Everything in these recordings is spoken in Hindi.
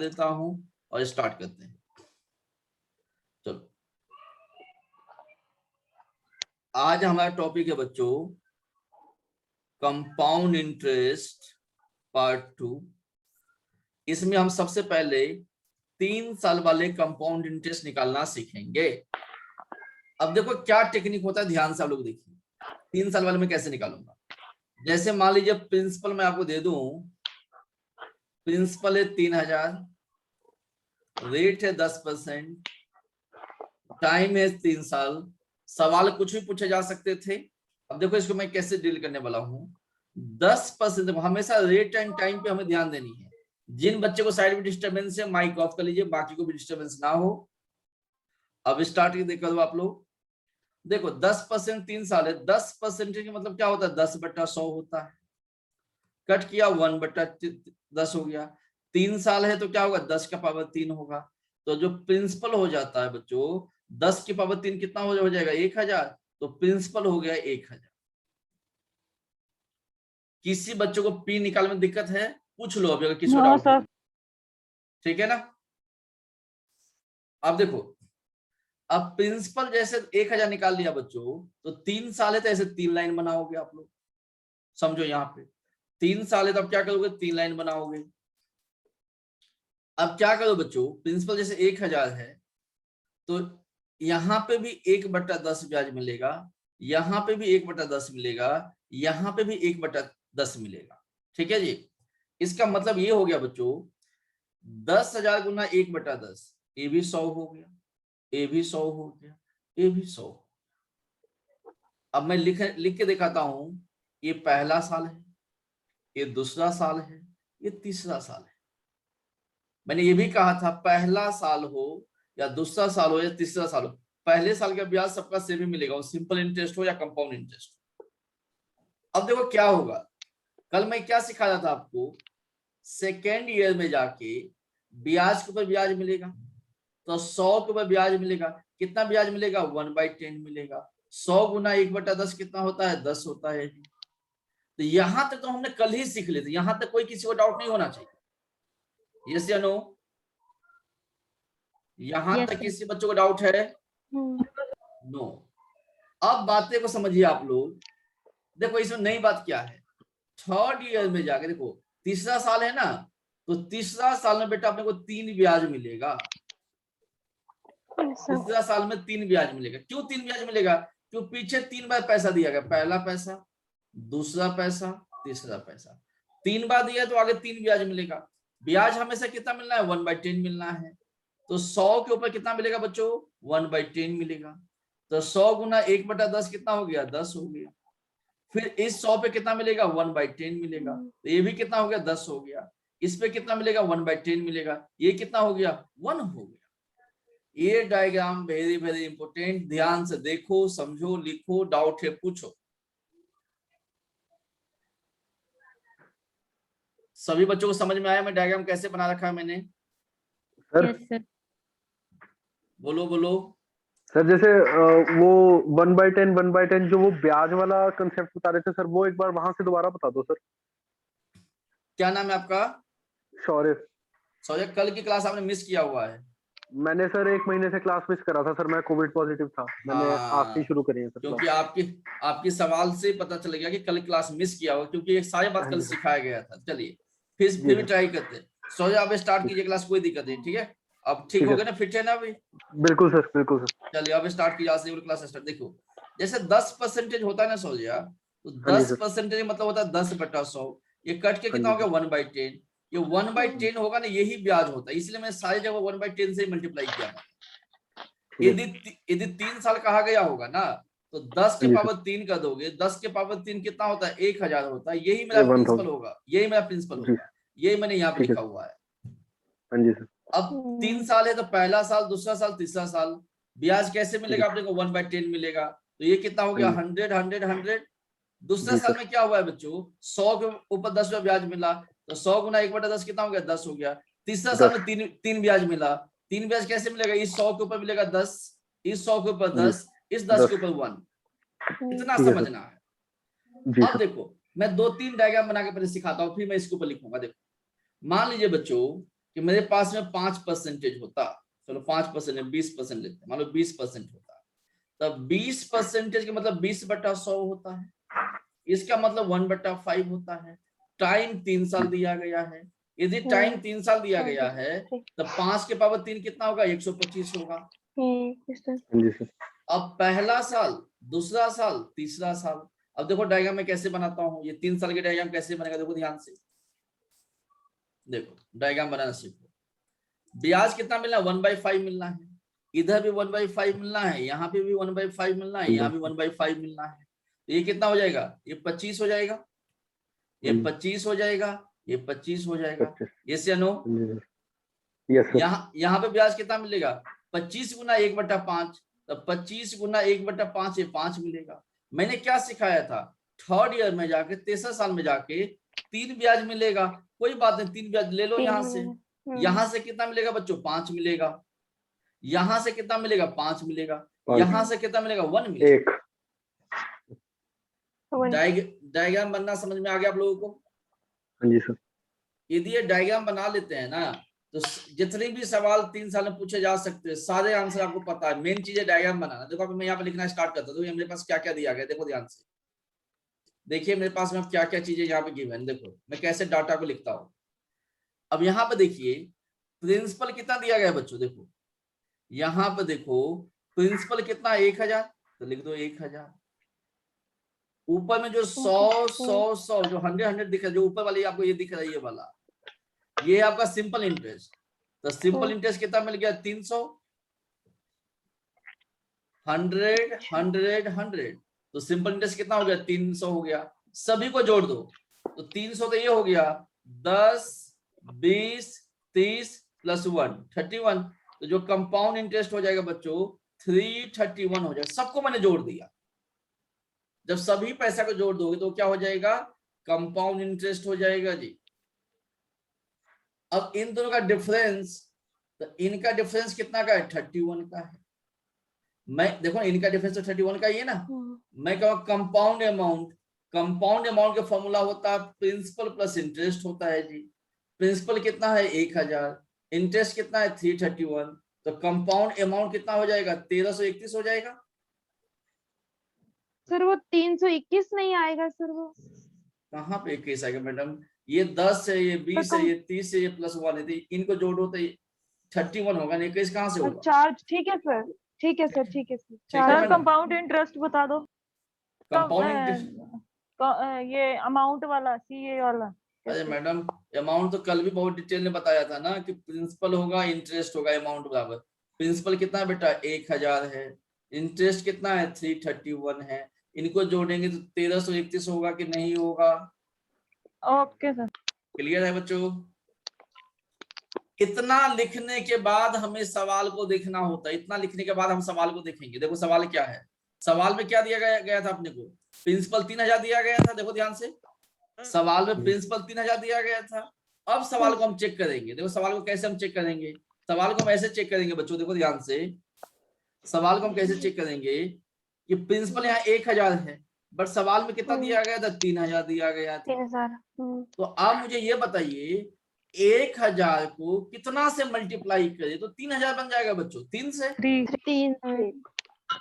देता हूं और स्टार्ट करते हैं। चलो, आज हमारा टॉपिक है बच्चों कंपाउंड इंटरेस्ट पार्ट 2। इसमें हम सबसे पहले 3 साल वाले कंपाउंड इंटरेस्ट निकालना सीखेंगे। अब देखो क्या टेक्निक होता है, ध्यान से आप लोग देखिए। 3 साल वाले में कैसे निकालूंगा, जैसे मान लीजिए प्रिंसिपल मैं आपको दे दूं, प्रिंसिपल है 3000, रेट है 10%, टाइम है 3 साल। सवाल कुछ भी पूछे जा सकते थे। अब देखो इसको मैं कैसे डील करने वाला हूं। 10% हमेशा रेट एंड टाइम पे हमें ध्यान देनी है। जिन बच्चे को साइड में डिस्टर्बेंस है माइक ऑफ कर लीजिए, बाकी को भी डिस्टर्बेंस ना हो। अब स्टार्ट करो आप लोग। देखो 10% 3 साल है, 10% का मतलब क्या होता है, 10/100 होता है। कट किया 1/10 हो गया। 3 साल है तो क्या होगा, 10⁻3 होगा। तो जो प्रिंसिपल हो जाता है बच्चों 10⁻3 कितना हो जाएगा, 1000। तो प्रिंसिपल हो गया 1000। किसी बच्चों को पी निकालने में दिक्कत है, पूछ लो अभी अगर किसी को डाउट है। ठीक है ना। अब देखो, अब प्रिंसिपल जैसे 1000 निकाल लिया बच्चों, तो 3 साल है तो ऐसे 3 लाइन बनाओगे आप लोग। समझो यहाँ पे 3 साल है तो अब क्या करोगे, 3 लाइन बनाओगे। अब क्या करो बच्चों, प्रिंसिपल जैसे 1000 है तो यहाँ पे भी 1/10 ब्याज मिलेगा, यहाँ पे भी 1/10 मिलेगा, यहाँ पे भी 1/10 मिलेगा। ठीक है जी। इसका मतलब ये हो गया बच्चों 10,000 गुना 1/10, ये भी 100 हो गया, ये भी 100 हो गया, ये भी 100। अब मैं लिख के दिखाता हूं। ये पहला साल है, ये दूसरा साल है, ये तीसरा साल है। मैंने ये भी कहा था पहला साल हो या दूसरा साल हो या तीसरा साल हो, पहले साल का ब्याज सबका सेम ही मिलेगा, वो सिंपल इंटरेस्ट हो या कंपाउंड इंटरेस्ट। अब देखो क्या होगा, कल मैं क्या सिखाया था आपको, सेकेंड ईयर में जाके ब्याज के ऊपर ब्याज मिलेगा, तो 100 के ऊपर ब्याज मिलेगा। कितना ब्याज मिलेगा, 1/10 मिलेगा। 100 गुना 1/10 कितना होता है, 10 होता है। तो यहां तक तो हमने कल ही सीख लिए थे, यहां तक कोई किसी को डाउट नहीं होना चाहिए। यस या नो, यहां तक किसी बच्चों को डाउट है, नो। अब बातें को समझिए आप लोग। देखो इसमें नई बात क्या है, थर्ड ईयर में जाके देखो, तीसरा साल है ना, तो तीसरा साल में बेटा अपने को 3 ब्याज मिलेगा। तीसरा साल में 3 ब्याज मिलेगा। क्यों 3 ब्याज मिलेगा, क्यों पीछे 3 बार पैसा दिया गया, पहला पैसा, दूसरा पैसा, तीसरा पैसा, 3 बार दिया तो आगे 3 ब्याज मिलेगा। ब्याज हमेशा कितना मिलना है, 1/10 मिलना है। तो 100 के ऊपर कितना मिलेगा बच्चों, 1/10 मिलेगा। तो 100 गुना 1/10 कितना हो गया, 10 हो गया। फिर इस 100 पे कितना मिलेगा, 1/10 मिलेगा। तो ये भी कितना हो गया, 10 हो गया। इस पे कितना मिलेगा, 1/10 मिलेगा। ये कितना हो गया, 1 हो गया। ये डायग्राम वेरी वेरी इंपोर्टेंट, ध्यान से देखो, समझो, लिखो, डाउट है पूछो। सभी बच्चों को समझ में आया मैं डायग्राम कैसे बना रखा है मैंने, सर? बोलो बोलो। सर जैसे वो 1/10 जो वो ब्याज वाला कंसेप्ट बता रहे थे सर, वो एक बार वहां से दोबारा बता दो सर। क्या नाम है आपका, शौर्य। सौर्य, कल की क्लास आपने मिस किया हुआ है। मैंने सर 1 महीने से क्लास मिस करा था सर, मैं कोविड पॉजिटिव था। मैंने आज से शुरू करी है सर क्योंकि क्लास। आपकी सवाल से पता चल गया कि कल क्लास मिस किया हुआ, क्योंकि एक सारी बात कल सिखाया गया था। चलिए फिर भी ट्राई करते हैं। सौर्य आप स्टार्ट कीजिए क्लास, कोई दिक्कत नहीं। ठीक है, अब ठीक हो गया ना, फिट है ना अभी। बिल्कुल सर, बिल्कुल सर। चलिए अब स्टार्ट कीजिए, आज से क्लास स्टार्ट। देखो जैसे 10% होता है ना सौर्य, तो हाँ जी 10% मतलब होता है 10/100। ये कट के हाँ कितना जी हो गया, 1/10। ये 1/10 होगा ना, यही ब्याज होता है, इसलिए मैं सारी जगह 1/10 से मल्टीप्लाई किया था। ठीक है। यदि 3 साल कहा गया होगा ना, तो 10 के हाँ जी पावर 3 कर दोगे, 10 के पावर 3 कितना होता है, 1000 होता है। यही मेरा प्रिंसिपल 1000 होगा, यही मेरा प्रिंसिपल जी होगा, यही मैंने यहाँ पे ठीक है। लिखा हुआ है। हाँ जी सर। अब 3 साल है तो पहला साल, दूसरा साल, तीसरा साल। ब्याज कैसे ठीक मिलेगा, है। अपने को 1/10 मिलेगा। तो ये कितना हो हाँ गया, जी 100 100 100। दूसरा जी साल सर। में क्या हुआ है बच्चों, 100 के ऊपर 10 ब्याज मिला, तो 100 गुना 1/10 कितना हो गया, 10 हो गया। तीसरा साल 10 में तीन ब्याज मिला। 3 ब्याज कैसे मिलेगा, इस 100 के ऊपर मिलेगा 10, इस 100 के ऊपर जी 10, इस 10 के 10 ऊपर 1। इतना ठीक है सर। समझना है। जी अब सर। देखो मैं 2-3 डायग्राम बना के पहले सिखाता हूँ, फिर मैं इसके ऊपर लिखूंगा। देखो मान लीजिए बच्चों कि मेरे पास में 5% होता, चलो 5% 20% लेते हैं, मान लो 20% होता, तब 20% का मतलब 20/100 होता है, इसका मतलब 1/5 होता है। टाइम 3 साल दिया गया है, यदि टाइम 3 साल दिया गया है तब 5 के पावर 3 कितना होगा, 125 होगा। अब पहला साल, दूसरा साल, तीसरा साल। अब देखो डायग्राम में कैसे बनाता हूं, ये 3 साल के डायग्राम कैसे बनेगा, देखो ध्यान से, देखो डायग्राम बनाना सीखो। ब्याज कितना मिलना है, 1/5 मिलना है, इधर भी 1/5 मिलना है, यहाँ पे भी 1/5 मिलना है, यहाँ भी 1/5 मिलना है। तो ये कितना हो जाएगा, ये 25 हो जाएगा, ये 25 हो जाएगा, ये 25 हो जाएगा। यस या नो? यहाँ पे ब्याज कितना मिलेगा, 25 गुना 1/5, तब 25 गुना 1/5 ये 5 मिलेगा। मैंने क्या सिखाया था, थर्ड ईयर में जाके, तीसरे साल में जाके 3 ब्याज मिलेगा, कोई बात नहीं, 3 ब्याज ले लो यहाँ से। यहाँ से कितना मिलेगा बच्चों, 5 मिलेगा, यहाँ से कितना मिलेगा, 5 मिलेगा, यहाँ से कितना मिलेगा, 1 मिलेगा। डायग्राम बनना समझ में आ गया आप लोगों को? हाँ जी सर। यदि ये डायग्राम बना लेते हैं ना, तो जितने भी सवाल 3 साल में पूछे जा सकते हैं, सारे आंसर आपको पता है। मेन चीज है डायग्राम बनाना। देखो अभी मैं यहाँ पे लिखना स्टार्ट करता हूँ, तो मेरे पास क्या क्या दिया गया, देखो ध्यान से, देखिए मेरे पास में क्या क्या चीजें यहाँ पे गिवन, देखो मैं कैसे डाटा को लिखता हूँ। अब यहाँ पे देखिए प्रिंसिपल कितना दिया गया है बच्चों, देखो यहाँ पे देखो प्रिंसिपल कितना, 1000, तो लिख दो 1000। ऊपर में जो 100 जो 100 दिख रहा है, जो ऊपर वाली आपको ये दिख रहा है, ये वाला, ये आपका सिंपल इंटरेस्ट। तो सिंपल इंटरेस्ट कितना मिल गया, 300, 100 100 100, तो सिंपल इंटरेस्ट कितना हो गया, 300 हो गया। सभी को जोड़ दो, तो 300 तो ये हो गया 10 20 30 प्लस 1 31, तो जो कंपाउंड इंटरेस्ट हो जाएगा बच्चों 331 हो जाएगा। सबको मैंने जोड़ दिया। जब सभी पैसा को जोड़ दोगे तो क्या हो जाएगा, कंपाउंड इंटरेस्ट हो जाएगा जी। अब इन दोनों का डिफरेंस, तो इनका डिफरेंस कितना का है, 31 का है। मैं देखो इनका डिफरेंस तो 31 का ही है ना। मैं कहूँ कंपाउंड अमाउंट, कंपाउंड अमाउंट का फॉर्मूला होता है प्रिंसिपल प्लस इंटरेस्ट होता है जी। प्रिंसिपल कितना है 1000, इंटरेस्ट कितना है 331, तो कंपाउंड अमाउंट कितना हो जाएगा, 1331 हो जाएगा। सर वो 321 नहीं आएगा सर, वो कहाँ पे 21 आएगा मैडम, ये 10 है, ये 20 है, ये 30 है, ये प्लस 1 है, इनको जोड़ो तो 31 होगा, 21 कहाँ से होगा। चार्ज, ठीक है सर, ठीक है सर, ठीक है सर। सर कंपाउंड इंटरेस्ट बता दो, कंपाउंड इंटरेस्ट, ये अमाउंट वाला, सीए वाला। अरे मैडम अमाउंट तो कल भी बहुत डिटेल में बताया था ना, कि प्रिंसिपल होगा इंटरेस्ट होगा अमाउंट बराबर। प्रिंसिपल कितना है बेटा 1000 है, इंटरेस्ट कितना है 331 है, इनको जोड़ेंगे तो 1331 होगा कि नहीं होगा। ओके सर, क्लियर है बच्चों। इतना लिखने के बाद हमें सवाल को देखना होता है, इतना लिखने के बाद हम सवाल को देखेंगे। देखो सवाल क्या है, सवाल में क्या दिया गया था अपने को, प्रिंसिपल 3000 दिया गया था। देखो ध्यान से, सवाल में प्रिंसिपल 3000 दिया गया था। अब सवाल को हम चेक करेंगे। देखो सवाल को कैसे हम चेक करेंगे, सवाल को हम ऐसे चेक करेंगे बच्चों, देखो ध्यान से, सवाल को हम कैसे चेक करेंगे कि प्रिंसिपल यहाँ 1000 है, बट सवाल में कितना दिया गया था, 3000 दिया गया था। 3000। तो आप मुझे ये बताइए 1000 को कितना से मल्टीप्लाई करें तो 3000 बन जाएगा बच्चों, 3 से। 3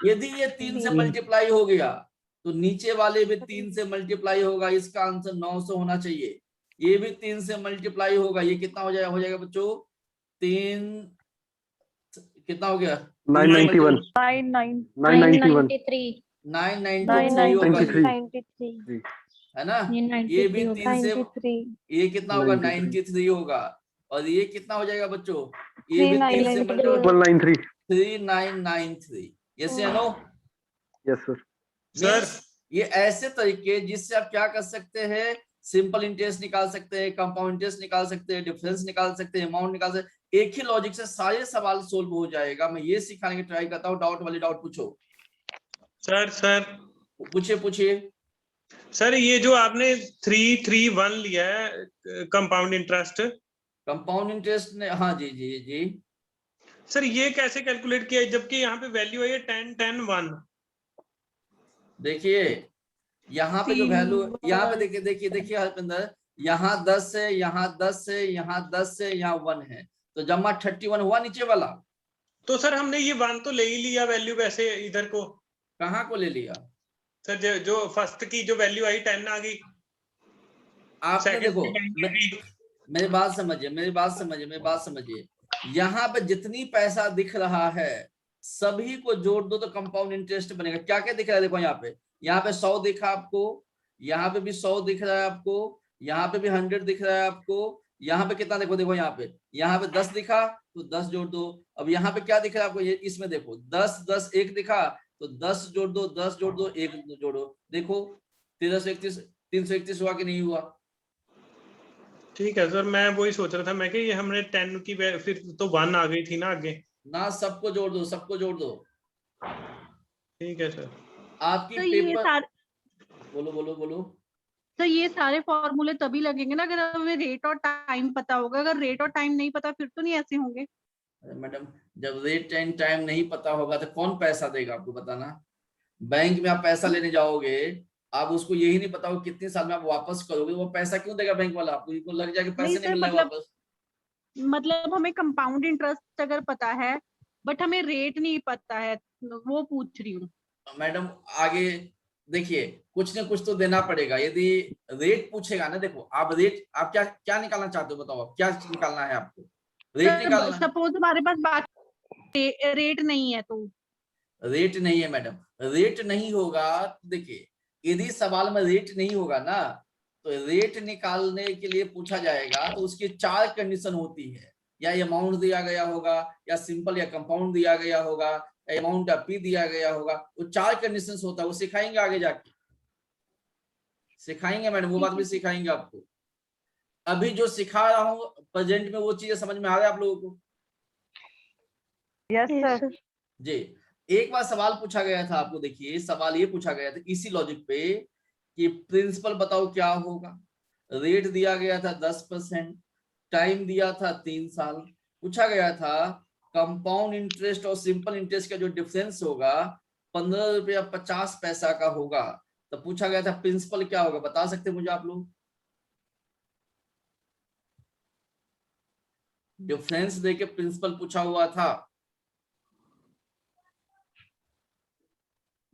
यदि ये 3 से मल्टीप्लाई हो गया तो नीचे वाले भी 3 से मल्टीप्लाई होगा, इसका आंसर 900 होना चाहिए। ये भी 3 से मल्टीप्लाई होगा, ये कितना हो जाएगा बच्चों, 3 कितना हो गया, 991 993 993 है ना। ये भी 3 से, 93 ये कितना होगा 93 होगा, और ये कितना हो जाएगा बच्चों, ये भी 3 से मल्टीप्लाई 3993। यस या नो? Yes sir. सर ये ऐसे तरीके जिससे आप क्या कर सकते हैं, सिंपल इंटरेस्ट निकाल सकते हैं, कंपाउंड इंटरेस्ट निकाल सकते हैं, डिफरेंस निकाल सकते हैं, अमाउंट निकाल सकते हैं। एक ही लॉजिक से सारे सवाल सोल्व हो जाएगा। मैं ये सिखाने की ट्राई करता हूँ। डाउट वाले डाउट पूछो। सर पूछिए सर, ये जो आपने 331 लिया है कंपाउंड इंटरेस्ट, कंपाउंड इंटरेस्ट ने, हाँ जी जी जी सर ये कैसे कैलकुलेट किया है, जबकि यहाँ पे वैल्यू है 10 10 1। देखिए यहाँ पे जो वैल्यू, यहाँ पे देखिए हरपिंदर, यहाँ 10 है, यहाँ 10 है, यहाँ 10 है, यहाँ 1 है, तो जमा 31 हुआ नीचे वाला। तो सर हमने ये 1 तो ले ही लिया वैल्यू वैसे इधर को। कहाँ को ले लिया सर जो फर्स्ट की जो वैल्यू आई 10 आ गई, आपने? सेकंड देखो की 10 आ गई। मेरी बात समझिए, यहाँ पे जितनी पैसा दिख रहा है सभी को जोड़ दो तो कंपाउंड इंटरेस्ट बनेगा। क्या क्या दिख रहा है? देखो यहाँ पे 100 दिखा आपको, यहाँ पे भी 100 दिख रहा है आपको, यहाँ पे भी 100 दिख रहा है आपको, यहाँ पे कितना देखो यहाँ पे 10 दिखा तो 10 जोड़ दो। अब यहाँ पे क्या दिख रहा है आपको? ये इसमें देखो 10 10 1 दिखा तो 10 जोड़ दो, 10 जोड़ दो, 1 जोड़ो। देखो 1331 331 हुआ कि नहीं हुआ? ठीक है सर, मैं वही सोच रहा था, मैं कि ये हमने 10 की फिर तो 1 आ गई थी ना आगे। ना, सबको जोड़ दो। ठीक है सर। आपकी तो ये पेपर बोलो। तो ये सारे फॉर्मूले तभी लगेंगे ना अगर हमें रेट और टाइम पता होगा। अगर रेट और टाइम नहीं पता फिर तो नहीं ऐसे होंगे। अरे मैडम, जब रेट एंड टाइम नहीं पता होगा तो कौन पैसा देगा आपको? बताना। बैंक में आप पैसा लेने जाओगे, आप उसको यही नहीं पता हो कितने साल में आप वापस करोगे, वो पैसा क्यों देगा बैंक वाला? आपको लग जाएगा पैसे नहीं मिल रहे वापस। मतलब हमें कंपाउंड इंटरेस्ट अगर पता है बट हमें रेट नहीं पता है, वो पूछ रही हूँ। मैडम आगे देखिए, कुछ ना कुछ तो देना पड़ेगा। यदि रेट पूछेगा ना, देखो आप क्या निकालना चाहते हो? बताओ आप क्या निकालना है आपको? रेट निकालना। सपोज हमारे पास रेट नहीं है तो रेट नहीं है मैडम, रेट नहीं होगा तो देखिए, यदि सवाल में रेट नहीं होगा ना तो रेट निकालने के लिए पूछा जाएगा तो उसकी 4 कंडीशन होती है। या अमाउंट दिया गया होगा, या सिंपल या कंपाउंड दिया गया होगा, या अमाउंट या पी दिया गया होगा। वो 4 कंडीशन होता है, वो सिखाएंगे आगे जाके, सिखाएंगे मैडम, वो बात भी सिखाएंगे आपको। अभी जो सिखा रहा हूँ प्रेजेंट में वो चीजें समझ में आ रहा है आप लोगों को? Yes sir. जी। एक बार सवाल पूछा गया था आपको, देखिए सवाल ये पूछा गया था इसी लॉजिक पे कि प्रिंसिपल बताओ क्या होगा। रेट दिया गया था 10%, टाइम दिया था 3 साल, पूछा गया था कंपाउंड इंटरेस्ट और सिंपल इंटरेस्ट का जो डिफरेंस होगा 15 रुपया 50 पैसा का होगा। तो पूछा गया था प्रिंसिपल क्या होगा, बता सकते मुझे आप लोग? डिफरेंस देके प्रिंसिपल पूछा हुआ था।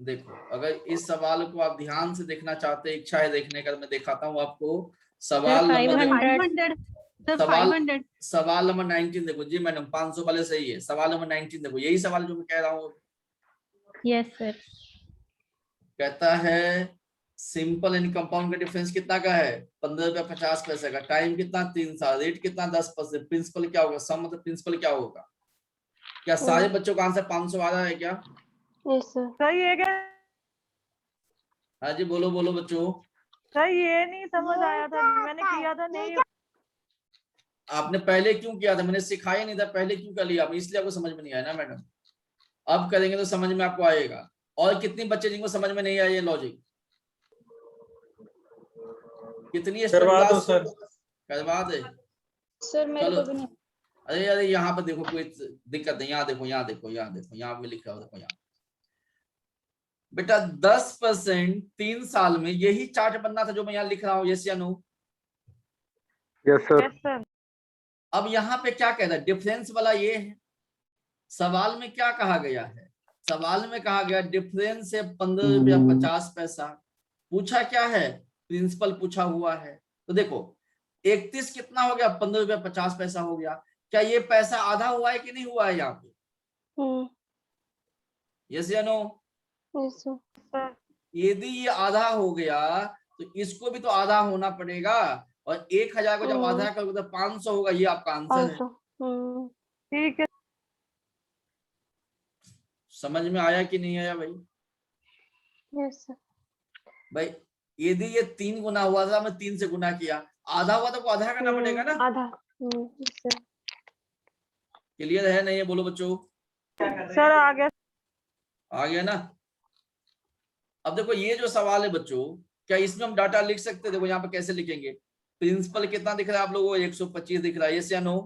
देखो अगर इस सवाल को आप ध्यान से देखना चाहते हैं, इच्छा है देखने का, मैं दिखाता हूँ आपको। सवाल नंबर 19 देखो जी मैडम, 500 वाले सही है। सवाल नंबर 19 देखो, यही सवाल जो मैं कह रहा हूँ। Yes sir. कहता है सिंपल एंड कंपाउंड का डिफरेंस कितना का है? 15 रुपया 50 पैसे का, टाइम कितना 3 साल, रेट कितना 10%, प्रिंसिपल क्या होगा? सम मतलब प्रिंसिपल क्या होगा? क्या सारे बच्चों का आंसर 500 आ रहा है क्या? सर ये क्या? हाँ जी बोलो बच्चों। सर ये नहीं समझ आया था, मैंने किया था नहीं। आपने पहले क्यों किया था? मैंने सिखाया नहीं था, पहले क्यों कर लिया आपने? इसलिए आपको समझ में नहीं आया ना मैडम। अब करेंगे तो समझ में आपको आएगा। और कितने बच्चे जिनको समझ में नहीं आया ये लॉजिक? कितनी करवा दो सर। करवा दे सर मेरे को भी नहीं। अरे यहाँ पे देखो, कोई दिक्कत नहीं। यहाँ देखो यहाँ पे लिखा हुआ, देखो यहाँ बेटा 10% 3 साल में, यही चार्ट बनना था जो मैं यहाँ लिख रहा हूँ। यस या no? Yes sir. Yes sir. अब यहाँ पे क्या कहता है? डिफरेंस वाला ये है। सवाल में क्या कहा गया है? सवाल में कहा गया डिफरेंस है 15 रुपया 50 पैसा। पूछा क्या है? प्रिंसिपल पूछा हुआ है। तो देखो 31 कितना हो गया? 15 रुपया 50 पैसा हो गया। क्या ये पैसा आधा हुआ है कि नहीं हुआ है यहाँ पे? यस या नो? यदि ये आधा हो गया तो इसको भी तो आधा होना पड़ेगा, और 1000 को जब आधा करोगे तो 500 होगा। ये आपका आंसर है। ठीक है। समझ में आया कि नहीं आया भाई? यस भाई यदि ये 3 गुना हुआ था, मैं 3 से गुना किया, आधा हुआ तो आधा करना पड़ेगा ना। आधा। क्लियर है नहीं है? बोलो बच्चों। सर आ गया ना? अब देखो ये जो सवाल है बच्चों, क्या इसमें हम डाटा लिख सकते हैं? देखो यहाँ पे कैसे लिखेंगे। प्रिंसिपल कितना दिख रहा है आप लोगों को? 125 दिख रहा है। यस या नो?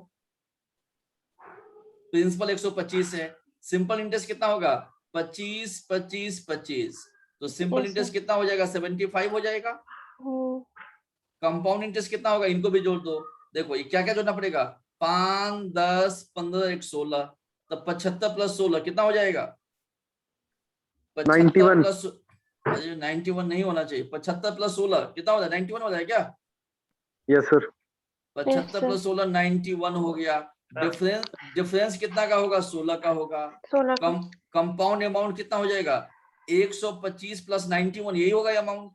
प्रिंसिपल 125 है। सिंपल इंटरेस्ट कितना होगा? 25 25 25। तो सिंपल इंटरेस्ट कितना हो जाएगा? 75 हो जाएगा। कंपाउंड इंटरेस्ट कितना होगा, इनको भी जोड़ दो। देखो ये क्या क्या जोड़ना पड़ेगा, 5, 10, 15, 1, 16, तब 75 प्लस 16 कितना हो जाएगा, 75 91। प्लस, अरे 91 नहीं होना चाहिए, 75 प्लस 16 कितना हो जाए, 91 हो जाए क्या, यस सर। 75 sir. प्लस 16 91 हो गया। डिफरेंस कितना का होगा, 16 का होगा। 16 का। कंपाउंड अमाउंट कितना हो जाएगा, 125 प्लस 91, यही होगा अमाउंट।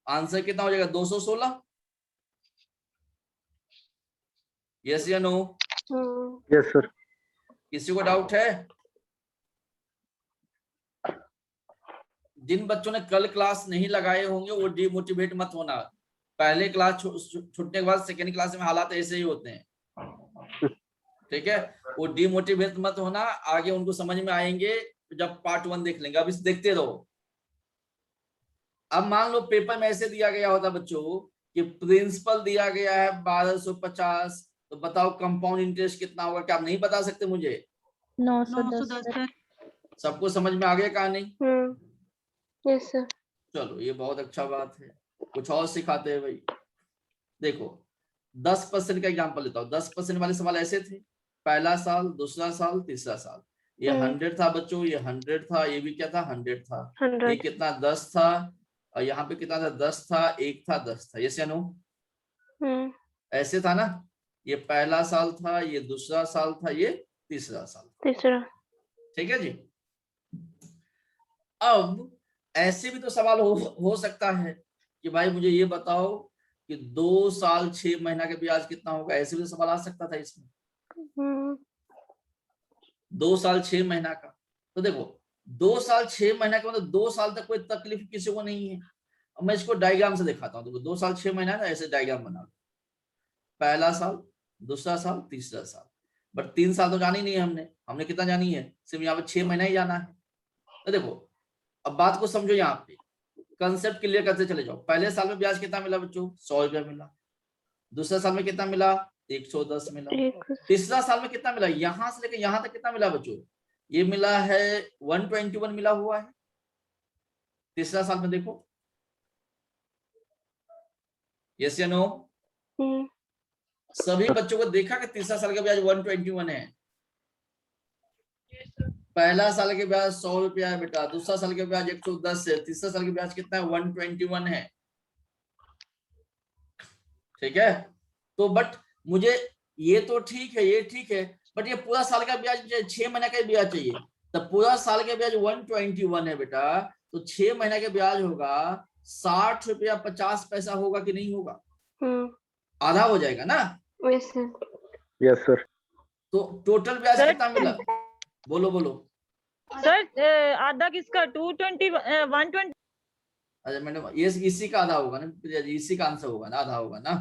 आंसर कितना हो जाएगा, 216। यस या नो, यस सर। किसी को डाउट है? जिन बच्चों ने कल क्लास नहीं लगाए होंगे वो डिमोटिवेट मत होना, पहले क्लास छूटने के बाद सेकेंड क्लास में हालात ऐसे ही होते हैं, ठीक है। वो डिमोटिवेट मत होना, आगे उनको समझ में आएंगे जब पार्ट 1 देख लेंगे, अब इसे देखते रहो। अब मान लो पेपर में ऐसे दिया गया होता बच्चों कि प्रिंसिपल दिया गया है 1250, तो बताओ कंपाउंड इंटरेस्ट कितना होगा, क्या आप नहीं बता सकते मुझे? 910 सर। सबको समझ में आ गया कहानी? Yes sir. चलो ये बहुत अच्छा बात है, कुछ और सिखाते हैं भाई। देखो 10% का एग्जांपल लेता हूँ। 10% वाले सवाल ऐसे थे, पहला साल, दूसरा साल, तीसरा साल। ये 100 था बच्चों, ये 100 था, ये भी क्या था, 100 था। 100। ये कितना, 10 था, और यहाँ पे कितना था, 10 था, 1 था, 10 था। यस या नो, ऐसे था ना। ये पहला साल था, ये दूसरा साल था, ये तीसरा साल था। तीसरा। ठीक है जी। अब ऐसे भी तो सवाल हो सकता है कि भाई मुझे ये बताओ कि 2 साल 6 महीना के ब्याज कितना होगा, ऐसे भी तो सवाल आ सकता था इसमें। 2 साल 6 महीना का, तो देखो 2 साल 6 महीना का मतलब 2 साल तक कोई तकलीफ किसी को नहीं है। अब मैं इसको डायग्राम से दिखाता हूँ। देखो 2 साल 6 महीना ना, ऐसे डायग्राम बना लो, पहला साल, दूसरा साल, तीसरा साल। बट 3 साल तो जानी नहीं है हमने कितना जानी है, सिर्फ यहाँ पे 6 महीना ही जाना है। तो देखो अब बात को समझो, यहाँ पे कंसेप्ट क्लियर करते चले जाओ। पहले साल में ब्याज कितना मिला बच्चों, 100 रुपया मिला। दूसरा साल में कितना मिला, 110 मिला। तीसरा साल में कितना मिला, यहां से लेकर यहां तक कितना मिला बच्चों, ये मिला है 121 मिला हुआ है तीसरा साल में। देखो यस या नो, सभी बच्चों को देखा कि तीसरा साल का ब्याज 121 है। पहला साल के ब्याज 100 रुपया है बेटा, दूसरा साल के ब्याज 110 है, तीसरा साल के ब्याज कितना है, 121 है। ठीक है। तो बट मुझे ये तो ठीक है, ये ठीक है, बट ये पूरा साल का ब्याज, 6 महीने का ब्याज चाहिए। तो पूरा साल का ब्याज 121 है बेटा, तो 6 महीने का ब्याज होगा 60 रुपया 50 पैसा होगा कि नहीं होगा, आधा हो जाएगा ना। Yes sir. तो टोटल ब्याज कितना मिला, बोलो बोलो सर। आधा किसका, 220 120? अच्छा मैडम, ये इसी का आधा होगा ना, इसी का आंसर होगा ना, आधा होगा ना।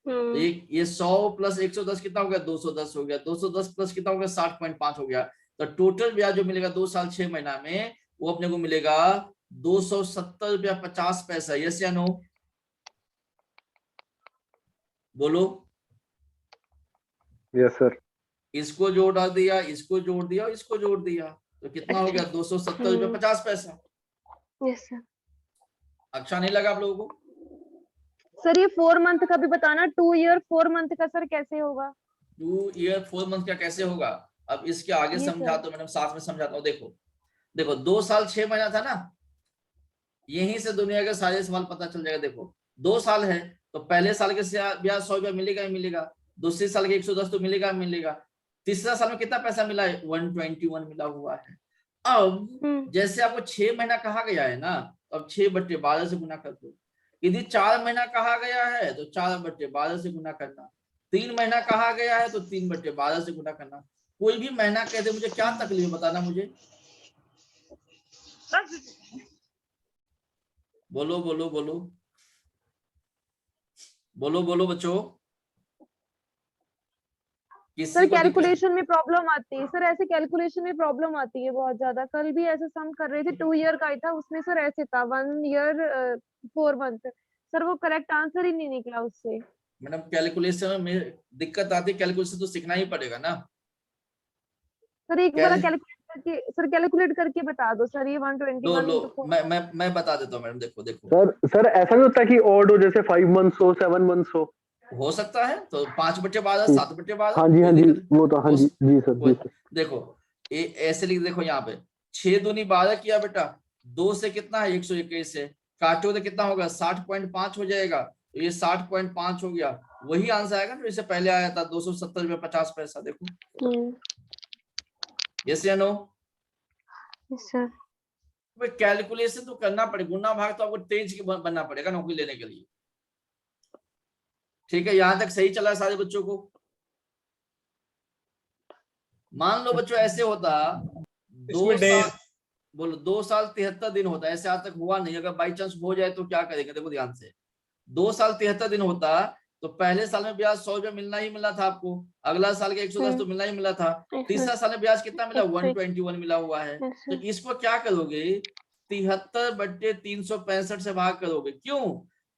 तो ये 100 प्लस 110 कितना हो गया, 210 हो गया। 210 प्लस कितना हो गया, 60.5 हो गया। तो टोटल ब्याज जो मिलेगा 2 साल 6 महीना में, वो अपने को मिलेगा 270 रुपया 50 पैसा। यस या नो, बोलो। Yes sir. इसको जोड़ दिया, इसको जोड़ दिया, इसको जोड़ दिया, तो कितना हो गया, 270 रुपया 50 पैसा। Yes sir. अच्छा नहीं लगा आप लोगों को? सर ये 4 मंथ का भी बताना, 2 ईयर 4 मंथ का सर कैसे होगा? 2 ईयर 4 मंथ का कैसे होगा, अब इसके आगे जी समझा सर। तो मैडम साथ में समझाता हूँ। देखो देखो 2 साल 6 महीना था ना, यहीं से दुनिया के सारे सवाल पता चल जाएगा। देखो 2 साल है, तो पहले साल के ब्याज 100 रुपया मिलेगा ही मिलेगा, दूसरे साल के 110 तो मिलेगा मिलेगा, तीसरा साल में कितना पैसा मिला है, 121 मिला हुआ है। अब जैसे आपको 6 महीना कहा गया है ना, तो अब 6/12 से गुना कर दो। यदि 4 महीना कहा गया है तो 4/12 से गुना करना। 3 महीना कहा गया है तो 3/12 से गुना करना। कोई भी महीना कह दे, मुझे क्या तकलीफ है बताना मुझे, बोलो बोलो बोलो बोलो बोलो बच्चों। सर कैलकुलेशन में प्रॉब्लम आती है सर, ऐसे कैलकुलेशन में प्रॉब्लम आती है बहुत ज्यादा। कल भी ऐसे सम कर रहे थे, 2 ईयर का ही था, उसमें सर ऐसे था 1 ईयर 4 मंथ। सर वो करेक्ट आंसर ही नहीं निकला उससे। मैडम कैलकुलेशन में दिक्कत आती है, कैलकुलेशन तो सीखना ही पड़ेगा ना। सर एक बार कैलकुलेट सर कैलकुलेट करके बता दो सर, ये 121 लो लो into 4 मैं बता देता हूँ मैडम, देखो देखो सर ऐसा भी होता है कि ऑड हो, जैसे 5 मंथ्स हो, 7 मंथ्स हो सकता है तो 5/12 ठीक। 7/12 हाँ जी, हाँ कोई जी, दिक्कत वो तो हाँ जी जी सर, जी सर। देखो ऐसे लिख, देखो यहाँ पे 6 दूनी 12 किया बेटा, 2 से कितना है 121 से काटो तो कितना होगा 60.5 हो जाएगा, तो ये 60.5 हो गया, वही आंसर आएगा ना जैसे पहले आया था 270 रुपये 50 पैसा। देखो यस या नो? सर कैलकुलेशन तो करना पड़ेगा, गुना भाग तो आपको तेज बनना पड़ेगा नौकरी लेने के लिए। ठीक है, यहां तक सही चला सारे बच्चों को? मान लो बच्चों ऐसे होता 2 इसमें साल, डेज बोलो 2 साल 73 दिन होता, ऐसे आज तक हुआ नहीं, अगर बाई चांस हो जाए तो क्या करेंगे? देखो ध्यान से, 2 साल 73 दिन होता तो पहले साल में ब्याज 100 रुपया मिलना ही मिला था आपको, अगला साल के 110 तो मिलना ही मिला था, तीसरा साल में ब्याज कितना मिला 121 मिला हुआ है। तो इसको क्या करोगे 73/365 से भाग करोगे, क्यों?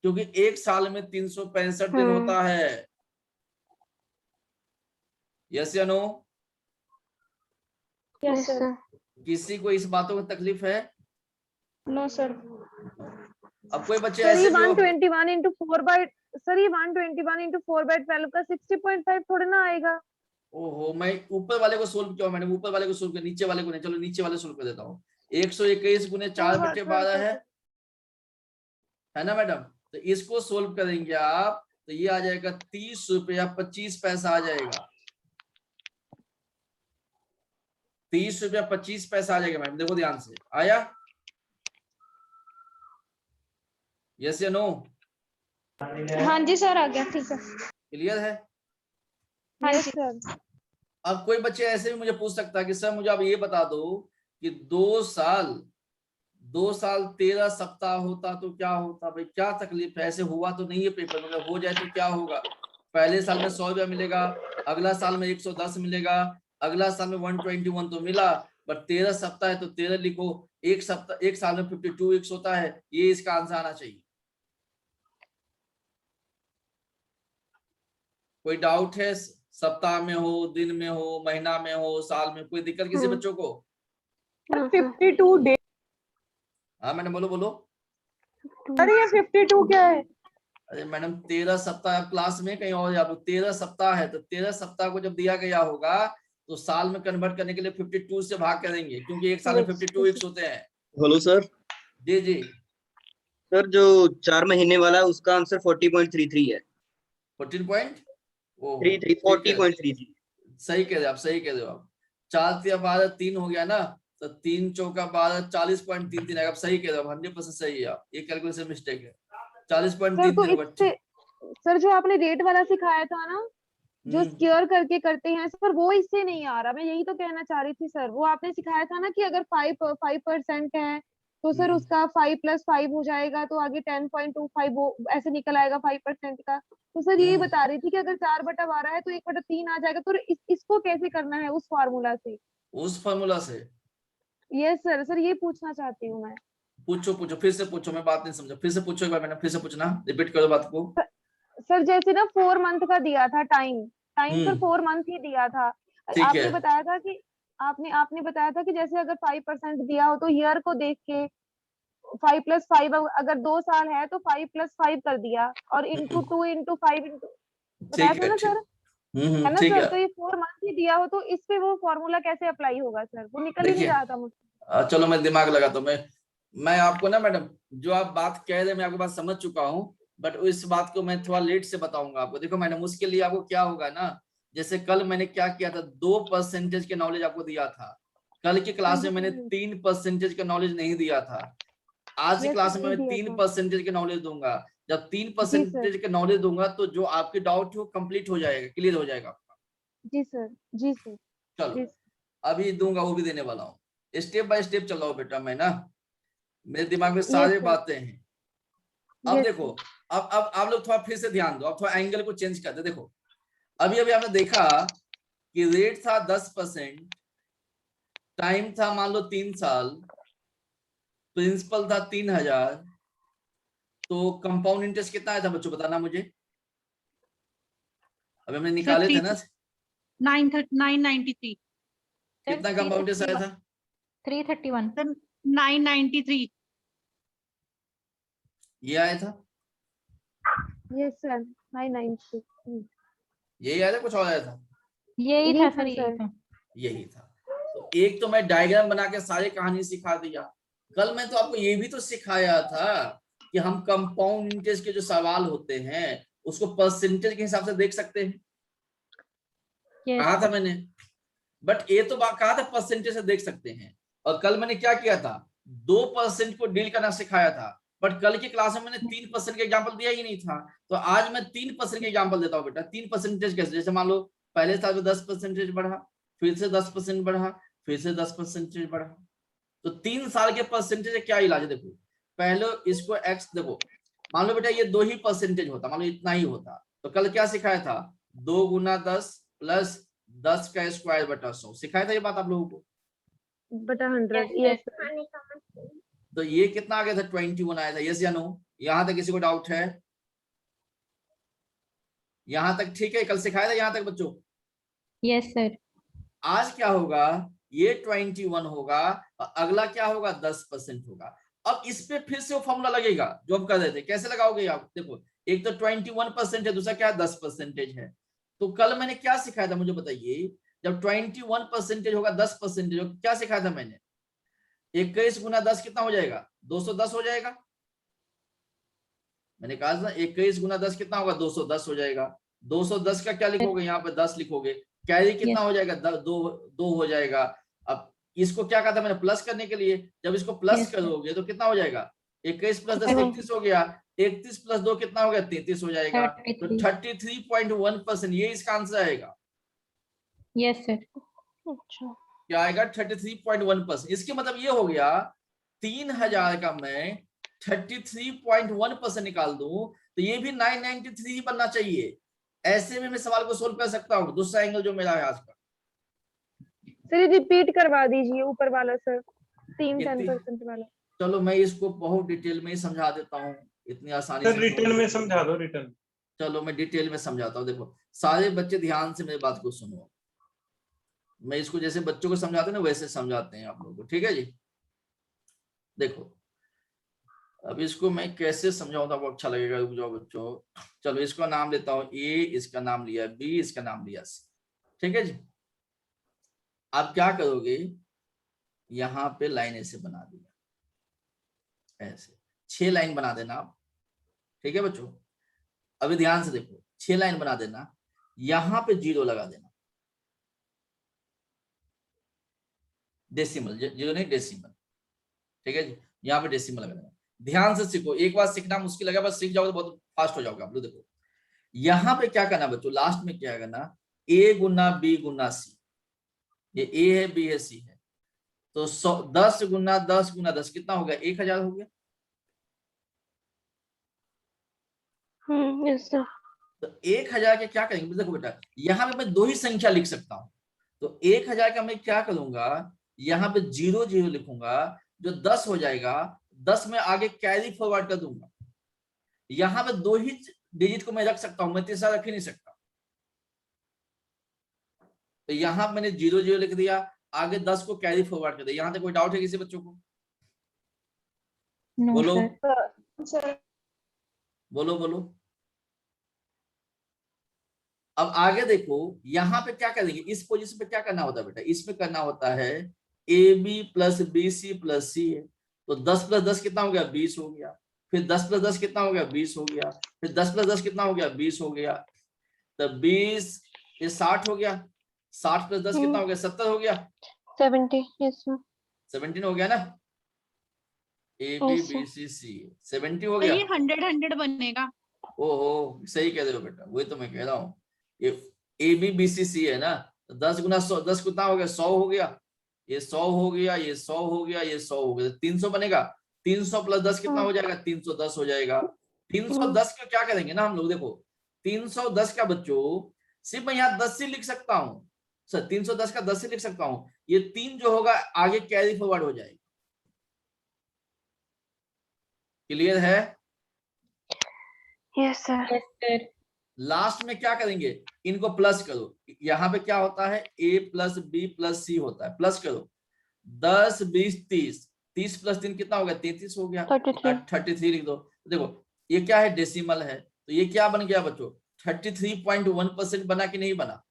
क्योंकि एक साल में 365 दिन होता है। यस या नो? Yes sir. किसी को इस बातों की तकलीफ है? No sir. अब कोई बच्चे सर ये ऐसे भी हो, 121 into 4/, सर ये 121 into 4/12 का 60.5 थोड़ी ना आएगा। ओहो, मैं ऊपर वाले को सोल्व किया मैंने, ऊपर वाले को सोल्व किया, नीचे वाले को नहीं। चलो नीचे वाले सोल्व कर देता हूँ। 121 गुने 4/12 है ना मैडम? तो इसको सोल्व करेंगे आप तो ये आ जाएगा 30 रुपया 25 पैसा आ जाएगा, 30 रुपया 25 पैसा आ जाएगा मैडम। देखो ध्यान से, आया? यस या नो? हाँ जी सर आ गया, ठीक है। क्लियर है? हाँ जी सर। अब कोई बच्चे ऐसे भी मुझे पूछ सकता है कि सर मुझे अब ये बता दो कि 2 साल 13 सप्ताह होता तो क्या होता? भाई क्या तकलीफ है, ऐसे हुआ तो नहीं है पेपर में, अगर हो जाए तो क्या होगा? पहले साल में 100 रुपया मिलेगा, अगला साल में 110 मिलेगा, अगला साल में 121 तो मिला, बट 13 सप्ताह है तो 13 लिखो, एक साल में 52 वीक्स होता है, ये इसका आंसर आना चाहिए। कोई डाउट है? सप्ताह में हो, दिन में हो, महीना में हो, साल में, कोई दिक्कत किसी बच्चों को? 52 डे। हाँ मैडम बोलो बोलो। अरे ये 52 क्या है? अरे मैडम 13 सप्ताह क्लास में कहीं और, आप 13 सप्ताह है तो 13 सप्ताह को जब दिया गया होगा तो साल में कन्वर्ट करने के लिए 52 से भाग करेंगे, क्योंकि एक साल में 52 वीक्स होते हैं। Hello sir. जी जी सर जो 4 महीने वाला है उसका आंसर 40.33 है। 14 पॉइंट 40.33। सही कह रहे आप, सही कह रहे हो आप। 4 3 12 3 हो गया ना, तो 3 चौका 12 40.33 आएगा। आप सही कह रहे हो, 100% सही है आप, ये कैलकुलेशन मिस्टेक है। सर तो 40.33 होगा। इससे, सर जो आपने रेट वाला सिखाया था ना, जो स्क्वायर करके करते हैं सर, वो इससे नहीं आ रहा। मैं यही तो कहना चाह रही थी सर, वो आपने सिखाया था ना कि अगर 5% है तो सर उसका 5 + 5 हो जाएगा, तो आगे 10.25 वो ऐसे निकल आएगा 5% का। तो सर यही बता रही थी कि अगर 4/12 है तो 1/3 आ जाएगा, तो इसको कैसे करना है उस फार्मूला से? उस फार्मूला से? यस सर, सर ये पूछना चाहती हूँ मैं। पूछो पूछो, फिर से पूछो, मैं बात नहीं समझा, फिर से पूछो एक बार मैंने, फिर से पूछना, रिपीट करो बात को। सर जैसे ना 4 मंथ का दिया था टाइम सर 4 मंथ ही दिया था। ठीक आपने है। बताया था कि आपने बताया था कि जैसे अगर 5% दिया हो तो ईयर को देख के 5 + 5, अगर 2 साल है तो 5 + 5 कर दिया, और इंटू 2 इंटू 5 बताया ठीक था है ना ठीक। सर, है ना ठीक सर? है। तो ये 4 मंथ ही दिया हो तो इस पे वो फॉर्मूला कैसे अप्लाई होगा सर? वो निकल ही नहीं देखिए रहा था मुझसे। चलो मैं दिमाग लगाता हूँ। मैं आपको ना मैडम, जो आप बात कह रहे हैं मैं आपकी बात समझ चुका हूँ, बट इस बात को मैं थोड़ा लेट से बताऊंगा आपको। देखो मैडम, उसके लिए आपको क्या होगा ना, जैसे कल मैंने क्या किया था, 2% के नॉलेज आपको दिया था। कल की क्लास में मैंने 3% का नॉलेज नहीं दिया था। आज की क्लास में मैं 3% के नॉलेज दूंगा। जब 3% के नॉलेज दूंगा तो जो आपके डाउट है वो कंप्लीट हो जाएगा, क्लियर हो जाएगा आपका। जी सर, जी सर। चलो अभी दूंगा, वो भी देने वाला हूँ। स्टेप बाय स्टेप चल रहा हूँ बेटा मैं ना, मेरे दिमाग में सारी बातें हैं। अब देखो, अब आप लोग थोड़ा फिर से ध्यान दो, अब थोड़ा एंगल को चेंज कर दे। देखो अभी अभी आपने देखा कि रेट था 10%, टाइम था मान लो 3 साल, प्रिंसिपल था 3000, तो कंपाउंड इंटरेस्ट कितना आया था बच्चों बताना मुझे? अभी हमने निकाले थे ना 993। कितना कंपाउंड इंटरेस्ट आया था? 331। 993। ये आया था, यस सर 993। यही आया था, कुछ और आया था? यही यही था था सर, यही सर। था। यही था। तो एक तो मैं डायग्राम बना के सारी कहानी सिखा दिया। कल मैं तो आपको ये भी तो सिखाया था कि हम कंपाउंड इंटरेस्ट के जो सवाल होते हैं उसको परसेंटेज के हिसाब से देख सकते हैं। Yes, कहा था मैंने, बट ये तो कहा था परसेंटेज से देख सकते हैं। और कल मैंने क्या किया था, 2% को डील करना सिखाया था, बट कल की क्लास में मैंने 3% का एग्जाम्पल दिया ही नहीं था। तो आज मैं 3% का एग्जाम्पल देता हूँ बेटा। 3% कैसे, जैसे मान लो पहले साल में 10% बढ़ा, फिर से 10% बढ़ा, फिर से 10% बढ़ा। तो 3 साल के परसेंटेज क्या इलाज है? देखो पहले इसको एक्स, देखो मान लो बेटा ये 2 ही परसेंटेज होता, मान लो इतना ही होता, तो कल क्या सिखाया था, 2 गुना 10 प्लस 10 का स्क्वायर बटा 100 सिखाया था ये बात आप लोगों को। बटा 100। Yes, यस तो ये कितना आ गया था, 21 आया था, यस या नो? यहां तक किसी को डाउट है? यहां तक ठीक है? कल सिखाया था यहां तक बच्चों? yes sir। आज क्या होगा, ये 21 होगा और अगला क्या होगा, 10% होगा। अब इस पे फिर से वो फॉर्मूला लगेगा जो हम कर रहे थे। कैसे लगाओगे आप? देखो एक तो 21% है, दूसरा क्या है, 10% है। तो कल मैंने क्या सिखाया था मुझे बताइए? जब 21% होगा, 10% होगा, क्या सिखाया था मैंने? 21 गुना 10 कितना हो जाएगा, 210 हो जाएगा। मैंने कहा था 21 गुना 10 कितना होगा, 210 हो जाएगा। 210 का क्या लिखोगे, यहाँ पे 10 लिखोगे, कैरी कितना Yes. हो जाएगा, दो हो जाएगा। अब इसको क्या कहा था मैंने, प्लस करने के लिए, जब इसको प्लस Yes, sir. करोगे तो कितना हो जाएगा, 21 प्लस 10 Seven. 31 हो गया, 31 प्लस 2 कितना हो गया, 33 हो जाएगा। तो 33। 33.1% ये इसका आंसर आएगा। Yes sir। अच्छा क्या आएगा, 33.1%। इसके मतलब ये हो गया 3000 का मैं 33.1% निकाल दूं तो ये भी 993 ही बनना चाहिए। ऐसे में मैं सवाल को सोल्व कर सकता हूँ। दूसरा एंगल जो मेरा है आज का, सर रिपीट करवा दीजिए ऊपर वाला सर, इतनी 10% वाला। चलो मैं इसको बहुत डिटेल में ही समझा देता हूँ, इतनी आसानी सर से रिटर्न में समझा दो, रिटर्न। चलो मैं डिटेल में समझाता हूँ। देखो सारे बच्चे ध्यान से मेरी बात को सुनो। मैं इसको जैसे बच्चों को समझाते हैं ना वैसे समझाते हैं आप लोगों को, ठीक है जी? देखो अब इसको मैं कैसे समझाऊं तो आपको अच्छा लगेगा, रुक जाओ बच्चों। चलो इसका नाम लेता हूं ए, इसका नाम लिया बी, इसका नाम लिया सी, ठीक है जी? आप क्या करोगे, यहाँ पे लाइन ऐसे बना दिया, ऐसे 6 लाइन बना देना आप, ठीक है बच्चों? अभी ध्यान से देखो, 6 लाइन बना देना, यहाँ पे 0 लगा देना, डेसिमल, 0 नहीं डेसिमल, ठीक है जी? यहाँ पे डेसिमल लगा देना। ध्यान से सीखो, एक बार सीखना मुश्किल लगा, बस सीख जाओगे तो बहुत फास्ट हो जाओगे आप लोग। देखो यहाँ पे क्या करना बच्चों, लास्ट में क्या करना, ए गुना बी गुना सी, ये ए है बी है सी है, तो 10 गुना 10 गुना 10 कितना हो गया, 1000 हो गया। Yes sir. तो 1000 के क्या करेंगे, देखो बेटा यहाँ पे मैं 2 ही संख्या लिख सकता हूँ। तो 1000 का मैं क्या करूंगा, यहाँ पे 0 0 लिखूंगा, जो 10 हो जाएगा, 10 में आगे कैरी फॉरवर्ड कर दूंगा। यहाँ पे 2 ही डिजिट को मैं रख सकता हूँ, मैं तीसरा रख ही नहीं सकता। तो यहाँ मैंने 0 0 लिख दिया, आगे 10 को कैरी फॉरवर्ड कर दिया। यहाँ तक कोई डाउट है किसी बच्चों को? No बोलो sir। बोलो बोलो। अब आगे देखो, यहाँ पे क्या करेंगे, इस पोजीशन पे क्या करना होता है बेटा, इसमें करना होता है A B plus B C plus C है। तो 10 प्लस 10 कितना हो गया, 20 हो गया। फिर 10 प्लस 10 कितना हो गया, 20 हो गया। फिर 10 प्लस 10 कितना हो गया, 20 हो गया। तो 20 ये 60 हो गया। 60 प्लस 10 कितना हो गया, 70 हो गया। 70 यस सर। 17 हो गया ना, ए बी बी सी सी 70 हो गया। ये 100 बनेगा। ओहो सही कह रहे हो बेटा, वही तो मैं कह रहा हूँ, ये ए बी बी सी सी है ना। तो 10 गुना 100, 10 कितना हो गया, 100 हो गया। ये 100 हो गया, ये 100 हो गया, ये 100 हो गया, 300 बनेगा। 300 प्लस 10 कितना हो जाएगा, 310 हो जाएगा। 310 का क्या करेंगे ना हम लोग, देखो 310 का बच्चों सिर्फ मैं यहाँ 10 ही लिख सकता हूँ सर, 310 का 10 ही लिख सकता हूँ। ये 3 जो होगा आगे कैरी फॉरवर्ड हो जाएगा। क्लियर है? Yes sir. Yes sir। Last में क्या करेंगे, इनको प्लस करो। यहाँ पे क्या होता है, a प्लस बी प्लस सी होता है, प्लस करो 10 20 30, 30 प्लस 3 कितना हो गया? 33 हो गया। 33 33 लिख दो। देखो ये क्या है? डेसिमल है, तो ये क्या बन गया बच्चों? 33.1% बना कि नहीं बना?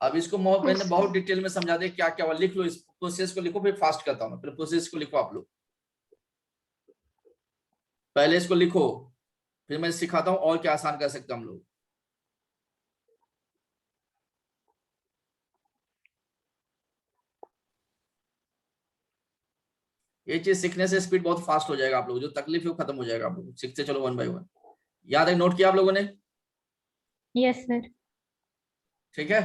अब इसको मैंने बहुत डिटेल में समझा दिया क्या क्या हुआ। लिख लो, इस प्रोसेस को लिखो, फिर फास्ट करता हूं मैं। पहले प्रोसेस को लिखो आप लोग, पहले इसको लिखो, फिर मैं सिखाता हूं और क्या आसान कर सकते हैं हम लोग। ये चीज सीखने से स्पीड बहुत फास्ट हो जाएगा आप लोग, जो तकलीफ है वो खत्म हो जाएगा आप लोग सीखते चलो 1 बाय 1। याद है? नोट किया आप लोगों ने? Yes sir. ठीक है।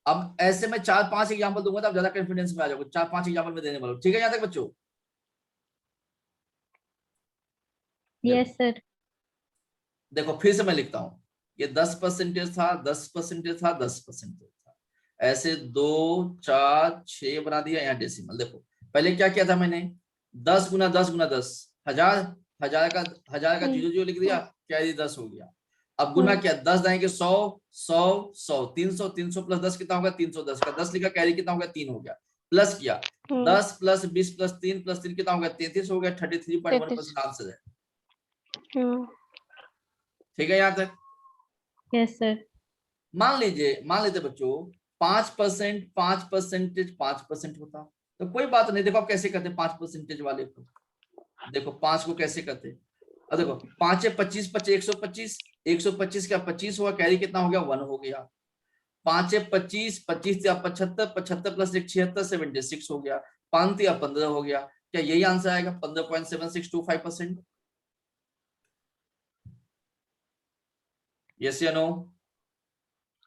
अब ऐसे मैं 4-5 एग्जांपल दूंगा तो आप ज्यादा कॉन्फिडेंस में आ जाओगे। 4-5 एग्जांपल में देने वाला हूं, ठीक है? यहाँ तक बच्चों? Yes sir. देखो फिर से मैं लिखता हूं, ये 10% था, 10% था, 10% था, ऐसे 2 4 6 बना दिया। यहाँ डेसिमल देखो, पहले क्या किया था मैंने? 10 गुना 10 गुना 10, 1000 1000 का 0 लिख दिया, कैरी 10 हो गया। अब गुना किया, 10 जाएंगे 100 100 100 300, 300 प्लस 10 कितना होगा? 310 का 10 लिखा, कैरी कितना होगा? 3 हो गया। प्लस किया 10 प्लस 20 प्लस 3 प्लस 3 कितना होगा? 33 हो गया। 33.1% आंसर है। ठीक है यहाँ तक? Yes sir. मान लेते बच्चों 5% 5% होता तो कोई बात नहीं। देखो आप कैसे करते 5% वाले को, देखो 5 को कैसे करते। अब देखो 5 25 25 125, 125 का 25 हुआ, कैरी कितना हो गया? 1 हो गया। 5 25 25 या 75, 75 प्लस 1 76, 76 हो गया। 5 या 15 हो गया। क्या यही आंसर आएगा? 15.7625%? यस या नो?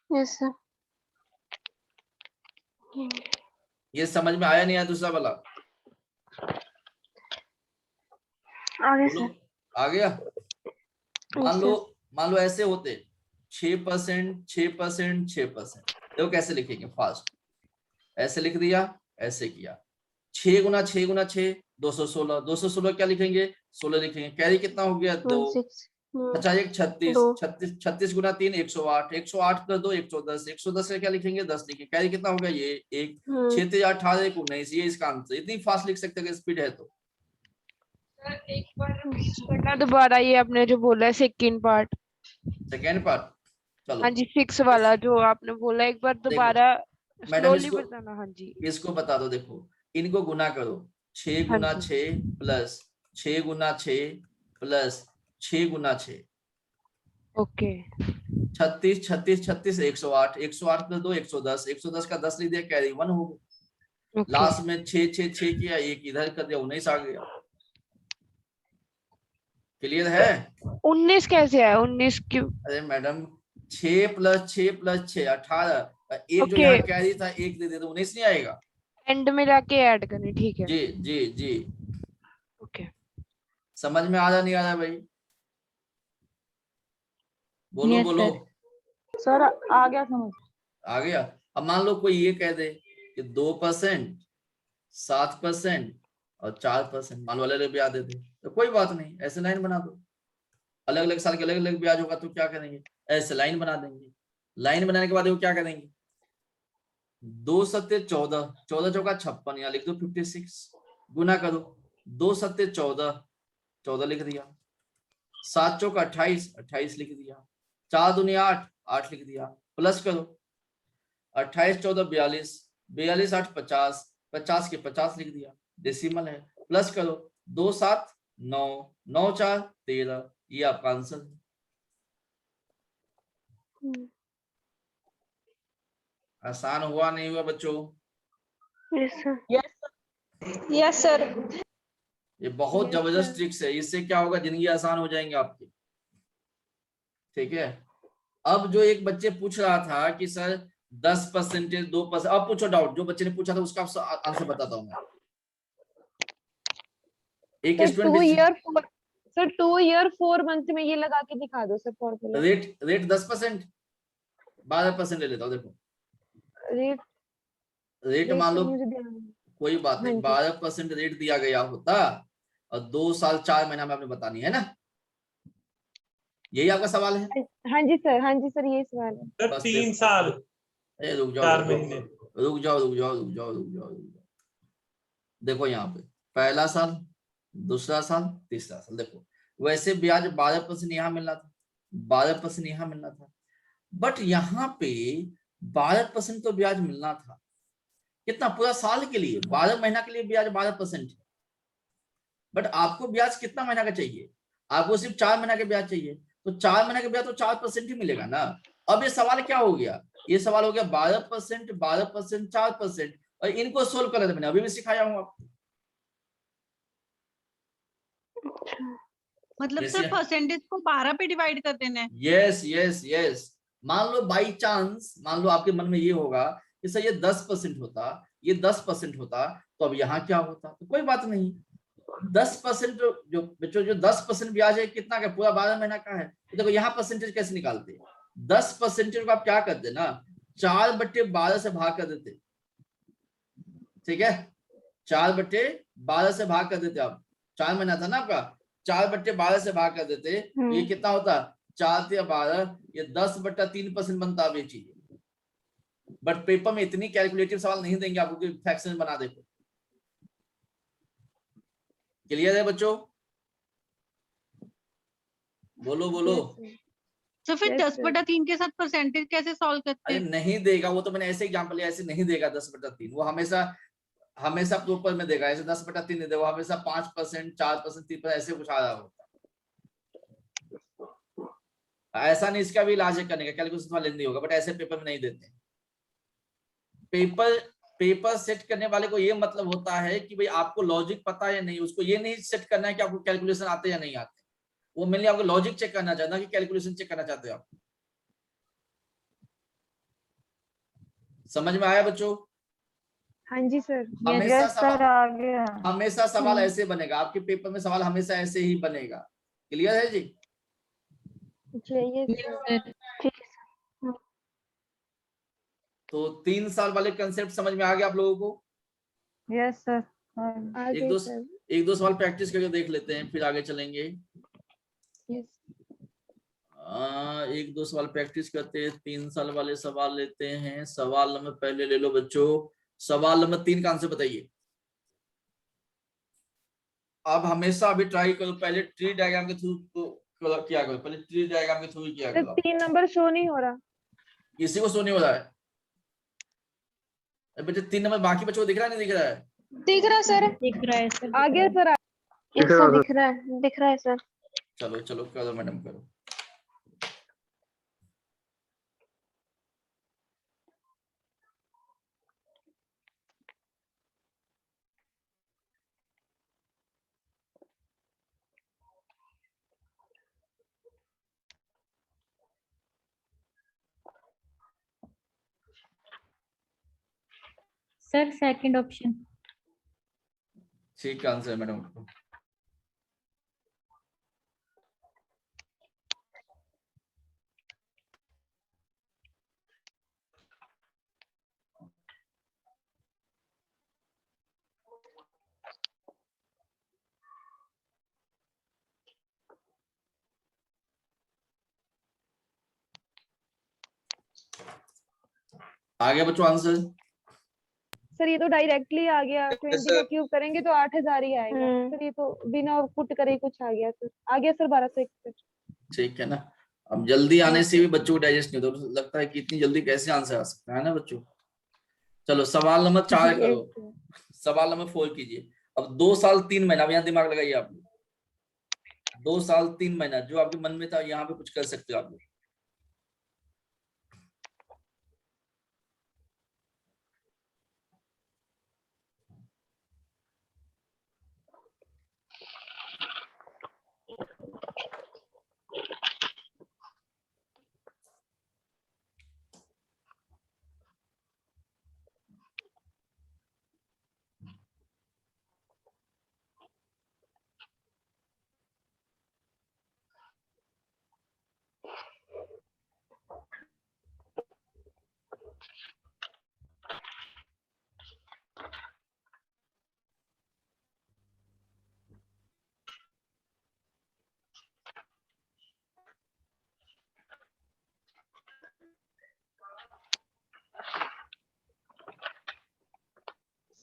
Yes sir. ये समझ में आया नहीं आया दूसरा वाला? आगे बोलो, सर। आ गया? मान लो ऐसे होते 6% 6% 6%, देखो कैसे लिखेंगे फास्ट। ऐसे लिख दिया, ऐसे किया। 6 गुना 6 गुना 6 216, 216 क्या लिखेंगे? 16 लिखेंगे। कैरी कितना हो गया? 2। अच्छा 1 36, 36 गुना 3 108, 108 प्लस 2 110, 110 का क्या लिखेंगे? 10 लिखेंगे। कैरी कितना हो गया? ये 1। 6 3 18 19, ये इसका आंसर। इतनी फास्ट लिख सकते हैं स्पीड है तो। एक बार रिपीट करना दोबारा, ये आपने जो बोला है सेकंड पार्ट। सेकेंड पार्ट चलो। हाँ जी, 6 वाला जो आपने बोला, एक बार दोबारा मैडम स्लोली बताना। हाँ जी, इसको बता दो। देखो इनको गुना करो, 6 हाँ गुना जी। 6 प्लस 6 गुना 6 प्लस 6 गुना 6, ओके। 36 36 36 108, 108 प्लस 2 110, 110 का 10 लिख दिया, कैरी 1 हो गया। ओके। लास्ट में 6 6 6 किया, एक इधर कर दिया, 19 आ गया। क्लियर है? 19 कैसे आया? 19 क्यों? अरे मैडम 6 प्लस 6 प्लस 6 18, एक जो ओके। यहाँ कैरी था एक दे दे तो 19 नहीं आएगा? एंड में जाके ऐड करनी, ठीक है। जी जी जी। ओके। समझ में आ रहा नहीं आ रहा भाई? बोलो Yes, बोलो। sir. सर आ गया समझ। आ गया? अब मान लो कोई ये कह दे कि 2%, 7% और 4%, मान लो अलग अलग ब्याज दे दे तो कोई बात नहीं, ऐसे लाइन बना दो। अलग अलग साल के अलग अलग ब्याज होगा तो क्या करेंगे? ऐसे लाइन बना देंगे। लाइन बनाने के बाद वो क्या करेंगे? 2 सत्ते 14, 14 चौका 56, यहाँ लिख दो 56। गुना करो, 2 सत्ते 14, 14 लिख दिया। 7 चौका 28, 28 लिख दिया। 4 दूनी 8, 8 लिख दिया। प्लस करो, 28 14 42, 42 8 50, 50 के 50 लिख दिया। डेसिमल है। प्लस करो, 2 7 9, 9 4 13, ये आपका आंसर है। आसान हुआ नहीं हुआ बच्चों? Yes sir. ये बहुत जबरदस्त ट्रिक्स है, इससे क्या होगा? जिंदगी आसान हो जाएंगे आपकी। ठीक है। अब जो एक बच्चे पूछ रहा था कि सर 10% 2%, अब पूछो डाउट। जो बच्चे ने पूछा था उसका आंसर बताता हूँ मैं। एक sir 2 student year 4 sir 2 year 4 month में ये लगा के दिखा दो सर फॉर्मूला। रेट 10%, 12% ले लेता हूँ। देखो रेट मान लो, कोई बात नहीं, 12% रेट दिया गया होता और 2 साल 4 महीना में आपने बतानी है ना? यही आपका सवाल है? हाँ जी सर, हाँ जी सर, ये सवाल है। सर 3 साल रुक जाओ 4 महीने। रुक जाओ रुक जाओ रुक जाओ रुक जाओ रुक जाओ। देखो यहाँ पे पहला साल, दूसरा साल, तीसरा साल, देखो वैसे ब्याज 12% यहाँ मिलना था, 12% यहाँ मिलना था, बट यहाँ पे 12% तो ब्याज मिलना था। कितना? पूरा साल के लिए, 12 महीना के लिए ब्याज 12% है। बट आपको ब्याज कितना महीना का चाहिए? आपको सिर्फ 4 महीना के ब्याज चाहिए, तो 4 महीना के ब्याज तो 4% ही मिलेगा ना। अब ये सवाल क्या हो गया? ये सवाल हो गया 12%, 12%, 4%, और इनको सोल्व कर रहे थे, मैंने अभी भी सिखाया हूँ आपको। मतलब जैसे- सर परसेंटेज को 12 पे डिवाइड कर देना है। Yes yes yes. मान लो बाई चांस, मान लो आपके मन में ये होगा कि सर ये 10% होता, ये 10% होता, तो अब यहाँ क्या होता? तो कोई बात नहीं, 10% जो बच्चों जो 10% ब्याज है कितना का? पूरा 12 महीना का है। तो देखो यहाँ परसेंटेज कैसे निकालते हैं? 10% को आप क्या करते ना, 4/12 से भाग कर देते, ठीक है, 4/12 से भाग कर देते आप। 4 महीना था ना आपका, 4/12 से भाग कर देते, ये कितना होता? 4 या 12, ये 10/3% बनता। अब ये चीज, बट पेपर में इतनी कैलकुलेटिव सवाल नहीं देंगे आपको कि फ्रैक्शन बना दे। क्लियर है बच्चों? बोलो बोलो। तो फिर Yes, 10/3 के साथ परसेंटेज कैसे सॉल्व करते अरे हैं? नहीं देगा, वो तो मैंने ऐसे एग्जांपल लिया, ऐसे नहीं देगा 10/3। वो हमेशा हमेशा प्रॉपर में देगा, ऐसे 10/3 नहीं देगा, वो हमेशा 5%, 4%, 3% ऐसे कुछ आ रहा होता। ऐसा नहीं, इसका भी इलाज करने का, कैलकुलेशन वाले नहीं होगा, बट ऐसे पेपर में नहीं देते। पेपर सेट करने वाले को ये मतलब होता है कि भाई आपको लॉजिक पता है या नहीं, उसको ये नहीं सेट करना है कि आपको कैलकुलेशन आते या नहीं आते। वो मेनली आपको लॉजिक चेक करना चाहता है कि कैलकुलेशन चेक करना चाहते हो आप। समझ में आया बच्चों? हाँ जी सर। हमेशा यस सर, आ गया। हमेशा सवाल ऐसे बनेगा आपके पेपर में, सवाल हमेशा ऐसे ही बनेगा। क्लियर है जी? Yes, Yes, sir. तो 3 साल वाले कंसेप्ट समझ में आ गया आप लोगों को? Yes sir. आगे सर। एक दो सवाल प्रैक्टिस करके देख लेते हैं, फिर आगे चलेंगे। Yes. एक दो सवाल प्रैक्टिस करते हैं, 3 साल वाले सवाल लेते हैं। सवाल नंबर पहले ले लो बच्चों, सवाल नंबर 3 का आंसर बताइए। अब हमेशा अभी ट्राई करो, पहले ट्री डायग्राम के थ्रू किया करो, पहले ट्री डायग्राम के थ्रू ही किया सर करो। 3 नंबर शो नहीं हो रहा। किसी को शो नहीं हो रहा है? बच्चे 3 नंबर बाकी बच्चों को दिख रहा है, नहीं दिख रहा है? दिख रहा सर, दिख रहा है सर। आगे सर। दिख रहा है, दिख रहा है, दिख रहा है सर। चलो चलो करो मैडम, करो। Sir second option. ठीक आंसर है मैडम। आ गया बच्चों आंसर? सर ये तो डायरेक्टली आ गया, 20 का सर। क्यूब करेंगे तो 8000 ही आएगा। सर ये तो बिना पुट करे कुछ आ गया सर। आ गया सर 1261। ठीक है ना। अब जल्दी आने से भी बच्चों को डाइजेस्ट नहीं होता, तो लगता है कि इतनी जल्दी कैसे आंसर आ सकता है ना बच्चों। चलो सवाल नंबर 4 करो, सवाल नंबर 4 कीजिए। अब 2 साल 3 महीना, अब यहाँ दिमाग लगाइए आप लोग। 2 साल 3 महीना जो आपके मन में था, यहाँ पे कुछ कर सकते हो आप लोग।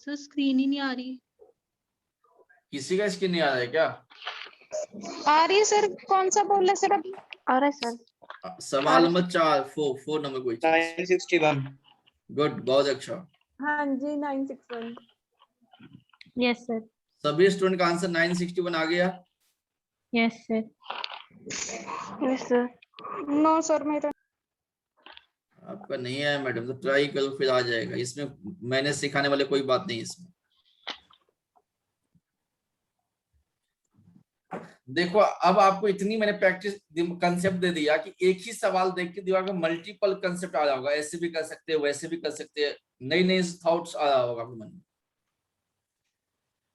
सर स्क्रीन ही नहीं आ रही। किसी का स्क्रीन नहीं आ रहा है क्या? आ रही है सर, कौन सा बोल रहे सर अभी? आ रहा है सर। सवाल नंबर 4, 4 नंबर कोई चीज। 961 गुड, बहुत अच्छा। हाँ जी 961। Yes sir. सभी स्टूडेंट का आंसर 961 आ गया? Yes sir. Yes sir. No sir मेरा आपका नहीं आया मैडम, तो ट्राई करो फिर आ जाएगा। इसमें मैंने सिखाने वाले कोई बात नहीं इसमें। देखो अब आपको इतनी मैंने प्रैक्टिस कंसेप्ट दे दिया कि एक ही सवाल देख के दिमाग में मल्टीपल कंसेप्ट आ रहा होगा, ऐसे भी कर सकते हैं, वैसे भी कर सकते हैं, नई नई थॉट्स आ रहा होगा आपके मन में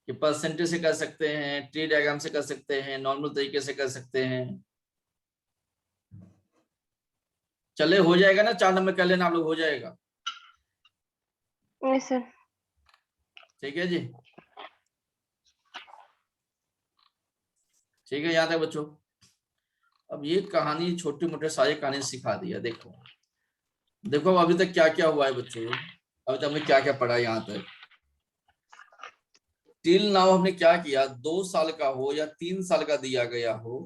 कि परसेंटेज से कर सकते हैं, ट्री डायग्राम से कर सकते हैं, नॉर्मल तरीके से कर सकते हैं। चले हो जाएगा ना, 4 नंबर कर लेना आप लोग, हो जाएगा। Yes sir. ठीक है जी, ठीक है। याद है बच्चों? अब ये कहानी छोटी मोटे सारी कहानी सिखा दिया। देखो देखो अभी तक क्या क्या हुआ है बच्चों, अभी तक हमने क्या क्या पढ़ा यहाँ तक। टिल नाउ हमने क्या किया, 2 साल का हो या 3 साल का दिया गया हो,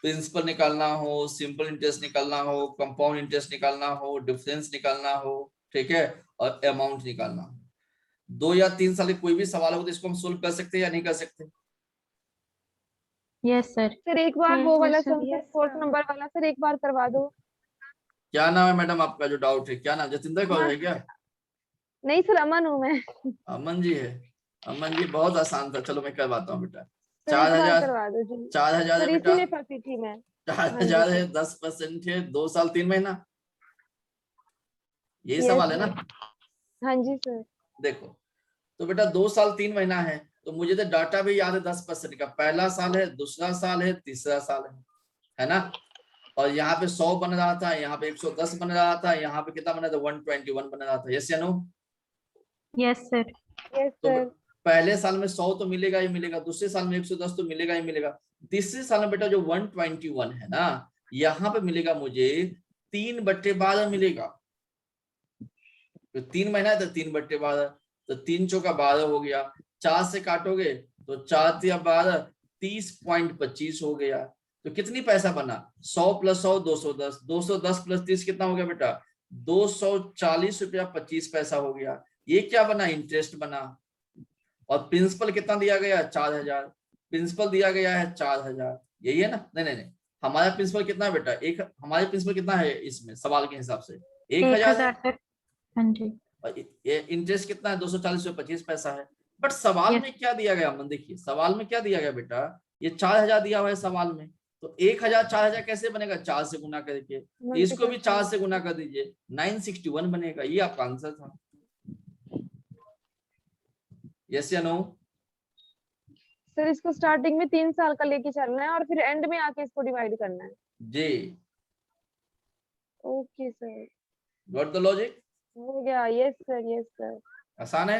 प्रिंसिपल निकालना हो, सिंपल इंटरेस्ट निकालना हो, कंपाउंड इंटरेस्ट निकालना हो, डिफरेंस निकालना हो, ठीक है, और अमाउंट निकालना हो। 2 या 3 साल के कोई भी सवाल हो तो इसको हम सोल्व कर सकते हैं या नहीं कर सकते? Yes sir. सर एक बार वो वाला yes, sir. सम 4th नंबर वाला सर एक बार करवा दो। क्या नाम है मैडम आपका जो डाउट है? क्या नाम, जतिंदर कौर है क्या? नहीं सर, अमन हूँ मैं। अमन जी है। अमन जी बहुत आसान था, चलो मैं करवाता हूँ बेटा। सर एक बार 4000 करवा दो जी। 4000 है सर बेटा, इसी में फंसी थी मैं। 4000 हाँ जी है, 10% है, 2 साल 3 महीना, यही Yes, सवाल है ना? sir. हाँ जी सर। देखो तो बेटा 2 साल 3 महीना है, तो मुझे तो डाटा भी याद है 10% का। पहला साल है, दूसरा साल है, तीसरा साल है ना? और यहाँ पे 100 बन रहा था, यहाँ पे 110 बन रहा था, यहाँ पे कितना बना था, 121 बन रहा था। यस या नो? Yes sir. यस तो सर। पहले साल में 100 तो मिलेगा ही मिलेगा, दूसरे साल में 110 तो मिलेगा ही मिलेगा, तीसरे साल में बेटा जो 121 है ना, यहाँ पे मिलेगा मुझे 3/12 मिलेगा। तो 3 महीना है तो 3/12, तो 3 चौका 12 हो गया। 4 से काटोगे तो 4 या 12, 30.25 हो गया। तो कितनी पैसा बना? 100 + 100 210, 210 + 30 कितना हो गया बेटा? 240 रुपया 25 पैसा हो गया। ये क्या बना? इंटरेस्ट बना। और प्रिंसिपल कितना दिया गया? 4000। प्रिंसिपल दिया गया है 4000, यही है ना? नहीं नहीं नहीं, हमारा प्रिंसिपल कितना है बेटा? एक, हमारे प्रिंसिपल कितना है इसमें सवाल के हिसाब से? 1000 है। सर। हाँ जी। और ये इंटरेस्ट कितना है? 240 रुपये 25 पैसा है। बट सवाल में क्या दिया गया? मन देखिए सवाल में क्या दिया गया बेटा, ये 4000 दिया हुआ है सवाल में, तो 1000 4000 कैसे बनेगा? 4 से गुना करके। तो इसको भी 4 से गुना कर दीजिए, 961 बनेगा। ये आपका आंसर था। यस या नो? सर इसको स्टार्टिंग में 3 साल का लेके चलना है और फिर एंड में आके इसको डिवाइड करना है। जी, okay sir. Got the logic? हो गया। Yes sir, yes sir. आसान है?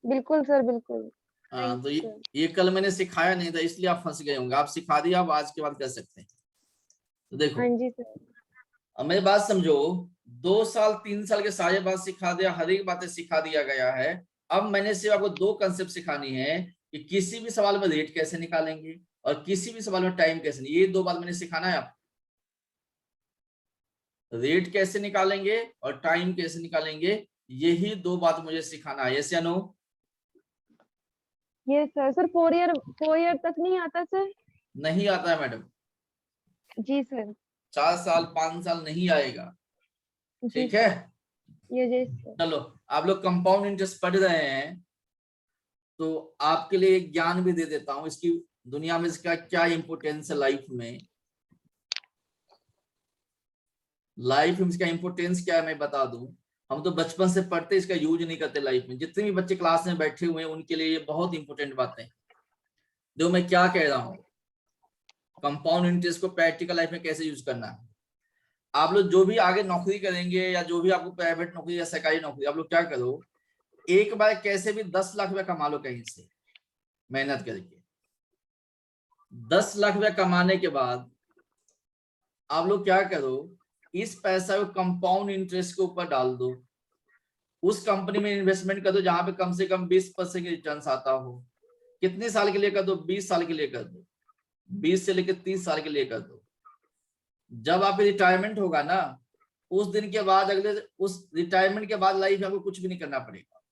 बिल्कुल सर, बिल्कुल। हाँ, तो ये कल मैंने सिखाया नहीं था इसलिए आप फंस गए होंगे। आप सिखा दिया, आप आज के बाद कर सकते हैं। तो देखो हाँ जी सर। अब मेरी बात समझो, 2 साल 3 साल के सारे बात सिखा दिया, हर एक बातें सिखा दिया गया है। अब मैंने सिर्फ आपको 2 कंसेप्ट सिखानी है कि किसी भी सवाल में रेट कैसे निकालेंगे और किसी भी सवाल में टाइम कैसे। ये 2 बात मैंने सिखाना है आपको। रेट कैसे निकालेंगे और टाइम कैसे निकालेंगे, यही 2 बात मुझे सिखाना है। यस या no? Yes sir. Sir 4 year तक नहीं आता सर? नहीं आता है मैडम, जी सर। 4 साल 5 साल नहीं आएगा। जी ठीक है, यस सर। चलो आप लोग कंपाउंड इंटरेस्ट पढ़ रहे हैं तो आपके लिए एक ज्ञान भी दे देता हूं, इसकी दुनिया में इसका क्या इंपोर्टेंस है लाइफ में। लाइफ में इसका इंपोर्टेंस क्या है मैं बता दूं। हम तो बचपन से पढ़ते, इसका यूज नहीं करते लाइफ में। जितने भी बच्चे क्लास में बैठे हुए हैं उनके लिए ये बहुत इंपॉर्टेंट बातें हैं। जो मैं क्या कह रहा हूं, कंपाउंड इंटरेस्ट को प्रैक्टिकल लाइफ में कैसे यूज करना है। आप लोग जो भी आगे नौकरी करेंगे या जो भी आपको प्राइवेट नौकरी या सरकारी नौकरी, आप लोग क्या करो, एक बार कैसे भी 10 लाख रुपया कमा लो कहीं से मेहनत करके। 10 लाख रुपया कमाने के बाद आप लोग क्या करो, इस पैसा को कंपाउंड इंटरेस्ट के ऊपर डाल दो। उस कंपनी में इन्वेस्टमेंट कर दो जहां पे कम से कम 20% की रिटर्न आता हो। कितने साल के लिए कर दो? 20 साल के लिए कर दो, 20 से लेकर 30 साल के लिए कर दो। जब आप रिटायरमेंट होगा ना, उस दिन के बाद उस रिटायरमेंट के बाद लाइफ में आपको कुछ भी नहीं करना पड़ेगा।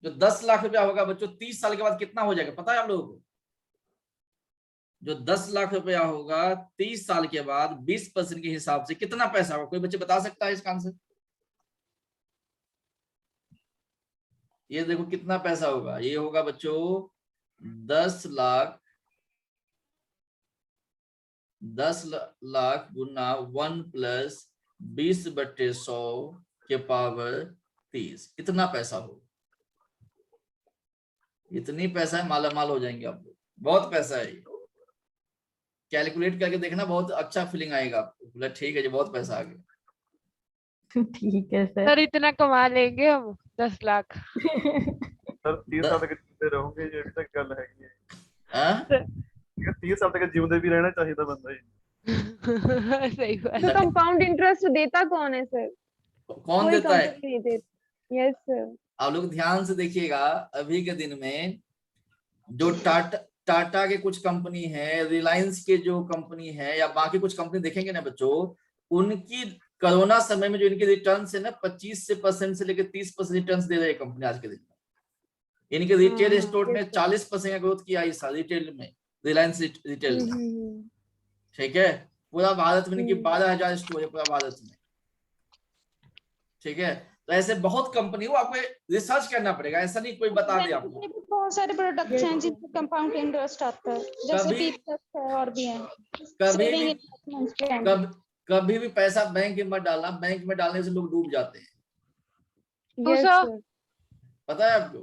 जो 10 लाख रुपया होगा बच्चों, 30 साल के बाद कितना हो जाएगा पता है आप लोगों को? जो 10 लाख रुपया होगा 30 साल के बाद 20% के हिसाब से कितना पैसा होगा? कोई बच्चे बता सकता है इसका आंसर? ये देखो कितना पैसा होगा। ये होगा बच्चों 10 लाख गुना 1 + 20/100 के पावर 30। इतना पैसा हो, इतनी पैसा है, माला माल हो जाएंगे आप लोग। बहुत पैसा है ये। कैलकुलेट करके देखना, बहुत अच्छा फीलिंग आएगा आपको। बोला ठीक है जी, बहुत पैसा आ गया। ठीक है सर इतना कमा लेंगे हम 10 लाख। सर 30 साल तक जीते रहोगे, ये भी तो गल हैगी है। हाँ? 30 साल तक जीवते भी रहना चाहिए था बंदा ही। सही बात। तो कंपाउंड इंटरेस्ट देता कौन है सर? कौन देता है? नहीं देता। Yes sir. आप लोग ध्यान से देखिएगा, अभी के दिन में जो टाटा के कुछ कंपनी है, रिलायंस के जो कंपनी है, या बाकी कुछ कंपनी देखेंगे ना बच्चों, उनकी कोरोना समय में जो इनके रिटर्न है ना 25% से लेकर 30% रिटर्न दे रहे हैं कंपनी आज के दिन में। इनके रिटेल स्टोर में 40% का ग्रोथ किया इस साल रिटेल में, रिलायंस रिटेल में। ठीक है, पूरा भारत में इनकी 12,000 स्टोर है पूरा भारत में। ठीक है, तो ऐसे बहुत कंपनी हो, आपको रिसर्च करना पड़ेगा, ऐसा नहीं कोई बता दे आपको। बहुत सारे प्रोडक्ट्स हैं जिसमें कंपाउंड इंटरेस्ट आता है, जैसे P+ है और भी हैं। कभी भी पैसा बैंक में मत डालना, बैंक में डालने से लोग डूब जाते हैं। पता है आपको?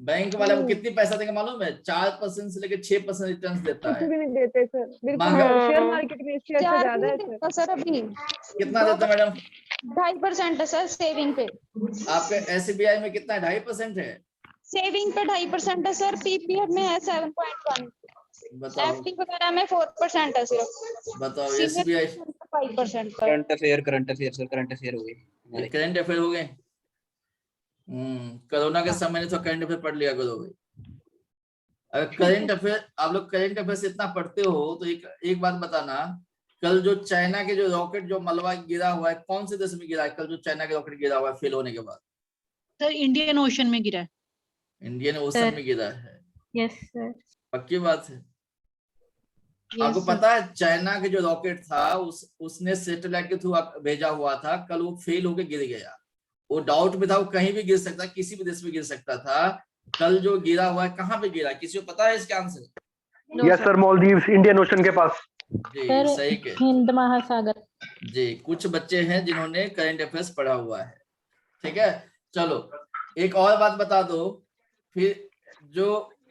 बैंक वाले को कितनी पैसा देंगे मालूम है? 4% से लेकर 6% रिटर्न देता है। कुछ भी नहीं देते सर, बिल्कुल शेयर मार्केट में इससे अच्छा ज्यादा है सर। अभी कितना देता है मैडम? 2.5% है सर सेविंग पे। आपके SBI में कितना है? 2.5% है सेविंग पे 2.5% है सर, PPF में है 7.1, बताओ। FD वगैरह में 4% है सिर्फ। बताओ SBI 5%। Current affair sir, current affair हो गए, करंट अफेयर हो गए। कोरोना के समय में तो करंट अफेयर पढ़ लिया करो भाई। अगर करंट अफेयर आप लोग करंट अफेयर से इतना पढ़ते हो तो एक बात बताना, कल जो चाइना के जो रॉकेट जो मलबा गिरा हुआ है, कौन से देश में गिरा है? कल जो चाइना के रॉकेट गिरा हुआ है फेल होने के बाद, सर इंडियन ओशन में गिरा है। इंडियन ओशन में गिरा है। Yes sir. पक्की बात है। आपको पता है चाइना के जो रॉकेट था उसने सैटेलाइट के थ्रू भेजा हुआ था, कल वो फेल होके गिर गया। वो डाउट में था, वो कहीं भी गिर सकता, किसी भी देश में गिर सकता था। कल जो गिरा हुआ है कहाँ पे गिरा? किसी को पता है इसका answer? Yes sir, Maldives, Indian ocean के पास। जी सही के हिंद महासागर। जी, कुछ बच्चे हैं जिन्होंने करंट अफेयर्स पढ़ा हुआ है। ठीक है, चलो एक और बात बता दो फिर। जो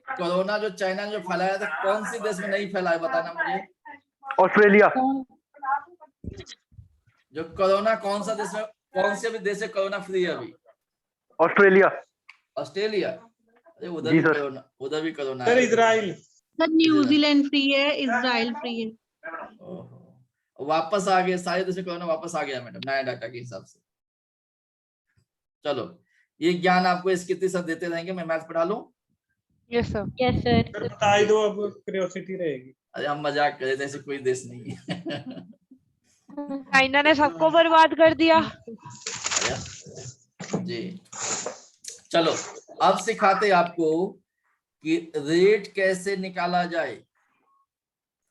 कोरोना जो चाइना ने जो फैलाया था, कौन सी देश में नहीं फैलाया बताना मुझे? ऑस्ट्रेलिया। जो कोरोना कौन सा देश में, कौन से भी देश से कोरोना फ्री है अभी? ऑस्ट्रेलिया। ऑस्ट्रेलिया? अरे उधर भी कोरोना, उधर भी कोरोना सर है। इजराइल। सर न्यूजीलैंड फ्री है, इजराइल फ्री है। वापस आ गए सारे देश में कोरोना, वापस आ गया मैडम नया डाटा के हिसाब से। चलो ये ज्ञान आपको इसके साथ देते रहेंगे। मैं मैथ पढ़ा लूं? Yes sir. Yes sir. बता ही दो, अब क्यूरियोसिटी रहेगी। अरे हम मजाक कर रहे थे, ऐसे कोई देश नहीं है। चाइना ने सबको बर्बाद कर दिया। जी चलो अब सिखाते आपको कि रेट कैसे निकाला जाए।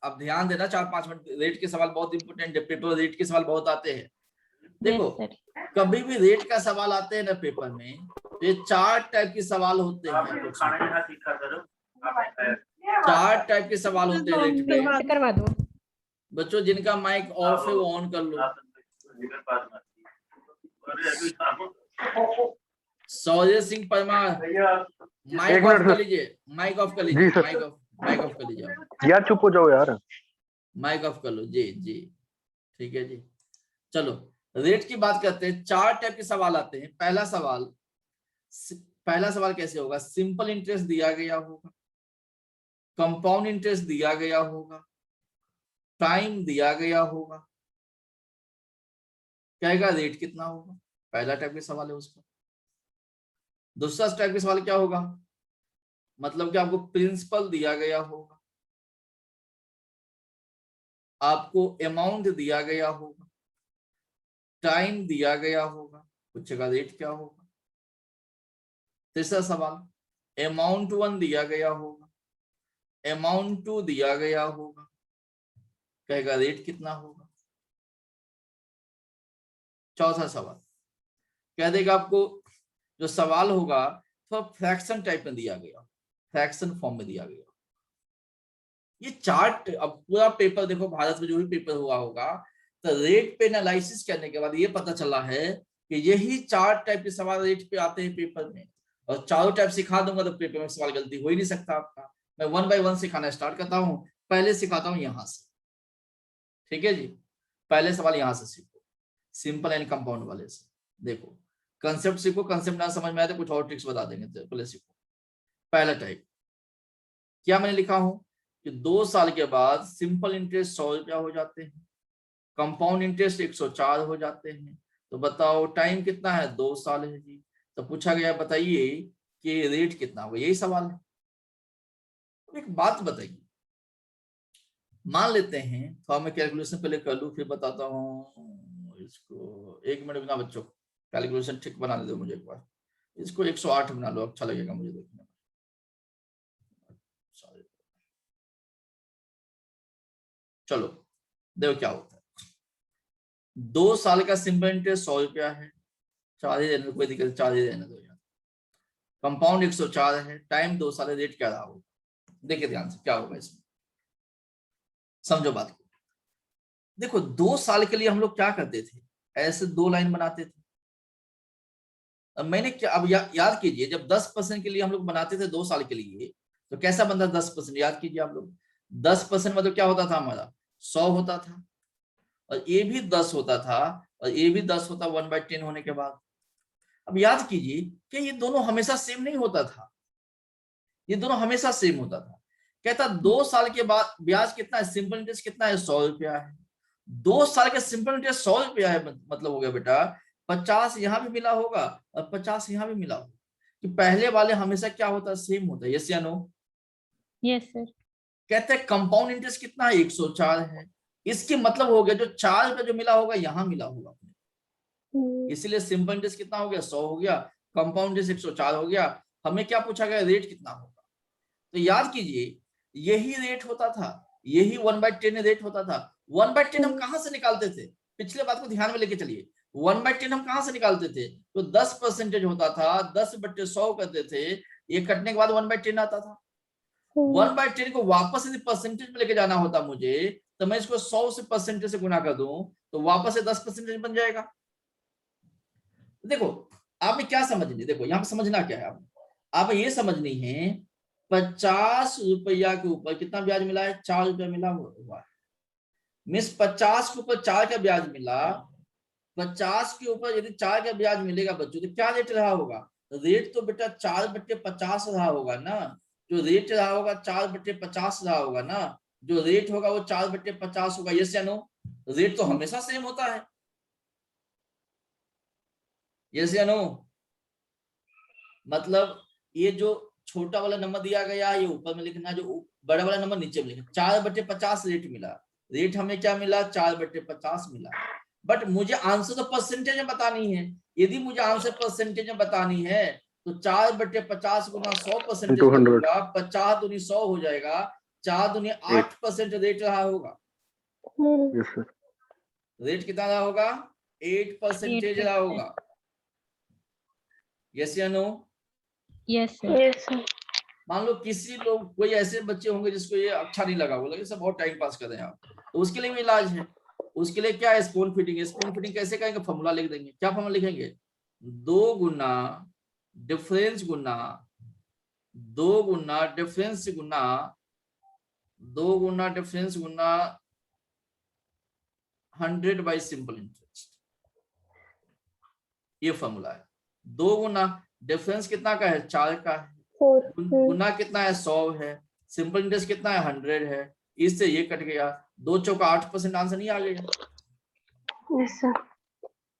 अब ध्यान देना 4-5 मिनट, रेट के सवाल बहुत इंपोर्टेंट है, पेपर रेट के सवाल बहुत आते हैं। देखो कभी भी रेट का सवाल आते हैं ना पेपर में, तो ये 4 टाइप के सवाल होते हैं। 4 टाइप के सवाल होते हैं रेट में। करवा दो बच्चों जिनका माइक ऑफ है वो ऑन कर लो। सौर्य सिंह परमार माइक ऑफ कर लीजिए, माइक ऑफ कर लीजिए, माइक ऑफ कर लीजिए यार, चुप हो जाओ यार, माइक ऑफ कर लो। जी जी ठीक है जी। चलो रेट की बात करते हैं। 4 टाइप के सवाल आते हैं। पहला सवाल कैसे होगा? सिंपल इंटरेस्ट दिया गया होगा, कंपाउंड इंटरेस्ट दिया गया होगा, टाइम दिया गया होगा, कहेगा रेट कितना होगा। पहला टाइप के सवाल है उसका। दूसरा टाइप का सवाल क्या होगा, मतलब कि आपको प्रिंसिपल दिया गया होगा, आपको अमाउंट दिया गया होगा, टाइम दिया गया होगा, पूछेगा रेट क्या होगा। तीसरा सवाल अमाउंट 1 दिया गया होगा, अमाउंट 2 दिया गया होगा, कहेगा रेट कितना होगा। चौथा सवाल कह देगा आपको जो सवाल होगा तो फ्रैक्शन टाइप में दिया गया, फ्रैक्शन फॉर्म में दिया गया। ये चार्ट, अब पूरा पेपर देखो, भारत में जो भी पेपर हुआ होगा तो रेट पे एनालिसिस करने के बाद ये पता चला है कि यही 4 टाइप के सवाल रेट पे आते हैं पेपर में, और चारों टाइप सिखा दूंगा तो पेपर में सवाल गलती हो ही नहीं सकता आपका। मैं 1 बाय 1 सिखाना स्टार्ट करता हूँ, पहले सिखाता हूँ यहाँ से, ठीक है जी। पहले सवाल यहाँ से सीखो, सिंपल एंड कंपाउंड वाले से। देखो कंसेप्ट सीखो, कंसेप्ट ना समझ में आए तो कुछ और ट्रिक्स बता देंगे, तो पहले सीखो। पहला टाइप क्या मैंने लिखा हूं कि 2 साल के बाद सिंपल इंटरेस्ट 100 रुपया हो जाते हैं, कंपाउंड इंटरेस्ट 104 हो जाते हैं। तो बताओ टाइम कितना है, 2 साल है जी। तो पूछा गया बताइए कि रेट कितना होगा, यही सवाल है। तो एक बात बताइए, मान लेते हैं, तो मैं कैलकुलेशन पहले कर लूं फिर बताता हूँ इसको। 1 मिनट बिना बच्चों, कैलकुलेशन ठीक बना दो मुझे एक बार। इसको 108 बना लो, अच्छा लगेगा मुझे देखने में। चलो देखो क्या होता है। 2 साल का सिंपल इंटरेस्ट 100 रुपया है, 4 ही रहने दो, कोई दिक्कत, 4 ही रहने दो यार। कंपाउंड 104 है, टाइम 2 साल है, रेट क्या रहा होगा। देखिए ध्यान से क्या होगा इसमें, समझो बात को। देखो 2 साल के लिए हम लोग क्या करते थे, ऐसे 2 लाइन बनाते थे। अब मैंने क्या, अब याद कीजिए, जब 10% के लिए हम लोग बनाते थे 2 साल के लिए, तो कैसा बनता 10%, याद कीजिए आप लोग। 10% मतलब क्या होता था हमारा, 100 होता था, और ये भी 10 होता था, और ये भी 10 होता 1/10 होने के बाद। अब याद कीजिए कि ये दोनों हमेशा सेम नहीं होता था, ये दोनों हमेशा सेम होता था। कहता 2 साल के बाद ब्याज कितना है, सिंपल इंटरेस्ट कितना है, 100 रुपया है। 2 साल का सिंपल इंटरेस्ट 100 रुपया है, मतलब हो गया बेटा 50 यहाँ भी मिला होगा और 50 यहाँ भी मिला होगा। कि पहले वाले हमेशा क्या होता है, सेम होता है। यस या नो? Yes sir. कहते हैं कंपाउंड इंटरेस्ट कितना है, 104 है। इसके मतलब हो गया जो 4 रुपया जो मिला होगा यहाँ मिला होगा, इसीलिए सिंपल इंटरेस्ट कितना हो गया, 100 हो गया, कंपाउंड इंटरेस्ट 104 हो गया। हमें क्या पूछा गया, रेट कितना होगा। तो याद कीजिए यही रेट होता था, यही 1/10 रेट होता था। 1/10 हम कहां से निकालते थे, पिछले बात को ध्यान में लेके चलिए। 1/10 हम कहां से निकालते थे, तो 10% होता था, 10/100 करते थे, ये कटने के बाद 1/10 आता था। 1/10 को वापस यदि परसेंटेज में लेके जाना होता मुझे, तो मैं इसको 100 से परसेंटेज से गुना कर दूं तो वापस से 10% बन जाएगा। देखो आपने क्या समझनी, देखो यहाँ पे समझना क्या है, आप ये समझनी है 50 रुपया के ऊपर कितना ब्याज मिला है, 4 रुपया मिला हुआ है। मिस 50 के ऊपर 4 का ब्याज मिला, 50 के ऊपर यदि 4 का ब्याज मिलेगा बच्चों तो क्या रेट रहा होगा, रेट तो बेटा 4/50 रहा होगा ना। जो रेट रहा होगा 4/50 रहा होगा ना, जो रेट होगा वो 4/50 होगा। यस या नो? रेट तो हमेशा सेम होता है। यस या नो? मतलब ये जो छोटा वाला नंबर दिया गया है ये ऊपर में लिखना, जो बड़ा वाला नंबर नीचे में लिखना। 4/50 रेट मिला, रेट हमें क्या मिला, 4/50 मिला। बट मुझे आंसर तो परसेंटेज में बतानी है। यदि मुझे आंसर परसेंटेज में बतानी है तो 4/50 गुना 100% करूंगा, 50 दूनी 100 हो जाएगा, 4 दूनी 8% रेट रहा होगा। रेट कितना रहा होगा, 8% रहा होगा। यस या नो? Yes sir. मान लो किसी लोग, कोई ऐसे बच्चे होंगे जिसको ये अच्छा नहीं लगा, बोला सब बहुत टाइम पास कर रहे हैं आप, तो उसके लिए भी इलाज है। उसके लिए क्या है, स्पून फीडिंग। स्पून फीडिंग कैसे करेंगे, फॉर्मूला लिख देंगे। क्या फॉर्मूला लिखेंगे, 2 गुना डिफरेंस गुना 2 गुना डिफरेंस गुना 2 गुना डिफरेंस गुना 100 बाई सिंपल इंटरेस्ट। ये फॉर्मूला है। 2 गुना डिफरेंस कितना का है, 4 का है, गुना कितना है, 100 है, सिंपल इंटरेस्ट कितना है, 100 है। इससे ये कट गया, 2 चौका 8% आंसर नहीं आ गया।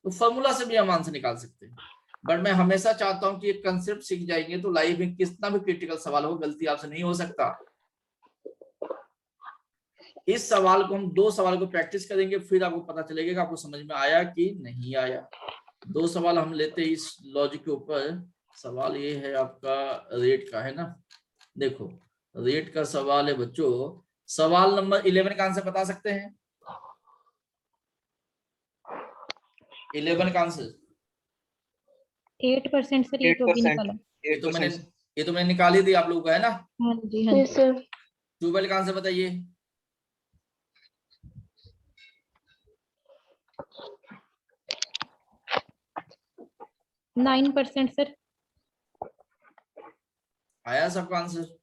तो फॉर्मूला से भी हम आंसर निकाल सकते हैं। बट मैं हमेशा चाहता हूं कि एक कंसेप्ट सीख जाएंगे तो लाइफ में कितना भी क्रिटिकल सवाल हो, गलती आपसे नहीं हो सकता। इस सवाल को हम 2 सवाल को प्रैक्टिस करेंगे, फिर आपको पता चलेगा कि आपको समझ में आया कि नहीं आया। 2 सवाल हम लेते हैं इस लॉजिक के ऊपर। सवाल ये है आपका रेट का, है ना। देखो रेट का सवाल है बच्चों। सवाल नंबर 11 का आंसर बता सकते हैं? 11 का आंसर 8% सर, ये तो अभी 8%, निकाला। ये तो मैंने निकाल ही दी आप लोगों का, है ना। हाँ जी, हाँ जी। 12 का आंसर बताइए। 9% सर। आया सबका आंसर?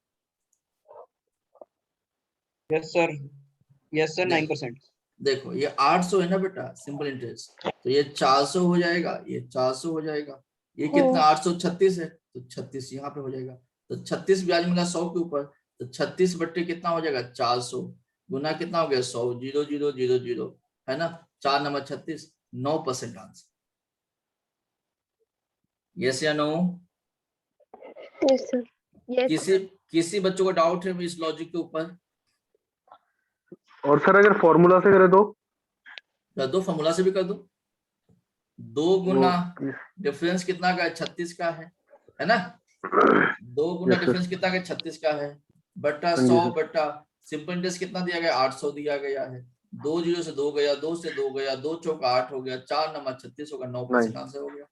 Yes sir 9%। देखो ये 800 है ना बेटा, सिंपल इंटरेस्ट, तो ये 400 हो जाएगा, ये 400 हो जाएगा। ये कितना 836 है, तो 36 यहाँ पे हो जाएगा। तो 36 ब्याज मिला 100 के ऊपर, तो 36 बट्टे कितना हो जाएगा 400, गुना कितना हो गया 100, 0 0 0 0, है ना। 4 नंबर 36, 9% आंसर। यस या नो? Yes sir. यस किसी बच्चों को डाउट है इस लॉजिक के ऊपर? और सर अगर फॉर्मूला से करे तो? कर दो, फॉर्मूला से भी कर दो। 2 गुना वो डिफरेंस कितना का है 36 का है ना। 2 गुना यस सर। डिफरेंस कितना का 36 का है, बट्टा हाँ जी 100 सर। बट्टा सिंपल इंटरेस्ट कितना दिया गया 800 दिया गया है। 2 0 से 2 गया, 2 से 2 गया, 2 चौका 8 हो गया, 4 नंबर 36 होगा, 9% आंसर हो गया।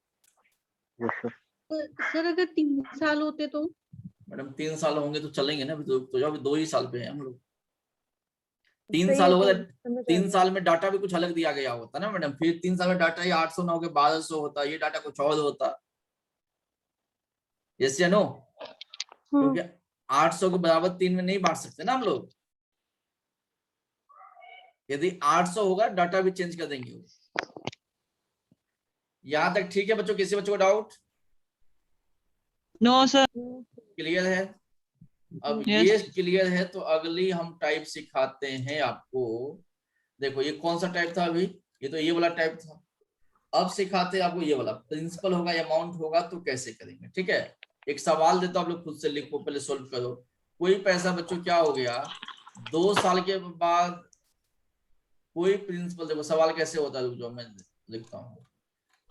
Yes sir. सर अगर 3 साल होते तो? मैडम 3 साल होंगे तो चलेंगे ना, अभी तो जो अभी 2 ही साल पे हैं हम लोग। 3 सही साल है होगा सर, समझ आ 3 गया। साल में डाटा भी कुछ अलग दिया गया होता ना मैडम, फिर 3 साल में डाटा ही 800 ना होकर 1200 होता, ये डाटा कुछ और होता। यस या नो? क्योंकि 800 को बराबर 3 में नहीं बांट सकते ना हम लोग। यदि 800 होगा डाटा भी चेंज कर देंगे। यहां तक ठीक है बच्चों? किसी बच्चों को डाउट? No sir. क्लियर है? अब Yes. ये क्लियर है तो अगली हम टाइप सिखाते हैं आपको। देखो ये कौन सा टाइप था अभी, ये तो ये वाला टाइप था। अब सिखाते हैं आपको ये वाला, प्रिंसिपल होगा, अमाउंट होगा तो कैसे करेंगे। ठीक है, एक सवाल देता हूं, आप लोग खुद से लिखो, पहले सोल्व करो। कोई पैसा बच्चों क्या हो गया 2 साल के बाद, कोई प्रिंसिपल, देखो सवाल कैसे होता है, जो मैं लिखता हूँ।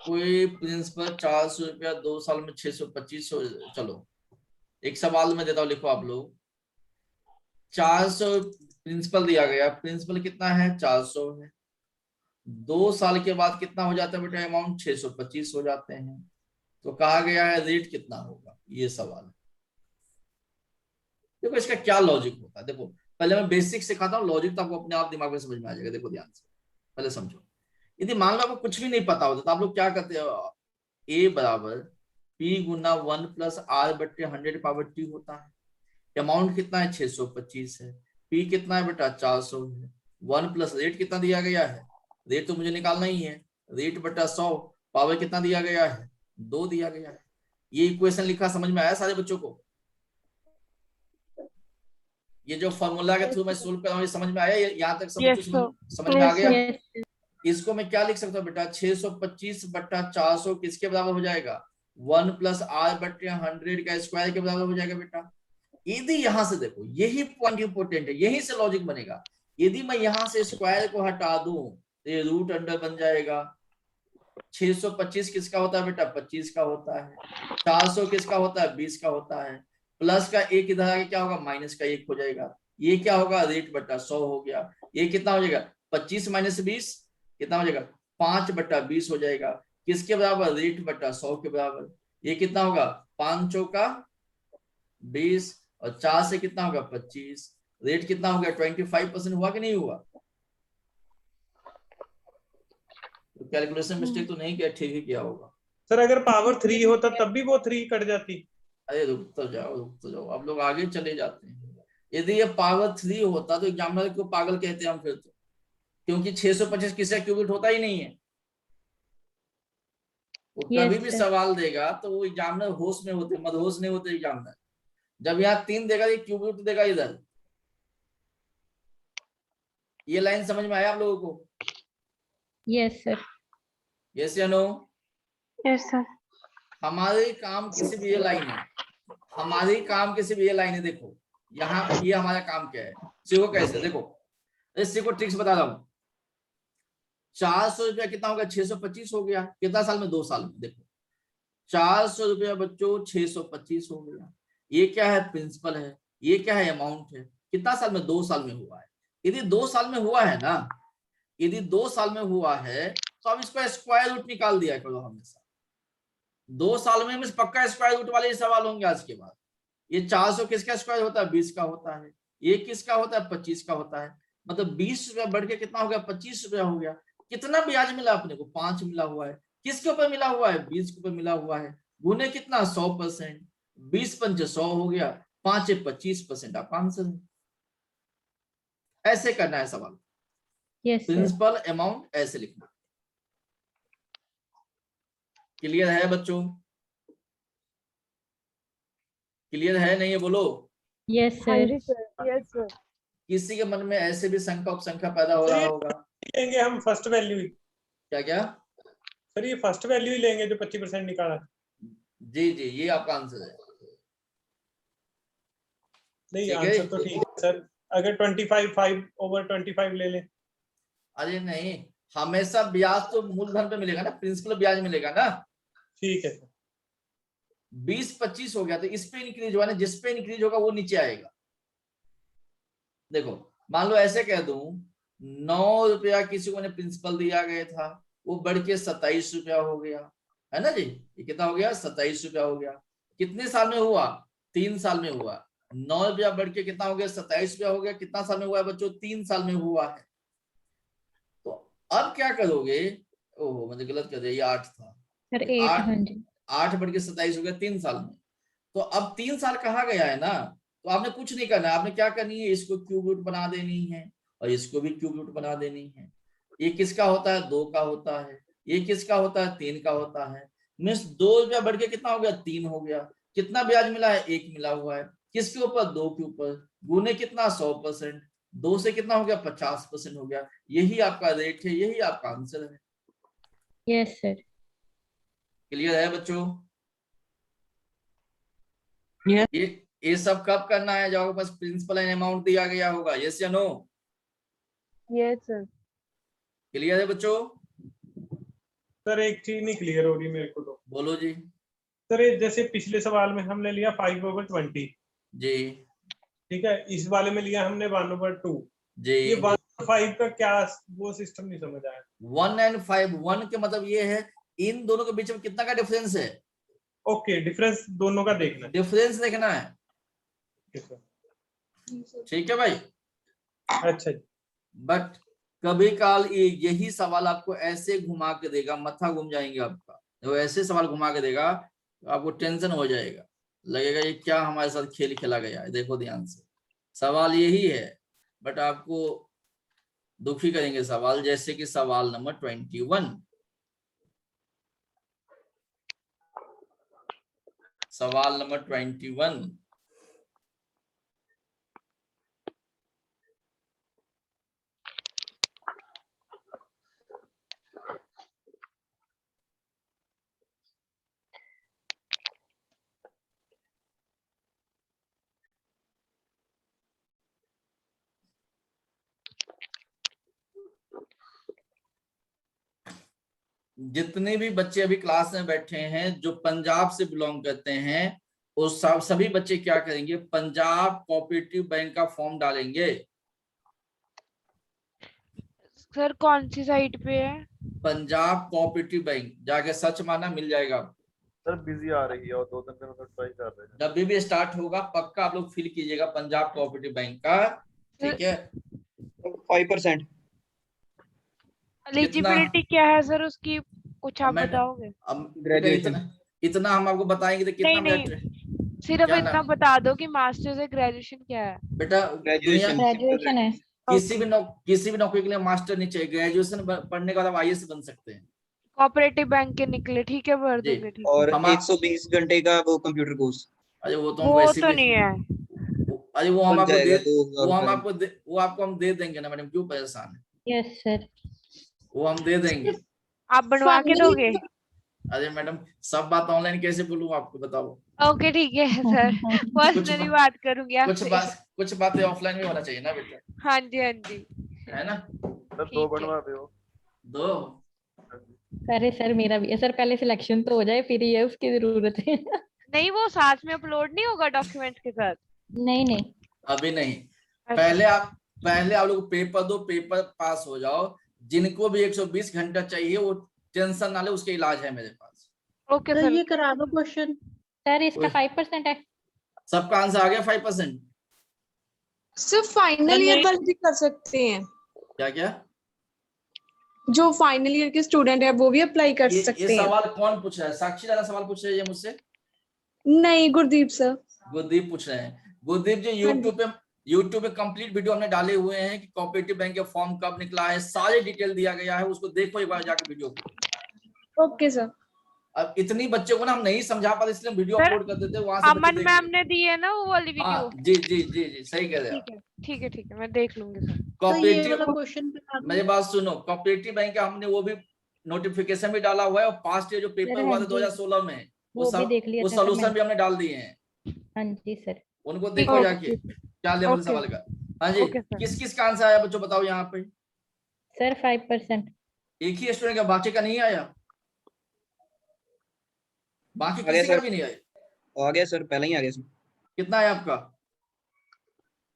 कोई प्रिंसिपल 400 रुपया 2 साल में 625, चलो एक सवाल में देता हूँ, लिखो आप लोग। 400 प्रिंसिपल दिया गया, प्रिंसिपल कितना है 400 है। 2 साल के बाद कितना हो जाता है बेटा अमाउंट, 625 हो जाते हैं। तो कहा गया है रेट कितना होगा, ये सवाल है। देखो इसका क्या लॉजिक होता है, देखो पहले मैं बेसिक सिखाता हूँ, लॉजिक तो आपको अपने आप दिमाग में समझ में आ जाएगा। देखो ध्यान से पहले समझो। यदि मान लो आपको कुछ भी नहीं पता होता तो आप लोग क्या करते हो, ए बराबर पी गुना 1 प्लस आर बट्टे 100 पावर टी होता है। अमाउंट कितना है 625 है, पी कितना है बेटा 400 है, 1 प्लस रेट कितना दिया गया है, रेट तो मुझे निकालना ही है, रेट बटा 100, पावर कितना दिया गया है 2 दिया गया है। ये इक्वेशन लिखा समझ में आया सारे बच्चों को? ये जो फॉर्मूला के थ्रू मैं सोल्व कर रहा हूँ ये समझ में आया? यहाँ तक सब बच्चों समझ में आ गया? इसको मैं क्या लिख सकता हूँ बेटा, 625 बट्टा 400 किसके बराबर हो जाएगा, 1 प्लस आर बट्टे 100 का स्क्वायर के बराबर हो जाएगा बेटा। यदि यहां से देखो, यही पॉइंट इंपोर्टेंट है, यही से लॉजिक बनेगा। यदि मैं यहां से स्क्वायर को हटा दूं तो ये रूट अंडर बन जाएगा। 625 किसका होता है बेटा 25 का होता है, 400 किसका होता है 20 का होता है, प्लस का एक इधर आके क्या होगा माइनस का 1 हो जाएगा। ये क्या होगा रेट बटा 100 हो गया। ये कितना हो जाएगा 25 माइनस 20 कितना हो जाएगा 5 बटा 20 हो जाएगा। किसके बराबर, रेट बटा 100 के बराबर। ये कितना होगा 5 चौका 20 और 4 से कितना होगा 25, रेट कितना हो गया 25% हुआ कि नहीं हुआ? तो कैलकुलेशन मिस्टेक तो नहीं किया, ठीक ही किया होगा। सर अगर पावर 3 होता तब भी वो 3 कट जाती? अरे रुक तो जाओ, आप लोग आगे चले जाते हैं। यदि ये पावर 3 होता तो एग्जामिनर को पागल कहते हैं हम फिर तो, क्योंकि 625 किसका क्यूबिट होता ही नहीं है। वो कभी भी सवाल देगा तो वो एग्जामिनर होश में होते, मदहोश नहीं होते एग्जामिनर। जब यहाँ 3 देगा ये क्यूबिट देगा इधर। ये लाइन समझ में आया आप लोगों को? Yes sir. यस या नो? Yes sir. हमारे काम किसी भी ये लाइन है, हमारी काम किसी भी ये लाइन है। देखो यहाँ ये हमारा काम क्या है, सीखो कैसे। देखो इस सीखो ट्रिक्स बता रहा हूँ। 400 रुपया कितना हो गया, 625 हो गया। कितना साल में, 2 साल में। देखो 400 रुपया बच्चों 625 हो गया। ये क्या है, प्रिंसिपल है। ये क्या है, अमाउंट है। कितना साल में, 2 साल में हुआ है। यदि 2 साल में हुआ है ना, यदि 2 साल में हुआ है तो अब इसका स्क्वायर रूट निकाल दिया करो हमेशा। 2 साल में पक्का स्क्वायर रूट वाले सवाल होंगे आज के बाद। ये 400 किसका स्क्वायर होता है, 20 का होता है। ये किसका होता है, 25 का होता है। मतलब 20 रुपया बढ़ के कितना हो गया, 25 रुपया हो गया। कितना ब्याज मिला अपने को, 5 मिला हुआ है। किसके ऊपर मिला हुआ है, 20 के ऊपर मिला हुआ है। गुने कितना, 100%। 20 पंचे 100 हो गया, 5 25%। आपका आंसर है। ऐसे करना है सवाल। प्रिंसिपल अमाउंट ऐसे लिखना। क्लियर है बच्चों, क्लियर है नहीं है, बोलो। यस हाँ सर। जी सर, यस सर। किसी के मन में ऐसे भी शंका उपशंका पैदा हो रहा होगा। लेंगे हम फर्स्ट वैल्यू ही। क्या क्या सर ये फर्स्ट वैल्यू ही लेंगे जो 25% निकाला। जी जी, ये आपका आंसर है। नहीं ठीक है। आंसर तो ठीक है सर। अगर 25 ले लें। अरे नहीं, हमेशा ब्याज तो मूलधन पे मिलेगा ना, प्रिंसिपल ब्याज मिलेगा ना। ठीक है सर। 20-25 हो गया तो इस पे इंक्रीज हुआ ना, जिस पे इंक्रीज होगा वो नीचे आएगा। देखो मान लो ऐसे कह दूं 9 रुपया किसी को ने प्रिंसिपल दिया गया था, वो बढ़ के 27 रुपया हो गया, है ना जी। ये कितना हो गया, 27 रुपया हो गया। कितने साल में हुआ, 3 साल में हुआ। 9 रुपया बढ़ के कितना हो गया, 27 रुपया हो गया। कितना साल में हुआ है बच्चों, 3 साल में हुआ है। तो अब क्या करोगे, ओहो मैंने गलत कर दिया, ये 8 था। सर 8। 8 बढ़ के 27 हो गया 3 साल में। तो अब 3 साल कहा गया है ना, तो आपने कुछ नहीं करना है। आपने क्या करनी है, इसको क्यूब रूट बना देनी है और इसको भी क्यूब रूट बना देनी है। ये किसका होता है, 2 का होता है। ये किसका होता है, 3 का होता है। मीन्स 2 रुपया बढ़ के कितना हो गया, 3 हो गया। कितना ब्याज मिला है, 1 मिला हुआ है। किसके ऊपर, 2 के ऊपर। गुने कितना, 100%। 2 से कितना हो गया, 50% हो गया। यही आपका रेट है, यही आपका आंसर है। Yes sir. क्लियर है बच्चों। Yes. ये सब कब करना है, जब आपके पास प्रिंसिपल एंड अमाउंट दिया गया होगा। यस या नो। Yes sir. क्लियर है बच्चों। सर एक चीज नहीं क्लियर हो रही मेरे को तो। बोलो जी। सर ये जैसे पिछले सवाल में हमने लिया 5/20 जी ठीक है, इस वाले में लिया हमने 1/2 जी। ये 1/5 का क्या वो सिस्टम नहीं समझ आया। 1 and 5, 1 के मतलब ये है इन दोनों के बीच में कितना का डिफरेंस है। ओके डिफरेंस दोनों का देखना है। डिफरेंस देखना है, ठीक है भाई। अच्छा जी। बट कभी काल यही सवाल आपको ऐसे घुमा के देगा, माथा घूम जाएंगे आपका। तो ऐसे सवाल घुमा के देगा तो आपको टेंशन हो जाएगा, लगेगा ये क्या हमारे साथ खेल खेला गया है। देखो ध्यान से, सवाल यही है बट आपको दुखी करेंगे सवाल। जैसे कि सवाल नंबर 21, सवाल नंबर 21। जितने भी बच्चे अभी क्लास में बैठे हैं जो पंजाब से बिलोंग करते हैं, वो सभी बच्चे क्या करेंगे, पंजाब कोऑपरेटिव बैंक का फॉर्म डालेंगे। सर कौन सी साइट पे है, पंजाब कोऑपरेटिव बैंक जाके सर्च मारना, मिल जाएगा। सर बिजी आ रही है और 2 दिन में ट्राई कर रहे हैं। जब भी स्टार्ट होगा पक्का आप लोग फिल कीजिएगा पंजाब कोऑपरेटिव बैंक का, ठीक है। 5%। एलिजिबिलिटी क्या है सर उसकी, कुछ आप बताओगे। अब इतना हम आपको बताएंगे तो कितना नहीं, सिर्फ इतना बता दो कि मास्टर्स है, ग्रेजुएशन क्या है। बेटा ग्रेजुएशन है। किसी भी नौकरी के लिए मास्टर नहीं चाहिए, ग्रेजुएशन पढ़ने के बाद आप आईएएस बन सकते हैं। कोऑपरेटिव बैंक के निकले, ठीक है, भर दोगे, ठीक है। और 120 घंटे का वो कंप्यूटर कोर्स। अरे वो तो नहीं है। अरे वो हम आपको दे देंगे ना मैडम, क्यों परेशान है। Yes sir. वो हम दे देंगे। आप बनवा के दोगे। अरे मैडम सब बात ऑनलाइन कैसे बोलूं आपको, बताओ। ओके ठीक है सर, पर्सनली बात करूंगी आपसे। कुछ बातें ऑफलाइन में होना चाहिए ना बेटा, हाँ जी हाँ जी, है ना। सर 2 ठीक है। बनवा दो। 2 अरे सर मेरा भी है सर, पहले सिलेक्शन तो हो जाए फिर ये उसकी जरूरत है। नहीं वो साथ में अपलोड नहीं होगा डॉक्यूमेंट के साथ? नहीं नहीं अभी नहीं, अच्छा। पहले आप लोग पेपर दो, पेपर पास हो जाओ। जिनको भी 120 घंटा चाहिए वो टेंशन ना ले, उसके इलाज है मेरे पास। ओके तो सर। ये करा दो क्वेश्चन। सर इसका 5% है। सबका आंसर आ गया 5%? सिर्फ फाइनल ईयर वाले भी कर सकते हैं, क्या क्या? जो फाइनल ईयर के स्टूडेंट है वो भी अप्लाई कर ये सकते हैं। सवाल कौन पूछ रहा है? साक्षी दादा सवाल पूछ रही है मुझसे? नहीं, गुरदीप सर। गुरदीप पूछ रहे हैं। गुरदीप जी यूट्यूब पे कंप्लीट वीडियो हमने डाले हुए हैं कि कोऑपरेटिव बैंक का फॉर्म कब निकला है, सारे डिटेल दिया गया है, उसको देखो एक बार जाके वीडियो को। Okay sir. अब इतनी बच्चों को ना हम नहीं समझा पाते इसलिए वीडियो सर, अपलोड कर देते हैं, वहां से बच्चे अमन देख मैम लेते ने दी है ना वो वाली हैं। हाँ वीडियो? जी सही कह रहे हैं। ठीक है मैं देख लूंगी सर। तो ये कोऑपरेटिव, वाला क्वेश्चन बता दो। मेरी बात सुनो, कोऑपरेटिव बैंक का हमने वो भी नोटिफिकेशन भी डाला हुआ है, और पास्ट ईयर जो पेपर सर, हुआ हाँ था जी। 2016 में वो भी देख लिया वो था सर सोल्यूशन मैंने। भी हमने डाल दिए हैं, हाँ जी सर। उनको देखो जाके क्या लेवल ओके। सवाल का। हाँ जी, ओके सर। किस किस का आंसर आया बच्चों बताओ यहाँ पे? सर 5%। एक ही स्टूडेंट का, बाकी का नहीं आया? बाकी आ गया किसी का सर। भी नहीं आया? आ गया सर, पहले ही आ गया सर। कितना आया आपका?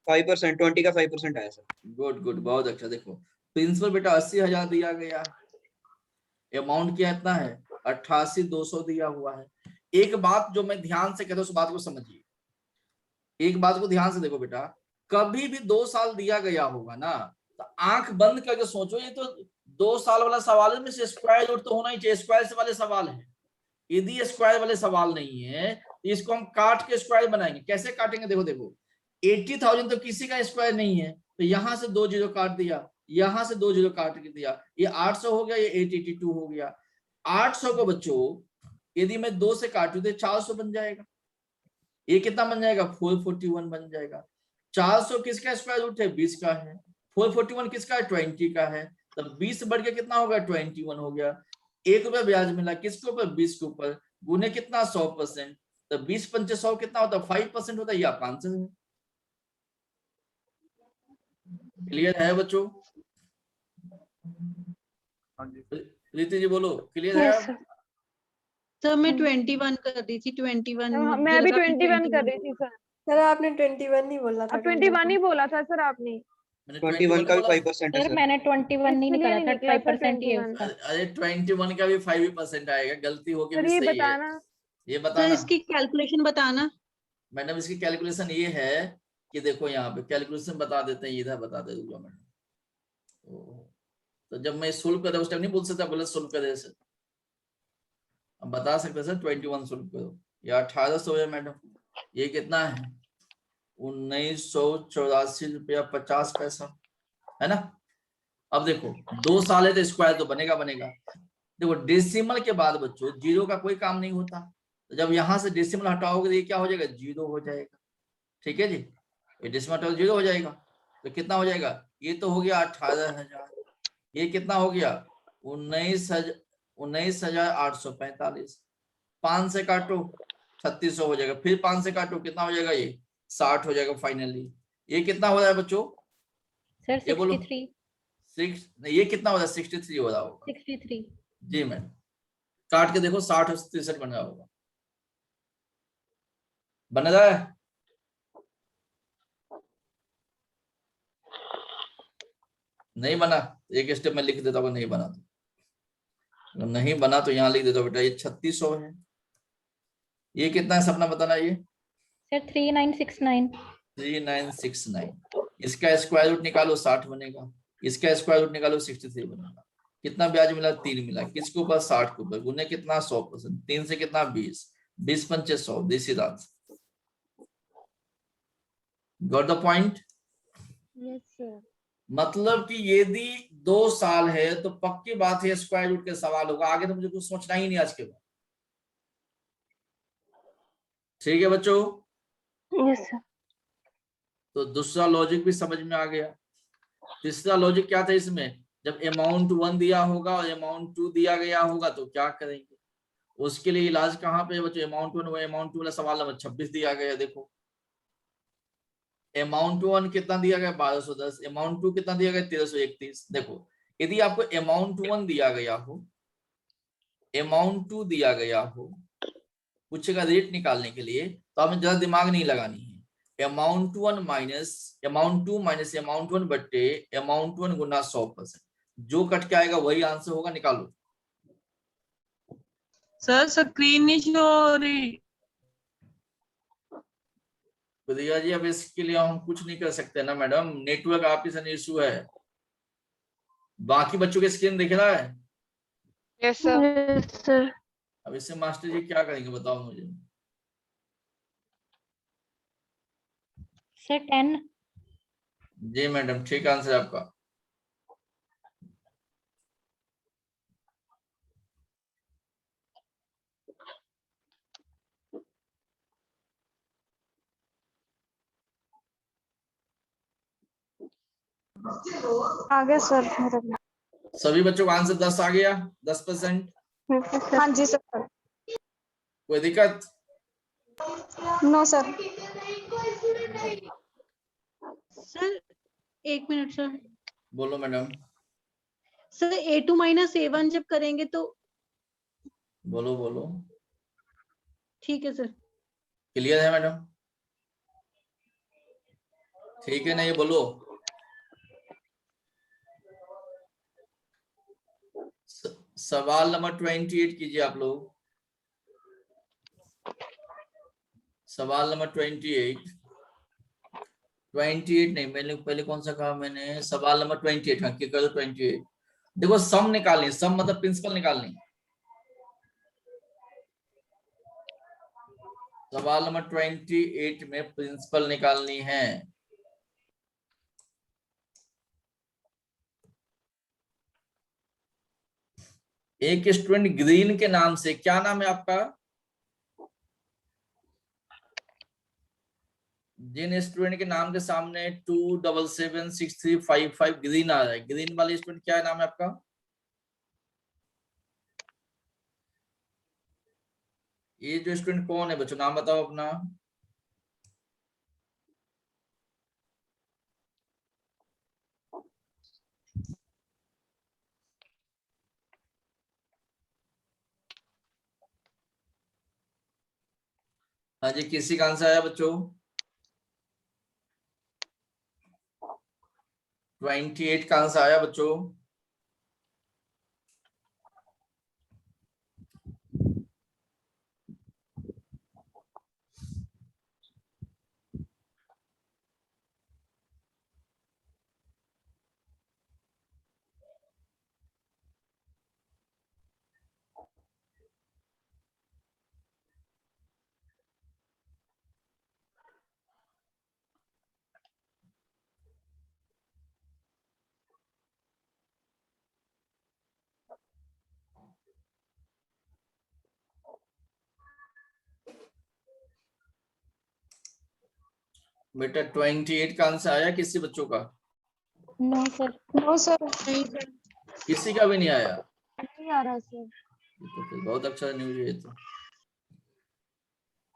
5%, 20 का 5% आया सर। गुड, बहुत अच्छा। देखो प्रिंसिपल बेटा 80,000 दिया गया, अमाउंट क्या इतना है 88,200 दिया हुआ है। एक बात जो मैं ध्यान से कहता हूँ उस बात को समझिए, एक बात को ध्यान से देखो बेटा, कभी भी 2 साल दिया गया होगा ना तो आंख बंद करके सोचो, ये तो 2 साल वाला सवाल है, में से स्क्वायर रूट तो होना ही चाहिए, स्क्वायर से वाले सवाल है। यदि स्क्वायर वाले सवाल नहीं है तो इसको हम काट के स्क्वायर बनाएंगे। कैसे काटेंगे? देखो 80,000 तो किसी का स्क्वायर नहीं है, तो यहां से 2 जीरो काट दिया, यहां से 2 जीरो काट के दिया, ये 800 हो गया, ये 882 हो गया। 800 को बच्चों यदि मैं 2 से काटू तो 400 बन जाएगा। ये कितना बन जाएगा? 441 बन जाएगा। 400 किसका स्क्वायर रूट है? 20 का है। 441 किसका है? 20 का है। तब 20 बढ़ के कितना होगा? 21 हो गया। 1 रुपया ब्याज मिला किसके ऊपर? 20 के ऊपर, गुने कितना? 100%। तो 20 पंचे 100 कितना होता है? 5% होता है। या 500 है। क्लियर है बच्चों? हाँ जी। रीति जी बोलो, क्लियर है? सर मैं 21 कर रही थी, 21 मैं भी 21 कर रही थी सर। सर आपने 21 नहीं बोला था। 21 ही बोला था सर आपने। मैंने 21 का भी बोला। 5% है सर सर। मैंने 21 नहीं इसलिए निकाला नहीं था, निकला सर 5% ही है 21। उसका। अरे 21 का भी 5% आएगा, गलती हो के सर भी ये सही है। बताना। ये सर बताना इसकी कैलकुलेशन बताना। मैडम, इसकी कैलकुलेशन ये है कि देखो यहाँ पे कैलकुलेशन बता देते हैं, इधर बता दे दूंगा मैडम। तो जब मैं सोल्व कर रहा उस टाइम नहीं बोल सकता गलत सोल्व करे सर, अब बता सकते सर 21 सोल्व करो। या 1800 है मैडम, ये कितना है? 1984 रुपया 50 पैसा, है ना। अब देखो 2 साल है तो स्क्वायर तो बनेगा। देखो डेसिमल के बाद बच्चों जीरो का कोई काम नहीं होता, तो जब यहां से डेसिमल हटाओगे तो ये क्या हो जाएगा? 0 हो जाएगा। ठीक है जी, ये डेसिमल हटाओ 0 हो जाएगा, तो कितना हो जाएगा? ये तो हो गया 18,000, ये कितना हो गया? 19,845। 5 से काटो 3600 हो जाएगा, फिर 5 से काटो कितना हो जाएगा? ये 60 हो जाएगा फाइनली। ये कितना हो रहा है बच्चों? सर ये बोलो। 63। 6 ये कितना हो रहा है? 63 हो रहा होगा। 63 जी मैडम, काट के देखो 60 और 63 बन रहा होगा। बन रहा है? नहीं बना? एक स्टेप में लिख देता हूँ, नहीं बना तो नहीं बना तो यहाँ लिख देता हूँ बेटा, ये 3600 है। ये कितना है सपना बताना? ये सर 3969। 3969। इसका स्क्वायर रूट निकालो 60 बनेगा, इसका स्क्वायर रूट निकालो 63 बनेगा। कितना ब्याज मिला? 3 मिला। किसके ऊपर? 60 के ऊपर। गुने कितना? 100%। 3 से कितना? 20। 20 पंचे 100। This is answer. Got the point? Yes sir. मतलब कि यदि 2 साल है तो पक्की बात है स्क्वायर रूट के सवाल होगा, आगे तो मुझे कुछ सोचना ही नहीं आज के बाद। ठीक है बच्चों? Yes sir. तो दूसरा लॉजिक भी समझ में आ गया। तीसरा लॉजिक क्या था इसमें? जब अमाउंट 1 दिया होगा और अमाउंट 2 दिया गया होगा तो क्या करेंगे? उसके लिए इलाज कहाँ पे है बच्चों? अमाउंट वन, अमाउंट टू वाला सवाल नंबर 26 दिया गया है। देखो अमाउंट वन कितना दिया गया? 1210। अमाउंट टू कितना दिया गया? 1331। देखो यदि आपको अमाउंट वन दिया गया हो, अमाउंट टू दिया गया हो, पूछेगा रेट निकालने के लिए, तो आपने ज्यादा दिमाग नहीं लगानी है। Amount one minus amount two minus amount one बट्टे अमाउंट वन गुना 100%, जो कट के आएगा वही आंसर होगा। निकालो। सर स्क्रीन नहीं शो हो रही। प्रिया जी अब इसके लिए हम कुछ नहीं कर सकते ना मैडम, नेटवर्क आपके साथ इशू है। बाकी बच्चों के स्क्रीन दिख रहा है? Yes sir. अब इससे मास्टर जी क्या करेंगे बताओ मुझे। सर 10। जी मैडम, ठीक आंसर आपका। आ गया सर मेरा। सभी बच्चों का आंसर 10 आ गया? 10%? हाँ जी सर। कोई दिक्कत? No sir. Sir 1 minute sir. बोलो madam. Sir A2 minus A1 जब करेंगे तो? बोलो बोलो। ठीक है सर। क्लियर है मैडम? ठीक है ना, ये बोलो। सवाल नंबर 28 कीजिए आप लोग। सवाल नंबर 28 नहीं, मैंने पहले कौन सा कहा मैंने? सवाल नंबर 28। हाँ क्लिक करो 28। देखो सम निकालनी, सम मतलब प्रिंसिपल निकालनी। सवाल नंबर 28 में प्रिंसिपल निकालनी है। एक स्टूडेंट ग्रीन के नाम से, क्या नाम है आपका? जिन स्टूडेंट के नाम के सामने 2776355 ग्रीन आ रहा है, ग्रीन वाले स्टूडेंट क्या नाम है आपका? ये जो स्टूडेंट कौन है बच्चों, नाम बताओ अपना। हाँ जी, किसी का आंसर आया बच्चों? 28 का आंसर आया बच्चों? बेटा 28 का आंसर आया किसी बच्चों का? No sir. No sir. किसी का भी नहीं आया? नहीं आ रहा सर। तो फिर बहुत अच्छा न्यूज है तो।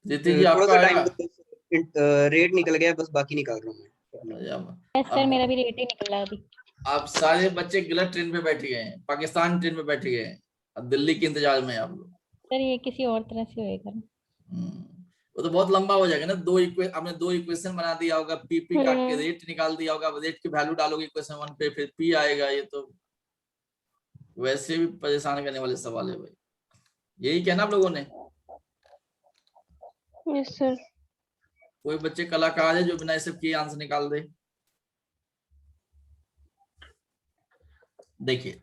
दीदी जी थोड़ा आपका सा आया? टाइम रेट निकल गया, बस बाकी निकाल रहा हूँ मैं। यस सर, मेरा भी रेट ही निकला अभी। आप सारे बच्चे गलत ट्रेन पे बैठ गए हैं, पाकिस्तान ट्रेन पे बैठ गए हैं, अब दिल्ली के इंतजार में आप लोग। सर ये किसी और तरह से होएगा ना। वो तो बहुत लंबा हो जाएगा ना। आपने दो इक्वेशन बना दिया होगा, पी काट के रेट निकाल दिया होगा, रेट की वैल्यू डालोगे इक्वेशन 1 पे, फिर पी आएगा। ये तो वैसे भी परेशान करने वाले सवाल है भाई। यही कहना आप लोगों ने? Yes sir. कोई बच्चे कलाकार है जो बिना सब किए आंसर निकाल दे? देखिए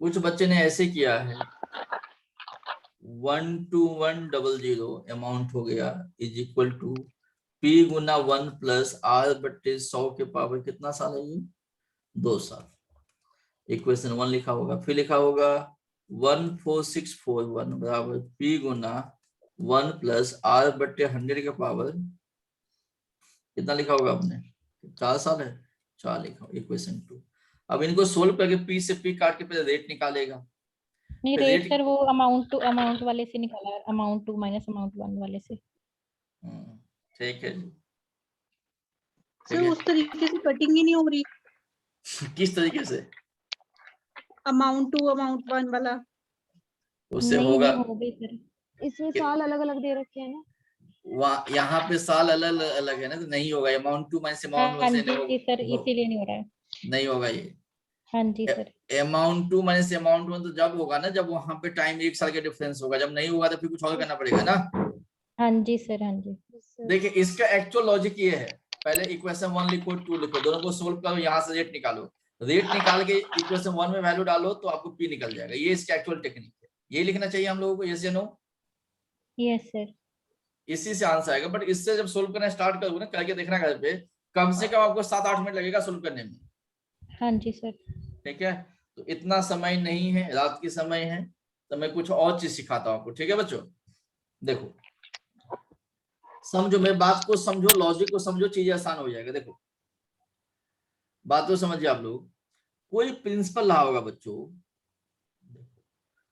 कुछ बच्चे ने ऐसे किया है, 12100 अमाउंट हो गया इज इक्वल टू P गुना 1 प्लस R बट्टे 100 के पावर कितना साल है ये? 2 साल। इक्वेशन 1 लिखा होगा, फिर लिखा होगा 14641 बराबर P गुना 1 प्लस R बट्टे 100 के पावर कितना लिखा होगा आपने? 4 साल है, 4 लिखा होगा। इक्वेशन 2। अब इनको सोल्व करके P से P काट के पहले रेट निकालेगा। नहीं फिर रेट रेट सर वो अमाउंट टू अमाउंट वाले से निकाला है, amount two minus amount one वाले से। ठीक है जी, सर ठीक है। उस तरीके से कटिंग ही नहीं हो रही, किस तरीके से? अमाउंट टू अमाउंट वन वाला। उससे नहीं होगा, ये हो गई सर। इसमें साल अलग अलग दे रखे हैं ना। वहाँ यहाँ पे साल अलग अलग है ना, तो नहीं होगा। Amount two minus amount one हाँ से जी सर इसीलिए नहीं हो रहा है। नहीं होगा ये। हाँ जी sir. Amount two minus amount one तो जब होगा ना जब वहां पे टाइम 1 साल का डिफरेंस होगा, जब नहीं होगा तो फिर कुछ और करना पड़ेगा ना। हाँ जी सर। हाँ जी देखिए इसका एक्चुअल लॉजिक ये है, पहले इक्वेशन 1 लिखो 2 लिखो, दोनों को सोल्व करो, यहाँ से रेट निकालो, रेट निकाल के इक्वेशन 1 में वैल्यू डालो तो आपको पी निकल जाएगा। ये इसका एक्चुअल टेक्निक है, ये लिखना चाहिए हम लोगों को, यस या नो? Yes sir. इसी से आंसर आएगा। बट इससे जब सोल्व करना स्टार्ट करोगे ना, करके देखना घर पे, कम से कम आपको 7-8 मिनट लगेगा सोल्व करने में। हाँ जी सर। ठीक है, तो इतना समय नहीं है, रात की समय है, तो मैं कुछ और चीज सिखाता हूँ आपको। ठीक है बच्चों, देखो समझो, मेरी बात को समझो, लॉजिक को समझो, चीजें आसान हो जाएगा। देखो बात तो समझिए आप लोग। कोई प्रिंसिपल रहा होगा बच्चों,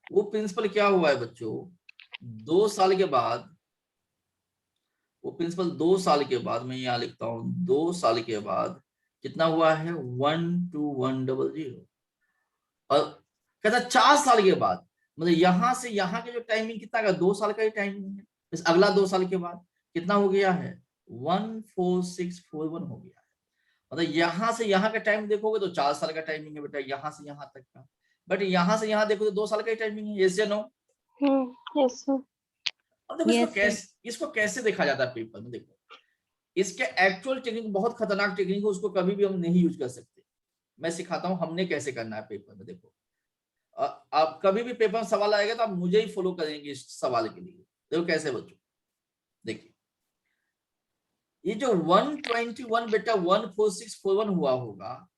वो प्रिंसिपल क्या हुआ है बच्चों, 2 साल के बाद, वो प्रिंसिपल 2 साल के बाद, मैं यहाँ लिखता हूँ 2 साल के बाद कितना हुआ है 12100, और कहता 4 साल के बाद, मतलब यहां से यहाँ के जो टाइमिंग कितना का 2 साल का ही टाइमिंग है, इस अगला 2 साल के बाद कितना हो गया है 14641 हो गया है। मतलब यहाँ से यहाँ का टाइम देखोगे तो 4 साल का टाइमिंग है बेटा, यहाँ से यहाँ तक का। बट यहाँ से यहाँ देखो तो 2 साल का ही टाइमिंग है, यस या नो? Yes sir. अब देखो इसको कैसे देखा जाता है पेपर में। देखो इसके एक्चुअल टेक्निक बहुत खतरनाक टेक्निक है, उसको कभी भी हम नहीं यूज कर सकते। मैं सिखाता हूँ हमने कैसे करना है पेपर में। देखो आप कभी भी पेपर में सवाल आएगा तो आप मुझे ही फॉलो करेंगे इस सवाल के लिए। देखो कैसे बच्चों, देखिए ये जो 121 बेटा 14641 हुआ होगा,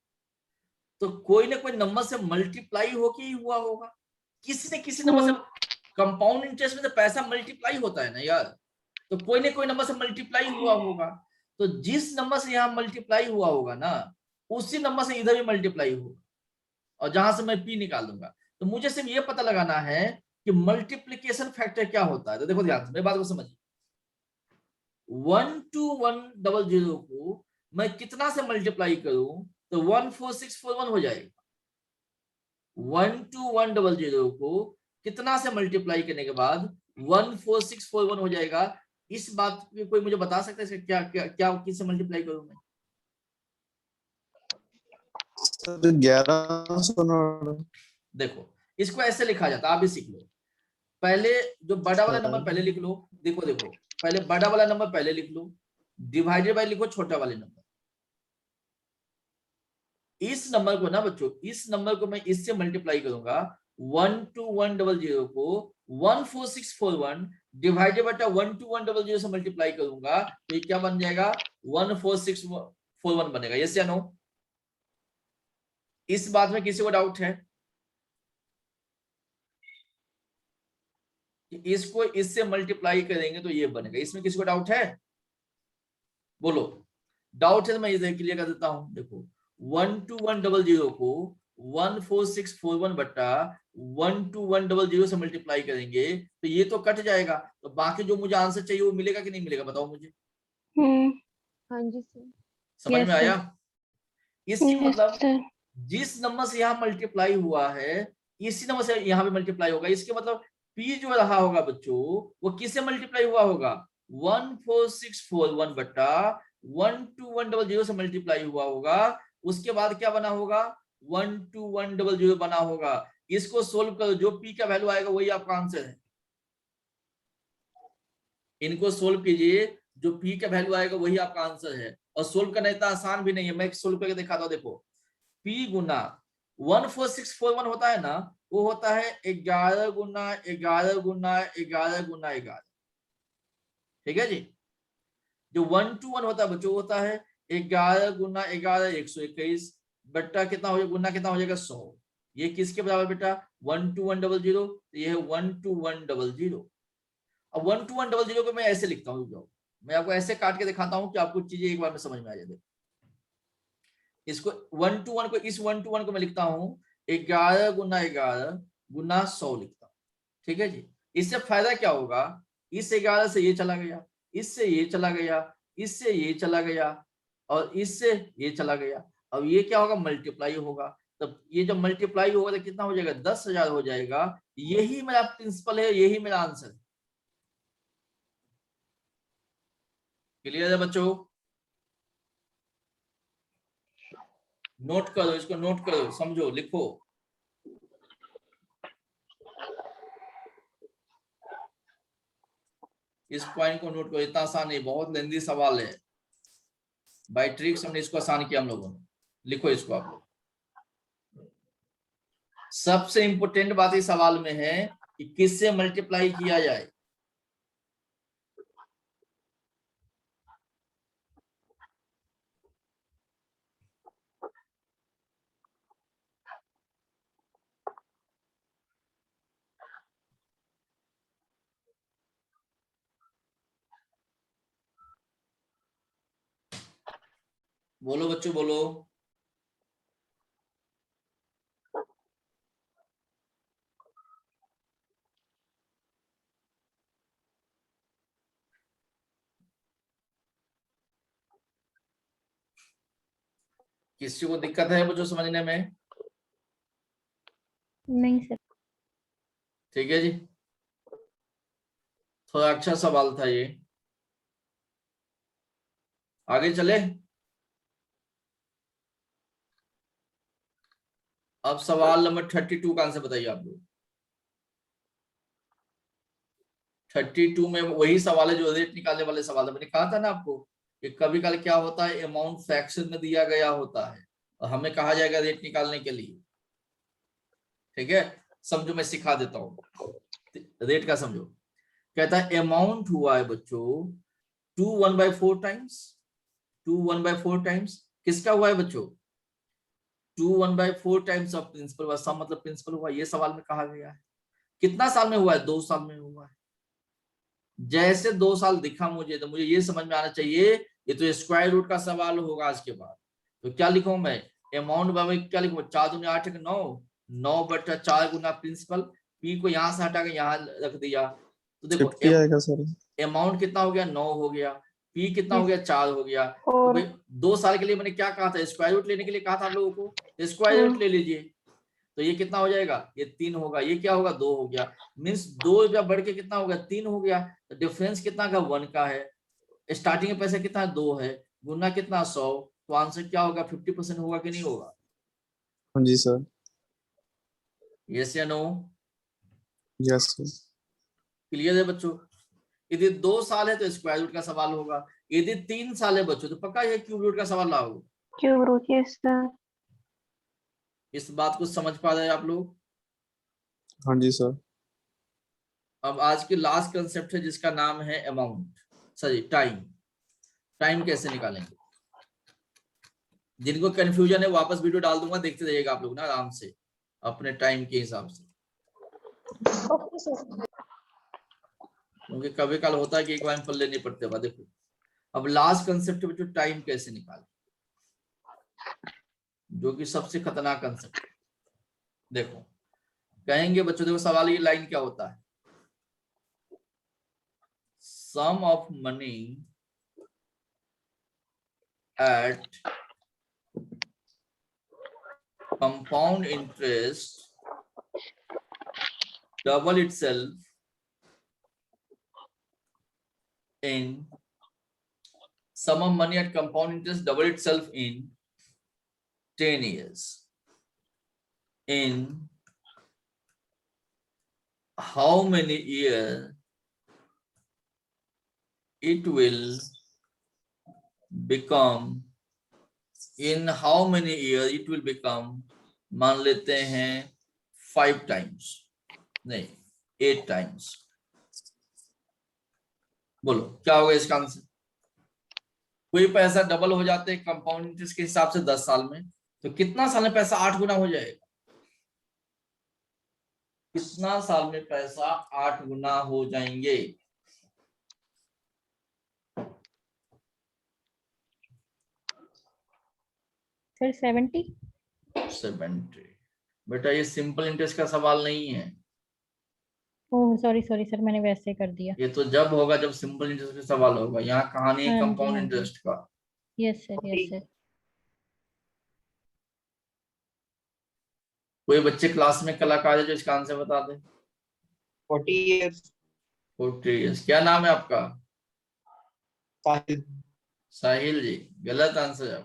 तो कोई ना कोई नंबर से मल्टीप्लाई होके ही हुआ होगा। किसी न किसी नंबर से, कंपाउंड इंटरेस्ट में तो पैसा मल्टीप्लाई होता है ना यार, तो कोई ना कोई नंबर से मल्टीप्लाई हुआ होगा। तो जिस नंबर से यहाँ मल्टीप्लाई हुआ होगा ना, उसी नंबर से इधर भी मल्टीप्लाई होगा, और जहां से मैं पी निकाल दूंगा। तो मुझे सिर्फ ये पता लगाना है कि मल्टीप्लीकेशन फैक्टर क्या होता है। तो देखो ध्यान से मेरी बात को समझिए, 12100 को मैं कितना से मल्टीप्लाई करूं तो 14641 हो जाएगा। 12100 को कितना से मल्टीप्लाई करने के बाद 14641 हो जाएगा। इस बात की कोई मुझे बता सकता है इसका क्या क्या क्या किससे मल्टीप्लाई करूं मैं? 1100। देखो इसको ऐसे लिखा जाता है, आप भी सीख लो। पहले जो बड़ा वाला नंबर पहले लिख लो, देखो देखो पहले बड़ा वाला नंबर पहले लिख लो, डिवाइडेड बाय लिखो छोटा वाले नंबर। इस नंबर को ना बच्चों, इस नंबर को मैं इससे मल्टीप्लाई करूंगा, 12100 को 14641 डिवाइडेड बाय 12100 से मल्टीप्लाई करूंगा, तो ये क्या बन जाएगा 14641 बनेगा। यस या नो? इस बात में किसी को डाउट है? इसको इससे मल्टीप्लाई करेंगे तो ये बनेगा, इसमें किसी को डाउट है? बोलो, डाउट है तो मैं इधर क्लियर कर देता हूं। देखो 12100 को 14641 बट्टा 12100 से मल्टीप्लाई करेंगे तो ये तो कट जाएगा, तो बाकी जो मुझे आंसर चाहिए वो मिलेगा कि नहीं मिलेगा, बताओ मुझे। हाँ जी सर। समझ में आया? इसकी मतलब जिस नंबर से यहाँ मल्टीप्लाई हुआ है इसी नंबर से यहाँ पे मल्टीप्लाई होगा। इसके मतलब P जो रहा होगा बच्चों वो किससे मल्टीप्लाई हुआ होगा, 14641 बट्टा 12100 से मल्टीप्लाई हुआ होगा। उसके बाद क्या बना होगा, 12100 बना होगा। इसको सोल्व करो, जो P का वैल्यू आएगा वही आपका आंसर है। इनको सोल्व कीजिए, जो P का वैल्यू आएगा वही आपका आंसर है। और सोल्व करना इतना आसान भी नहीं है, मैं सोल्व करके दिखाता हूं। देखो P गुना 14641 होता है ना, वो होता है 11 गुना 11 गुना 11 गुना 11। ठीक है जी। जो 121 होता है बच्चों होता है 11 गुना 11 121 बट्टा कितना हो जाएगा, गुना कितना हो जाएगा 100। ये किसके बराबर बेटा 12100, ये है 12100। अब 12100 को मैं ऐसे लिखता हूँ, मैं आपको ऐसे काट के दिखाता हूँ कि आपको चीजें एक बार में समझ में आ जाए। इसको 121 को, इस 121 को मैं लिखता हूँ 11 गुना 11 गुना 100 लिखता हूँ। ठीक है जी। इससे फायदा क्या होगा, इस 11 से ये चला गया, इससे ये चला गया, इससे ये चला गया और इससे ये चला गया। अब ये क्या होगा, मल्टीप्लाई होगा। तब ये जब मल्टीप्लाई होगा तो कितना हो जाएगा, 10,000 हो जाएगा। यही मेरा प्रिंसिपल है, यही मेरा आंसर है। क्लियर है बच्चों? नोट करो इसको, नोट करो, समझो, लिखो। इस पॉइंट को नोट करो, इतना आसान नहीं, बहुत लेंदी सवाल है। बाय ट्रिक्स हमने इसको आसान किया हम लोगों ने। लिखो इसको आप लोग। सबसे इंपॉर्टेंट बात इस सवाल में है कि किससे मल्टीप्लाई किया जाए। बोलो बच्चों, बोलो। किसी को दिक्कत है बच्चों समझने में? नहीं सर। ठीक है जी, थोड़ा अच्छा सवाल था ये। आगे चले। अब सवाल नंबर 32 का आंसर बताइए आप लोग। 32 में वही सवाल है जो रेट निकालने वाले सवाल है। मैंने कहा था ना आपको कि कभी कभी क्या होता है, अमाउंट फ्रैक्शन में दिया गया होता है और हमें कहा जाएगा रेट निकालने के लिए। ठीक है, समझो, मैं सिखा देता हूँ। रेट का समझो। कहता है अमाउंट हुआ है बच्चों 2 1/4 टाइम्स। 2 1/4 टाइम्स किसका हुआ है बच्चों? 2 1/4 टाइम्स ऑफ प्रिंसिपल। सम मतलब प्रिंसिपल हुआ, ये सवाल में कहा गया है। कितना साल में हुआ है? 2 साल में हुआ है। जैसे 2 साल दिखा मुझे, तो मुझे ये समझ में आना चाहिए ये तो स्क्वायर रूट का सवाल होगा आज के बाद। तो क्या लिखूं मैं? अमाउंट बाय क्या लिखूं? 4 दूनी 8 एक 9, 9/4 गुना प्रिंसिपल। पी को यहां से हटा के यहां रख दिया, तो देखो अमाउंट कितना हो गया? 9 हो गया। पी कितना हो गया? 4 हो गया। तो भाई 2 साल के लिए मैंने क्या कहा था? स्क्वायर रूट लेने के लिए कहा था आप लोगों को, स्क्वायर रूट ले लीजिए। तो ये कितना हो जाएगा? ये 3 होगा। ये क्या होगा? 2 हो गया। मीन्स 2 जब बढ़ के कितना हो गया? 3 हो गया। तो डिफरेंस कितना का? 1 का है। स्टार्टिंग में पैसा कितना? 2 है। गुना कितना? 100। तो आंसर क्या होगा? 50% होगा कि नहीं होगा? हाँ जी सर। यस या नो? Yes sir. क्लियर है बच्चों? यदि 2 साल है तो स्क्वायर रूट का सवाल होगा। यदि 3 साल है बच्चों तो पक्का ये क्यूब रूट का सवाल लाओगे। Cube root, yes sir. इस बात को समझ पा रहे हैं आप लोग? हाँ जी सर। अब आज की लास्ट कंसेप्ट है जिसका नाम है अमाउंट, सॉरी टाइम। टाइम कैसे निकालेंगे? जिनको कंफ्यूजन है वापस वीडियो डाल दूंगा, देखते रहिएगा आप लोग ना आराम से अपने टाइम के हिसाब से। Okay sir. क्योंकि कभी काल होता है कि एक बार में पल्ले नहीं पड़ते। देखो अब लास्ट कंसेप्ट में जो टाइम कैसे निकाले, जो कि सबसे खतरनाक कंसेप्ट। देखो कहेंगे बच्चों, देखो सवाल ये लाइन क्या होता है? Sum of money at compound interest double itself in sum of money at compound interest double itself in 10 years. In how many years it will become? In how many years it will become? मान लेते हैं 5 times, नहीं 8 times। बोलो क्या होगा इसका आंसर? कोई पैसा डबल हो जाते हैं कंपाउंड इंटरेस्ट के हिसाब से 10 साल में, तो कितना साल में पैसा 8 गुना हो जाएगा? कितना साल में पैसा 8 गुना हो जाएंगे? सर 70। 70। बेटा ये सिंपल इंटरेस्ट का सवाल नहीं है, ओह सॉरी सॉरी सर, मैंने वैसे कर दिया। ये तो जब होगा जब सिंपल इंटरेस्ट का सवाल होगा। यहाँ कहानी है हाँ जी, कंपाउंड हाँ जी। इंटरेस्ट का। Yes sir, yes sir. कोई बच्चे क्लास में कलाकार है जो इसका आंसर बता दे। 40 years। 40 years। क्या नाम है आपका? साहिल। साहिल जी, गलत आंसर है।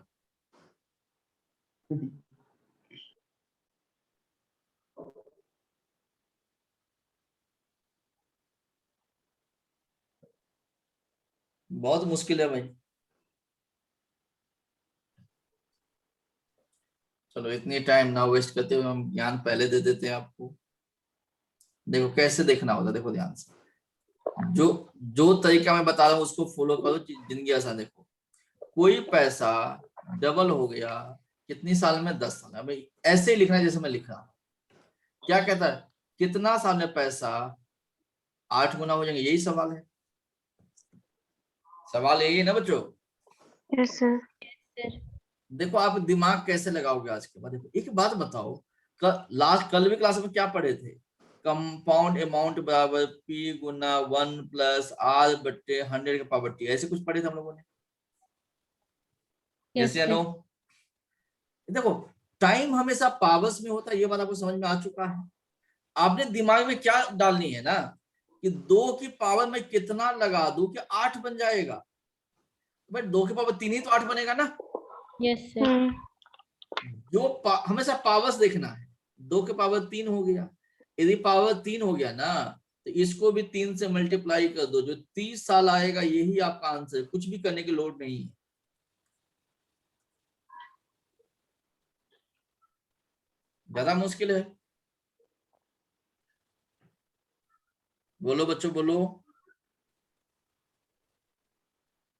बहुत मुश्किल है भाई। चलो इतनी टाइम ना वेस्ट करते हुए हम ज्ञान पहले दे देते हैं आपको। देखो कैसे देखना होगा, देखो ध्यान से। जो जो तरीका मैं बता रहा हूँ उसको फॉलो करो, जिंदगी आसान। देखो कोई पैसा डबल हो गया कितनी साल में? 10 साल में। भाई ऐसे ही लिखना है जैसे मैं लिख रहा हूँ। क्या कहता है? कितना साल में पैसा 8 गुना हो जाएंगे? यही सवाल है। सवाल यही है ना बच्चों? Yes sir. देखो आप दिमाग कैसे लगाओगे आज के बाद। देखो एक बात बताओ, कल भी क्लास में क्या पढ़े थे? कंपाउंड अमाउंट बराबर P गुना 1 प्लस R बट्टे 100 का पावर T, ऐसे कुछ पढ़े थे हम लोगों ने? यस या नो? देखो टाइम हमेशा पावर्स में होता है, ये बात आपको समझ में आ चुका है। आपने दिमाग में क्या डालनी है ना कि 2 की पावर में कितना लगा दूं कि 8 बन जाएगा। भाई 2 की पावर 3 ही तो 8 बनेगा ना। Yes sir. हमेशा पावर्स देखना है। 2 के पावर 3 हो गया, यदि पावर 3 हो गया ना तो इसको भी 3 से मल्टीप्लाई कर दो, जो 30 साल आएगा यही आपका आंसर। कुछ भी करने की लोड नहीं है। ज्यादा मुश्किल है? बोलो बच्चों बोलो।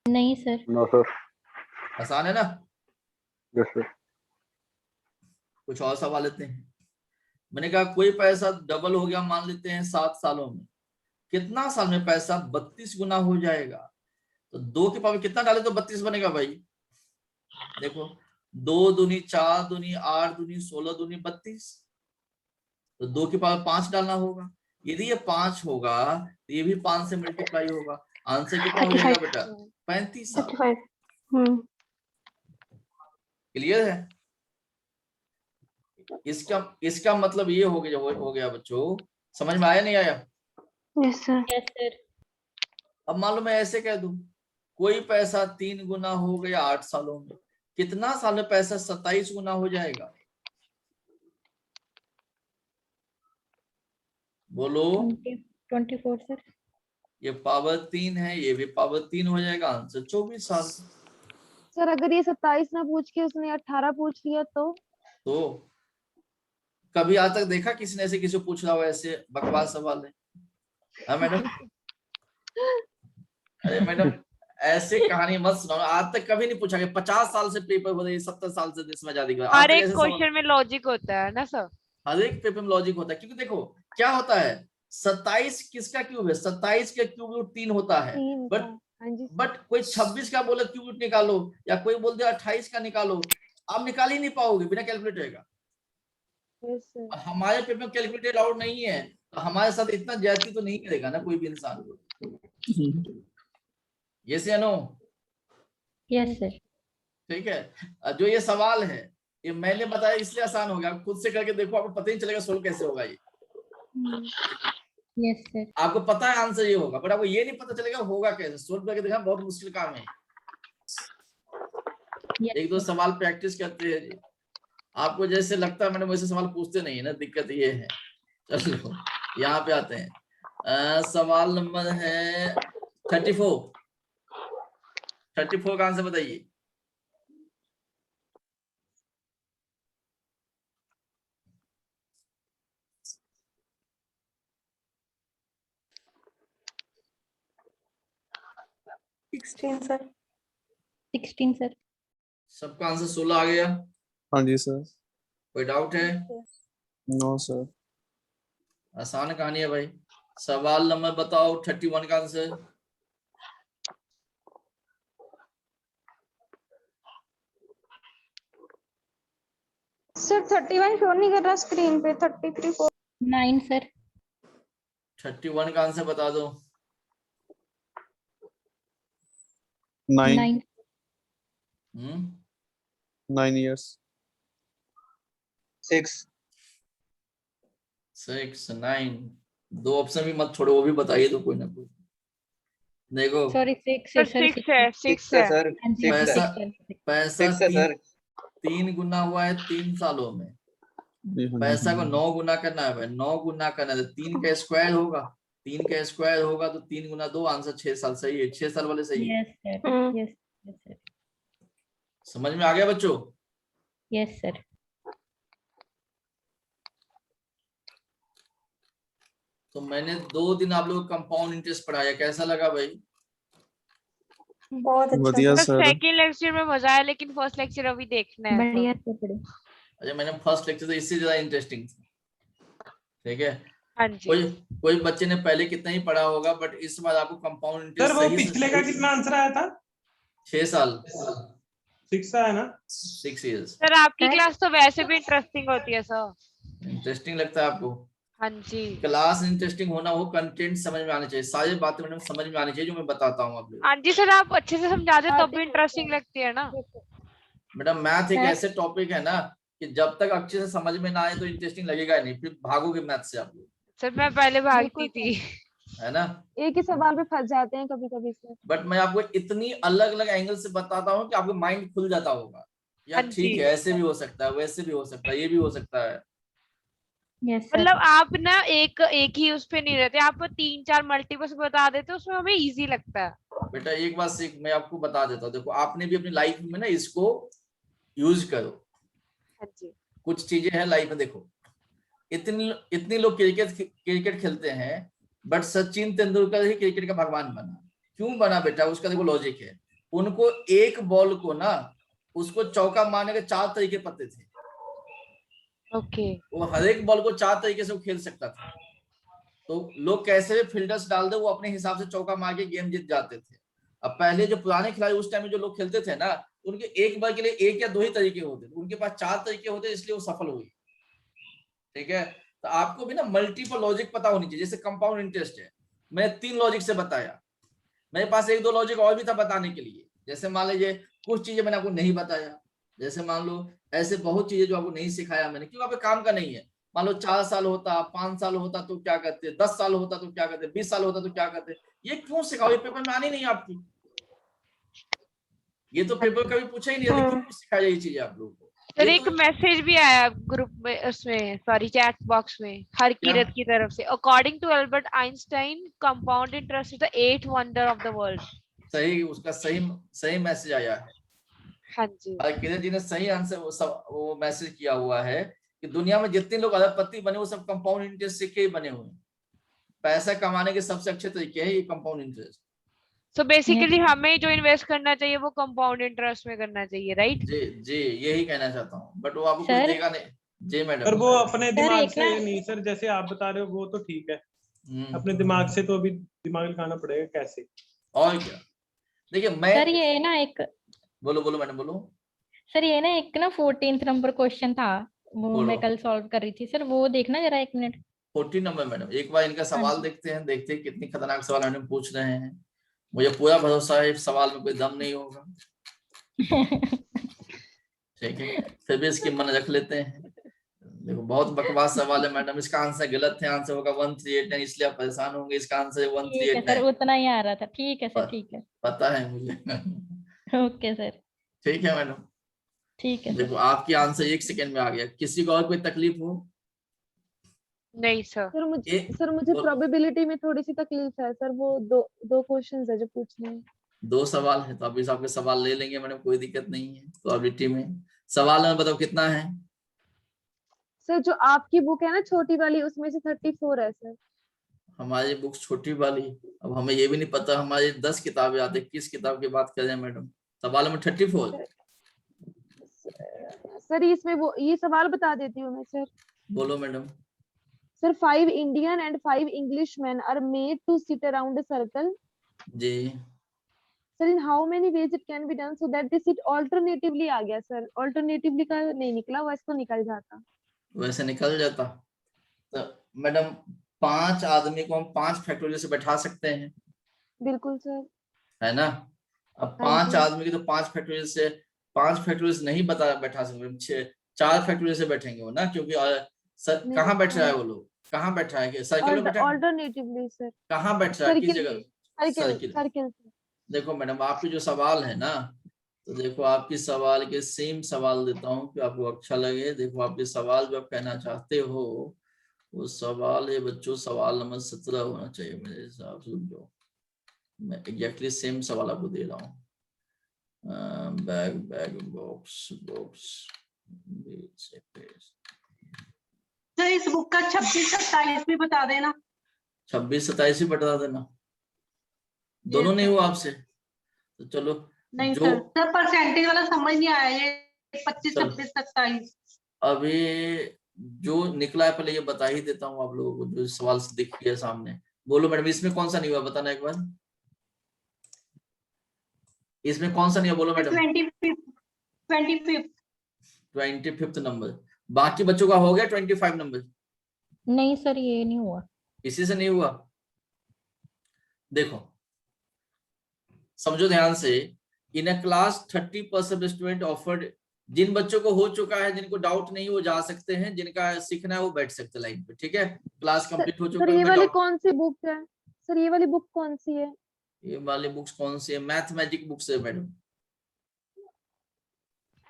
नहीं सर। No sir. आसान है ना? Yes sir. कुछ और सवाल लेते हैं। मैंने कहा कोई पैसा डबल हो गया मान लेते हैं 7 सालों में, कितना साल में पैसा 32 गुना हो जाएगा? तो 2 के पावर कितना डाले तो 32 बनेगा भाई? देखो 2 दूनी 4 दूनी 8 दूनी 16 दूनी 32, तो 2 के पावर 5 डालना होगा। यदि ये 5 होगा तो ये भी 5 से मल्टीप्लाई होगा। आंसर कितना हो जाएगा बेटा? 35 साल। क्लियर है? इसका मतलब ये हो गया बच्चों। समझ में आया नहीं आया? Yes sir. Yes sir. अब मान लो मैं ऐसे कह दूं कोई पैसा 3 गुना हो गया 8 सालों में, कितना साल में पैसा 27 गुना हो जाएगा? बोलो। 24 सर। ये पावर 3 है, ये भी पावर 3 हो जाएगा। आंसर 24 साल। सर अगर ये 27 ना पूछ के उसने 18 पूछ लिया तो कभी आज तक देखा किसी ने ऐसे किसी को पूछ रहा हो ऐसे बकवास सवाल है? हाँ मैडम? अरे मैडम ऐसे कहानी मत सुनाओ। आज तक कभी नहीं पूछा कि 50 साल से पेपर हो रही है, 70 साल से देश में आजादी का। हर एक क्वेश्चन में लॉजिक होता है ना सर? हर एक पेपर में लॉजिक होता है, क्योंकि देखो क्या होता है 27 किसका क्यूब है? 27 का क्यूब रूट 3 होता है। बट कोई 26 का बोले क्यूब रूट निकालो, या कोई बोल दे 28 का निकालो, आप निकाल ही नहीं पाओगे बिना कैलकुलेटर का। हमारे पेपर में कैलकुलेटर अलाउड नहीं है, तो हमारे साथ इतना ज्यादती तो नहीं करेगा ना कोई भी इंसान। यस या नो? Yes sir. ठीक है। जो ये सवाल है ये मैंने बताया इसलिए आसान हो गया। खुद से करके देखो, आपको पता ही चलेगा सोल्व कैसे होगा ये। Yes sir. आपको पता है आंसर ये होगा, बट आपको ये नहीं पता चलेगा होगा कैसे। सोल्व करके देखना बहुत मुश्किल काम है। एक दो सवाल प्रैक्टिस करते हैं जी। आपको जैसे लगता है मैंने वैसे सवाल पूछते नहीं है ना, दिक्कत ये है। चलो यहाँ पे आते हैं। सवाल नंबर है 34। 34 का आंसर बताइए। सर। 16 सर। सबका आंसर 16 आ गया? हाँ जी सर। कोई डाउट है? No sir. आसान कहानी है भाई। सवाल नंबर बताओ 31 का आंसर। सर 31 शो नहीं कर रहा स्क्रीन पे, 33 4 9 सर। 31 का आंसर बता दो। 9 9 years 6 6 9 दो ऑप्शन भी मत छोड़ो, वो भी बताइए तो कोई ना कोई। देखो सॉरी 6 सर सर 6 है, 6 है। सर पैसा 6 पैसा है सर। 3 गुना हुआ है 3 सालों में। जी हाँ पैसा को 9 गुना करना है भाई, 9 गुना करना है तो 3 का स्क्वायर होगा, 3 का स्क्वायर होगा तो 3 गुना 2 आंसर 6 साल। सही है, 6 साल वाले सही है। यस सर यस सर समझ में आ गया बच्चों? Yes sir. तो मैंने 2 दिन आप लोग कंपाउंड इंटरेस्ट पढ़ाया, कैसा लगा भाई? बहुत अच्छा बढ़िया तो सर। सेकंड लेक्चर में मजा आया, लेकिन फर्स्ट लेक्चर अभी देखना है। बढ़िया से पढ़े। अच्छा, मैंने फर्स्ट लेक्चर तो इससे ज्यादा इंटरेस्टिंग था। ठीक है, हाँ जी। कोई बच्चे ने पहले कितना ही पढ़ा होगा, बट इस बार आपको कंपाउंड सर इंटरेस्ट वो सही पिछले का कितना आंसर आया था? 6 साल 6 है ना? 6 इयर्स। सर आपकी क्लास तो वैसे भी इंटरेस्टिंग होती है सर। इंटरेस्टिंग लगता है आपको? हाँ जी। क्लास इंटरेस्टिंग होना, वो कंटेंट समझ में आने चाहिए, सारी बातें मैडम समझ में आनी चाहिए जो मैं बताता हूँ आप लोग। हाँ जी सर, आप अच्छे से समझाते तब भी इंटरेस्टिंग लगती है ना। मैडम मैथ एक ऐसे टॉपिक है ना कि जब तक अच्छे से समझ में ना आए तो इंटरेस्टिंग लगेगा नहीं, फिर भागोगे मैथ से आप लोग। सर मैं पहले भागती थी, है ना? एक ही सवाल पे फंस जाते हैं कभी कभी सर। बट मैं आपको इतनी अलग अलग एंगल से बताता हूँ कि आपका माइंड खुल जाता होगा, यार हाँ ठीक जी। है ऐसे भी हो सकता है, वैसे भी हो सकता है, ये भी हो सकता है। Yes sir. मतलब आप ना एक ही उस पे नहीं रहते, आप 3-4 मल्टीपल्स बता देते, उसमें हमें इजी लगता है। बेटा एक बात सीख, मैं आपको बता देता हूँ, देखो आपने भी अपनी लाइफ में ना इसको यूज करो। हाँ जी। कुछ चीजें हैं लाइफ में, देखो इतनी लोग क्रिकेट खेलते हैं, but Sachin Tendulkar he cricket का भगवान बना। क्यों बना बेटा? उसका देखो लॉजिक है, उनको एक बॉल को ना उसको चौका मारने के 4 तरीके पते थे। ओके। वो हर एक बॉल को 4 तरीके से वो खेल सकता था। तो लोग कैसे भी फील्डर्स डाल दे, वो अपने हिसाब से चौका मार के गेम जीत जाते थे। अब पहले जो पुराने खिलाड़ी उस टाइम में जो लोग खेलते थे ना, उनके एक बार के लिए 1 या 2 ही तरीके होते थे, उनके पास 4 तरीके होते, इसलिए वो सफल हुए। ठीक है, तो आपको भी ना मल्टीपल लॉजिक पता होनी चाहिए। जैसे कंपाउंड इंटरेस्ट है, मैंने 3 लॉजिक से बताया, मेरे पास 1-2 लॉजिक और भी था बताने के लिए। जैसे मान लीजिए कुछ चीजें मैंने आपको नहीं बताया, जैसे मान लो ऐसे बहुत चीजें जो आपको नहीं सिखाया मैंने, क्यों आपके काम का नहीं है। मान लो 4 साल होता, 5 साल होता तो क्या करते, 10 साल होता तो क्या करते, 20 साल होता तो क्या करते, ये क्यों सिखाओ? ये पेपर में आनी नहीं आपकी, ये तो पेपर कभी पूछा ही नहीं था, क्यों सिखाया ये चीजें आप लोगों को? सर एक मैसेज भी आया ग्रुप में, उसमें सॉरी चैट बॉक्स में, हर किरत की तरफ से, according to Albert Einstein compound interest is the 8th wonder of the world. सही, उसका सही मैसेज आया है। हाँ जी। किरण जी ने सही आंसर वो मैसेज किया हुआ है कि दुनिया में जितने लोग अरबपति बने वो सब कंपाउंड इंटरेस्ट से के बने हुए हैं। पैसा कमाने के सबसे अच्छे तरीके हैं ये कंपाउंड इंटरेस्ट। सो बेसिकली हमें जो इन्वेस्ट करना चाहिए वो कंपाउंड इंटरेस्ट में करना चाहिए, राइट? जी जी, यही कहना चाहता हूँ, बट वो आपको कोई देगा नहीं। जी मैडम। सर वो अपने दिमाग से नहीं सर, जैसे आप बता रहे हो वो तो ठीक है, अपने दिमाग से तो अभी दिमाग लगाना पड़ेगा कैसे। और क्या, देखिए मैं सर ये ना एक, बोलो मैडम बोलो। सर ये ना एक ना 14th नंबर क्वेश्चन था, वो बोलो। मैं कल सॉल्व कर रही थी सर, वो देखना जरा 1 मिनट। 14 नंबर मैडम, एक बार इनका सवाल देखते हैं कितनी खतरनाक सवाल मैडम पूछ रहे हैं। मुझे पूरा भरोसा है इस सवाल में कोई दम नहीं होगा। ठीक है, फिर भी इसकी मन रख लेते हैं। देखो बहुत बकवास सवाल है मैडम, इसका आंसर गलत है, आंसर होगा 1389, इसलिए आप परेशान होंगे। इसका आंसर है 1389। सर उतना ही आ रहा था। ठीक है सर, ठीक है, पता है मुझे। ओके सर, ठीक है मैडम, ठीक है। देखो आपकी आंसर 1 सेकंड में आ गया। किसी को और कोई तकलीफ हो? नहीं सर। सर मुझे प्रोबेबिलिटी में थोड़ी सी तकलीफ है सर, वो दो क्वेश्चंस है जो पूछने हैं। 2 सवाल है तो अभी आपके सवाल ले लेंगे मैडम, कोई दिक्कत नहीं है। प्रोबेबिलिटी में सवाल में बताओ कितना है? सर जो आपकी बुक है ना छोटी वाली, उसमें से 34 है सर। हमारी बुक छोटी वाली, अब हमें ये भी नहीं पता, हमारी 10 किताबें आती, किस किताब की बात कर रहे हैं मैडम? सवाल में 34। सर इसमें वो ये सवाल बता देती हूँ मैं सर। बोलो madam. Sir 5 Indian and 5 Englishmen are made to sit around a circle. जी। Sir in how many ways it can be done so that this it alternatively आ गया सर, ऑल्टरनेटिवली का नहीं निकला, वैसे तो निकल जाता। वैसे निकल जाता। तो मैडम 5 आदमी को हम 5 फैक्टोरियल से बैठा सकते हैं, बिल्कुल सर। है ना। अब हाँ 5 जी। आदमी की तो 5 फैक्टोरियल से नहीं बैठा सकते, 4 फैक्टोरियल से बैठेंगे वो ना, क्योंकि नहीं, कहाँ बैठ रहा है हाँ। वो लोग, कहाँ बैठ रहा है, सर्कल में बैठा है, ऑल्टरनेटिवली सर, कहाँ बैठ रहा है, किस सर्किल जगह, सर्किल सर्किल। सर्किल। देखो मैडम आपकी जो सवाल है ना, तो देखो आपकी सवाल के सेम सवाल देता हूँ कि आपको अच्छा लगे। देखो आपके सवाल जो आप कहना चाहते हो वो सवाल है बच्चों, सवाल नंबर 17 होना चाहिए मेरे हिसाब से। जो मैं एग्जैक्टली सेम सवाल आपको दे रहा हूँ। बैग बॉक्स सर इस बुक का 26-27 भी बता देना। 26-27 ही बता देना। दोनों नहीं हुआ आपसे तो चलो नहीं जो सर परसेंटेज वाला समझ नहीं आया, ये 25, 26, 27। अभी जो निकला है पहले ये बता ही देता हूँ आप लोगों को, जो सवाल दिख गया सामने। बोलो मैडम इसमें कौन सा नहीं हुआ, बताना एक बार, इसमें कौन सा नहीं हुआ, बोलो मैडम। 25th number. बाकी बच्चों का हो गया 25 नंबर। नहीं सर ये नहीं हुआ, इसी से नहीं हुआ। देखो समझो ध्यान से, इन अ क्लास 30% स्टूडेंट ऑफर्ड, जिन बच्चों को हो चुका है, जिनको डाउट नहीं वो जा सकते हैं, जिनका सीखना है वो बैठ सकते लाइन पे, ठीक है। क्लास कंप्लीट हो चुका सर है। ये वाली कौन सी बुक है सर, ये वाली बुक कौन सी है? ये वाली बुक्स कौन सी है? मैथमेटिक बुक्स है मैडम।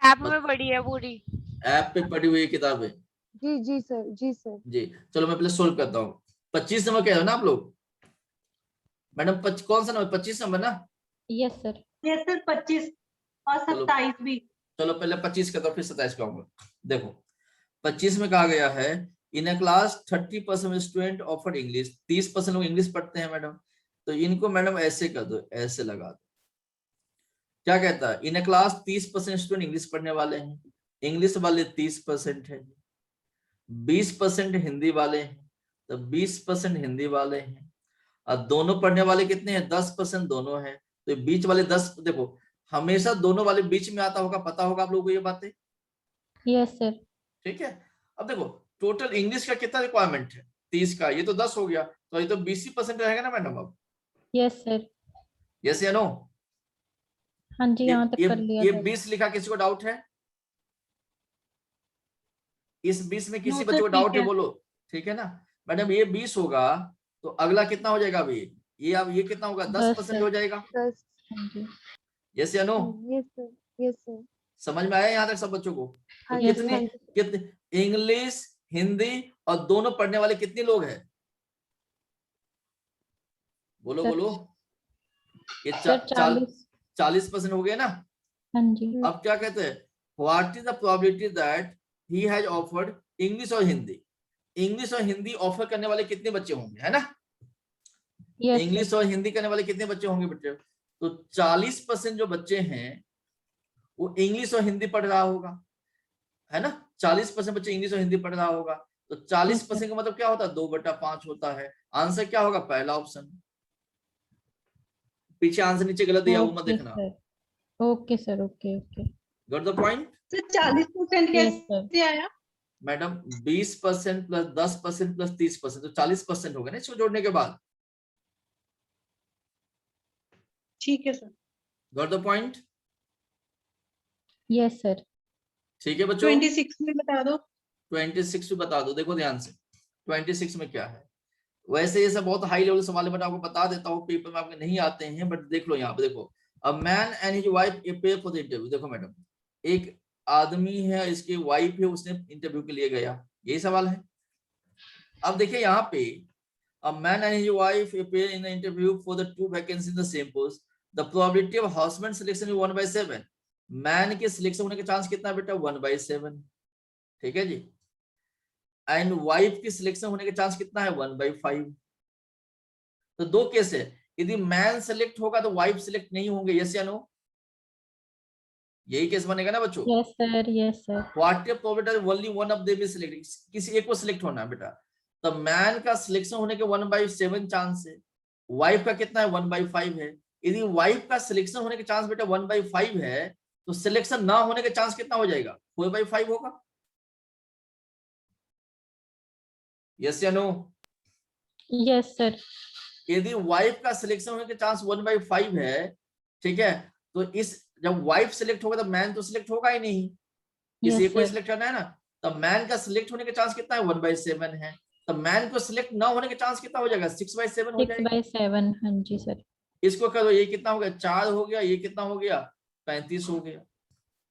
ऐप में पढ़ी है पूरी, ऐप पे पढ़ी हुई किताब है। जी जी सर, जी सर। जी चलो मैं पहले सोल्व करता हूँ। 25 नंबर कह रहे हो ना आप लोग मैडम? कौन सा नंबर? 25 नंबर ना? Yes sir. यस सर 25 और 27 भी। चलो पहले 25 करता हूँ फिर 27 पे आऊंगा। देखो 25 में कहा गया है in a class 30% student offered English, 30% लोग इंग्लिश पढ़ते हैं मैडम। तो इनको मैडम ऐसे कर दो, ऐसे लगा दो। क्या कहता है? In a class 30% student English पढ़ने वाले हैं, इंग्लिश वाले 30% है, 20% हिंदी वाले हैं, तो 20% हिंदी वाले हैं, और दोनों पढ़ने वाले कितने हैं? 10% दोनों हैं। तो बीच वाले 10, देखो हमेशा दोनों वाले बीच में आता होगा, पता होगा आप लोगों को ये बातें। Yes sir. ठीक है। अब देखो टोटल इंग्लिश का कितना रिक्वायरमेंट है? 30 का, ये तो 10 हो गया, तो ये तो 20% रहेगा ना मैडम। अब यस सर। यस या नो? हाँ जी यहाँ तक कर लिया ये सर। 20 लिखा, किसी को डाउट है? इस 20 में किसी नो बच्चे सर, को डाउट ठीक है? है। बोलो। ठीक है ना मैडम। ये 20 होगा तो अगला कितना हो जाएगा? अभी ये अब ये कितना होगा? 10% हो जाएगा। 10। यस या no? Yes sir, yes sir. समझ में आया यहाँ तक सब बच्चों को? हाँ तो जी, हाँ जी। कितने इंग्लिश हिंदी और दोनों पढ़ने वाले कितने लोग हैं? बोलो सर, बोलो। ये सर 40% हो गया ना। हाँ जी। अब क्या कहते हैं? What is the probability that he has offered English और हिंदी? इंग्लिश और हिंदी ऑफर करने वाले कितने बच्चे होंगे, है ना? इंग्लिश और हिंदी करने वाले कितने बच्चे होंगे बेटे? तो 40% जो बच्चे हैं वो इंग्लिश और हिंदी पढ़ रहा होगा, है ना। 40% बच्चे इंग्लिश और हिंदी पढ़ रहा होगा, तो 40% का मतलब क्या होता है? 2/5 होता है। आंसर क्या होगा? पहला ऑप्शन। पीछे आंसर नीचे गलत दिया वो मत देखना। Okay sir, okay okay. Got the point? Sir 40% कैसे आया? मैडम 20% प्लस 10% प्लस 30%, तो 40% हो गया ना इसको जोड़ने के बाद। ठीक है sir. Got the point? Yes sir. ठीक है बच्चों। 26 में बता दो। 26 में बता दो। देखो ध्यान से 26 में क्या है। वैसे ये सब बहुत हाई लेवल सवाल है, बट आपको बता देता हूँ, पेपर में आपके नहीं आते हैं, बट देख लो यहाँ पे। देखो a man and his wife appear for the interview. देखो मैडम एक आदमी है, इसकी वाइफ है, उसने इंटरव्यू के लिए गया, यही सवाल है। अब देखिए यहाँ पे a man and his wife appear in the interview for the 2 vacancy in the same post, the probability of husband selection is 1/7। Man के सिलेक्शन होने का चांस कितना बेटा? 1/7। ठीक है जी। एंड वाइफ की सिलेक्शन होने का चांस कितना है? 1/5। तो 2 केस है, यदि मैन सेलेक्ट होगा तो वाइफ सिलेक्ट नहीं होंगे। यस या नो? यही केस बनेगा ना बच्चों? Yes sir, yes sir. What if probability only one of them is selected, किसी एक को सिलेक्ट होना है बेटा। तो मैन का सिलेक्शन होने के 1/7 चांस है, वाइफ का कितना है? 1/5 है। यदि वाइफ का सिलेक्शन होने के चांस बेटा 1/5 है, तो सिलेक्शन ना होने के चांस कितना हो जाएगा? 4/5 होगा। यस या नो? Yes sir. यदि वाइफ का सिलेक्शन होने के चांस 1/5 है, ठीक है, तो इस जब वाइफ सिलेक्ट होगा तो मैन तो सिलेक्ट होगा ही नहीं, किसी को सिलेक्ट करना है ना, तो मैन का सिलेक्ट होने के चांस कितना है? 1/7 है। तो मैन को सिलेक्ट ना होने के चांस कितना हो जाएगा? 6/7 हो जाएगा। 6/7, हाँ जी सर। इसको कर दो, ये कितना हो गया? 4 हो गया, ये कितना हो गया? 35 हो गया।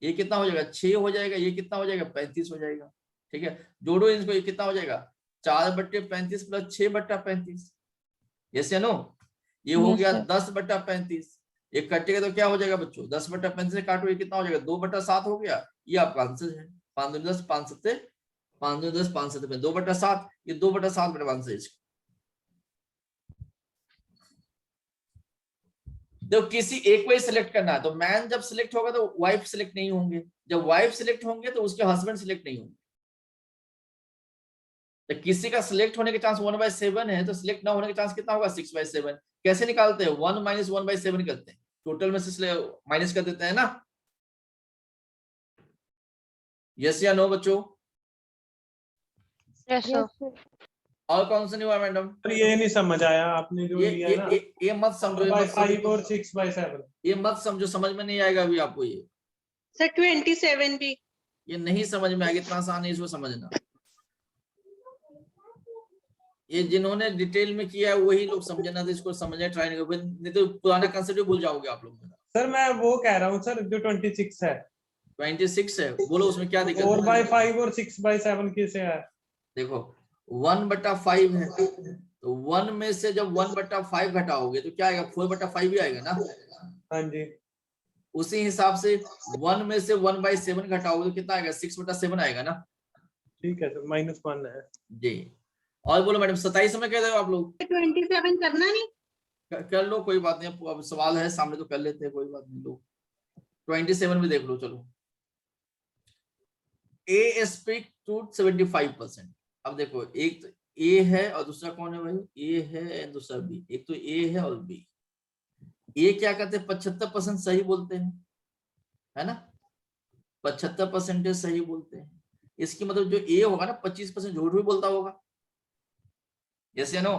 ये कितना हो जाएगा? 6 हो जाएगा, ये कितना हो जाएगा? 35 हो जाएगा। ठीक है, जोड़ो इनको, ये कितना हो जाएगा? 4/35 प्लस 6/35। यस या नो? ये हो गया 10/35। ये कटेगा तो क्या हो जाएगा बच्चों? 10/35 से काटो, ये कितना हो जाएगा? 2/7 हो गया। ये आपका आंसर है। 5 दूनी 10, 5 सत्ते 5 दूनी 10, 5 सत्ते 2/7। ये 2/7 मेरा आंसर है इसका। देखो किसी एक को ही सिलेक्ट करना है, तो मैन जब सिलेक्ट होगा तो वाइफ सिलेक्ट नहीं होंगे, जब वाइफ सिलेक्ट होंगे तो उसके हस्बैंड सिलेक्ट नहीं होंगे। तो किसी का सिलेक्ट होने के चांस 1/7 है, तो सिलेक्ट ना होने के चांस कितना होगा? 6/7। कैसे निकालते हैं? 1 - 1/7 करते हैं, टोटल में से माइनस कर देते हैं ना। यस या नो बच्चों? Yes sir. और कौन सा नहीं हुआ मैडम? ये नहीं समझ आया आपने जो लिया है ना, ये मत समझो, 5 और 6/7। ये मत समझो, समझ में नहीं आएगा अभी आपको। ये सर 27 भी ये नहीं समझ में आएगा, इतना आसान नहीं इसको समझना। ये जिन्होंने डिटेल में किया है वही लोग समझना, तो इसको समझने ट्राई नहीं करो, नहीं तो पुराना कंसेप्ट भी भूल जाओगे आप लोग। सर मैं वो कह रहा हूँ सर, जो 26 है। 26 है, बोलो उसमें क्या दिक्कत है? 4/5 और 6/7 कैसे है? देखो 1/5 है, तो 1 में से जब 1/5 घटाओगे तो क्या आएगा? 4/5 भी आएगा ना। हाँ जी। उसी हिसाब से 1 में से 1/7 घटाओगे तो कितना आएगा? 6/7 आएगा ना। ठीक है सर, -1 है जी। और बोलो मैडम, 27 में कह रहे हो आप लोग? 27 करना नहीं, कर लो, कोई बात नहीं, अब सवाल है सामने तो कर लेते हैं, कोई बात नहीं। लो 27 में देख लो। चलो, ए स्पीक टू 75%। अब देखो, एक तो ए है और दूसरा कौन है भाई? ए है, दूसरा बी। एक तो ए है और बी। ए क्या करते हैं? 75% सही बोलते हैं, है ना। 75% सही बोलते हैं। इसकी मतलब जो ए होगा ना, 25% झूठ भी बोलता होगा। यस या नो?